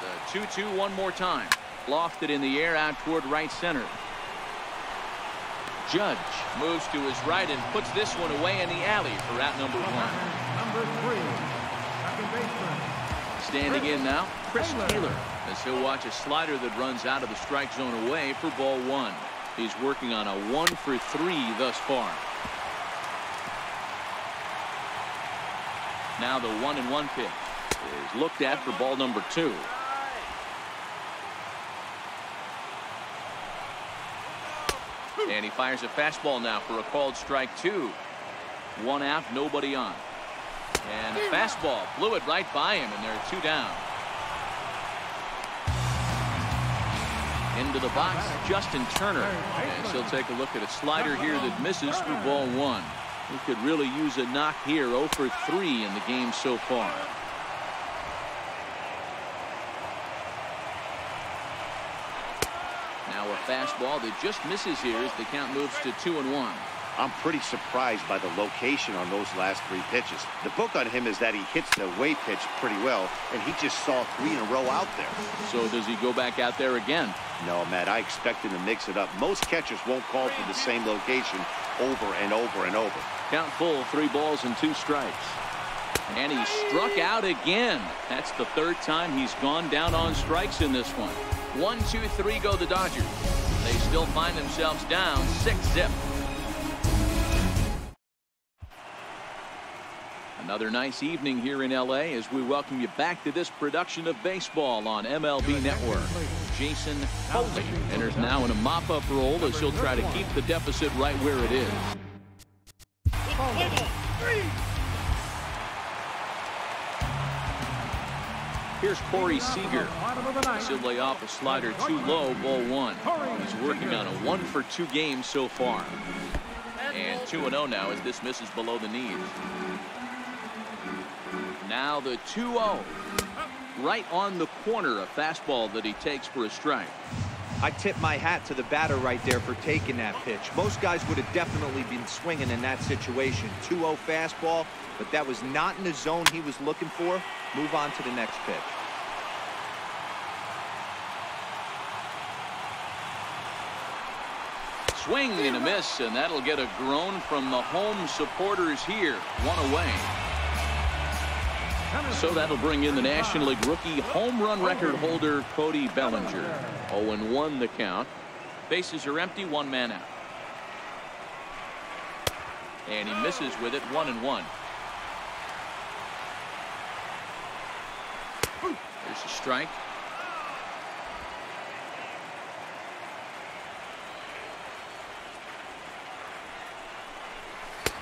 The 2-2 one more time. Lofted in the air out toward right center. Judge moves to his right and puts this one away in the alley for out number 1. Number 3, second baseman. Standing in now, Chris Taylor, as he'll watch a slider that runs out of the strike zone away for ball 1. He's working on a 1-for-3 thus far. Now the 1-1 pitch is looked at for ball number 2. And he fires a fastball now for a called strike 2. 1 out, nobody on. And a fastball blew it right by him, and there are 2 down. Into the box, Justin Turner. And he'll take a look at a slider here that misses for ball 1. He could really use a knock here. 0-for-3 in the game so far. Now a fastball that just misses here as the count moves to 2-1. I'm pretty surprised by the location on those last 3 pitches. The book on him is that he hits the away pitch pretty well, and he just saw 3 in a row out there. So does he go back out there again? No, Matt, I expect him to mix it up. Most catchers won't call for the same location over and over and over. Count full, 3 balls and 2 strikes. And he struck out again. That's the 3rd time he's gone down on strikes in this one. 1, 2, 3 go the Dodgers. They still find themselves down 6-zip. Another nice evening here in L.A. as we welcome you back to this production of baseball on MLB Network. Jason Foley enters now in a mop-up role as he'll try to keep the deficit right where it is. Here's Corey Seager. He'll lay off a slider too low, ball 1. He's working on a 1-for-2 game so far. And 2-0 now as this misses below the knees. Now the 2-0. Right on the corner, a fastball that he takes for a strike. I tip my hat to the batter right there for taking that pitch. Most guys would have definitely been swinging in that situation. 2-0 fastball, but that was not in the zone he was looking for. Move on to the next pitch. Swing and a miss, and that'll get a groan from the home supporters here. 1 away. So that'll bring in the National League rookie home run record holder Cody Bellinger. 0-1 the count. Bases are empty, 1 man out. And he misses with it. 1-1. There's a strike.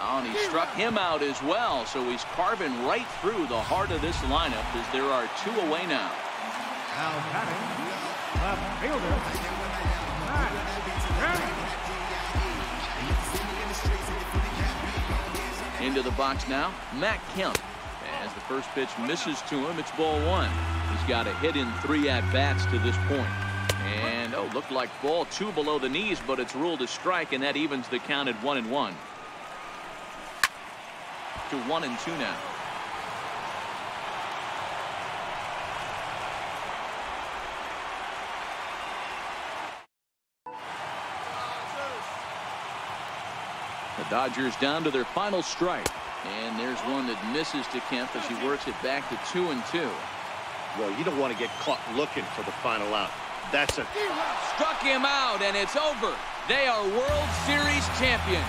Oh, and he struck him out as well, so he's carving right through the heart of this lineup as there are 2 away now. Now batting, left fielder, Matt Kemp. Into the box now, Matt Kemp. As the first pitch misses to him, it's ball 1. He's got a hit in 3 at-bats to this point. And, looked like ball 2 below the knees, but it's ruled a strike, and that evens the count at 1-1. To 1-2 now. The Dodgers down to their final strike. And there's one that misses to Kemp as he works it back to 2-2. Well, you don't want to get caught looking for the final out. That's a... Struck him out, and it's over. They are World Series champions.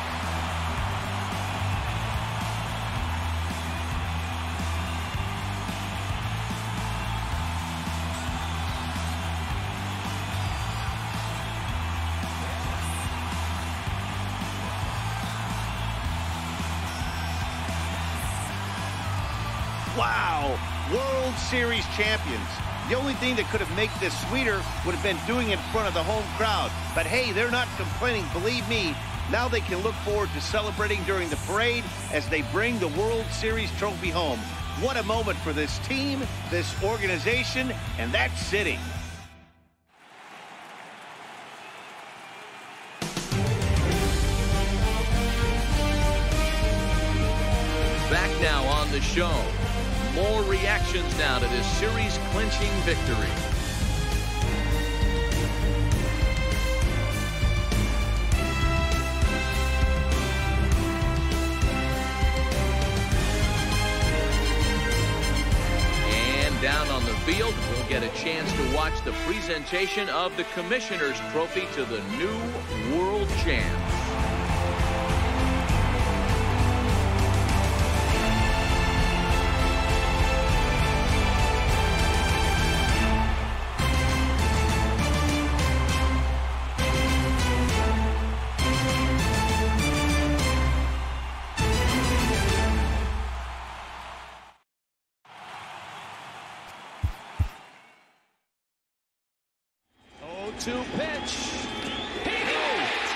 Wow, World Series champions. The only thing that could have made this sweeter would have been doing it in front of the home crowd. But hey, they're not complaining, believe me. Now they can look forward to celebrating during the parade as they bring the World Series trophy home. What a moment for this team, this organization, and that city. Back now on the show. More reactions now to this series-clinching victory. And down on the field. We'll get a chance to watch the presentation of the Commissioner's Trophy to the new world champs. To pitch. He hit it!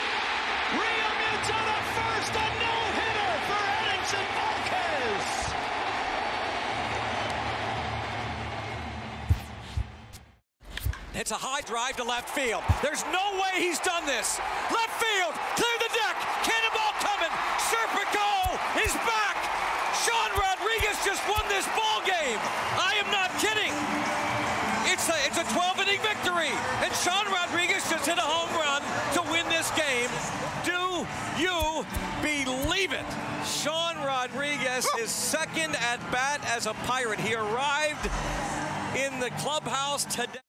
Realmuto to first, a no-hitter for Edinson Volquez. It's a high drive to left field. There's no way he's done this. Left field, clear the deck. Cannonball coming. Serpico is back. Sean Rodriguez just won this ball game. I am not kidding. It's a 12-inning victory, and Sean Rodriguez just hit a home run to win this game. Do you believe it? Sean Rodriguez is second at bat as a Pirate. He arrived in the clubhouse today.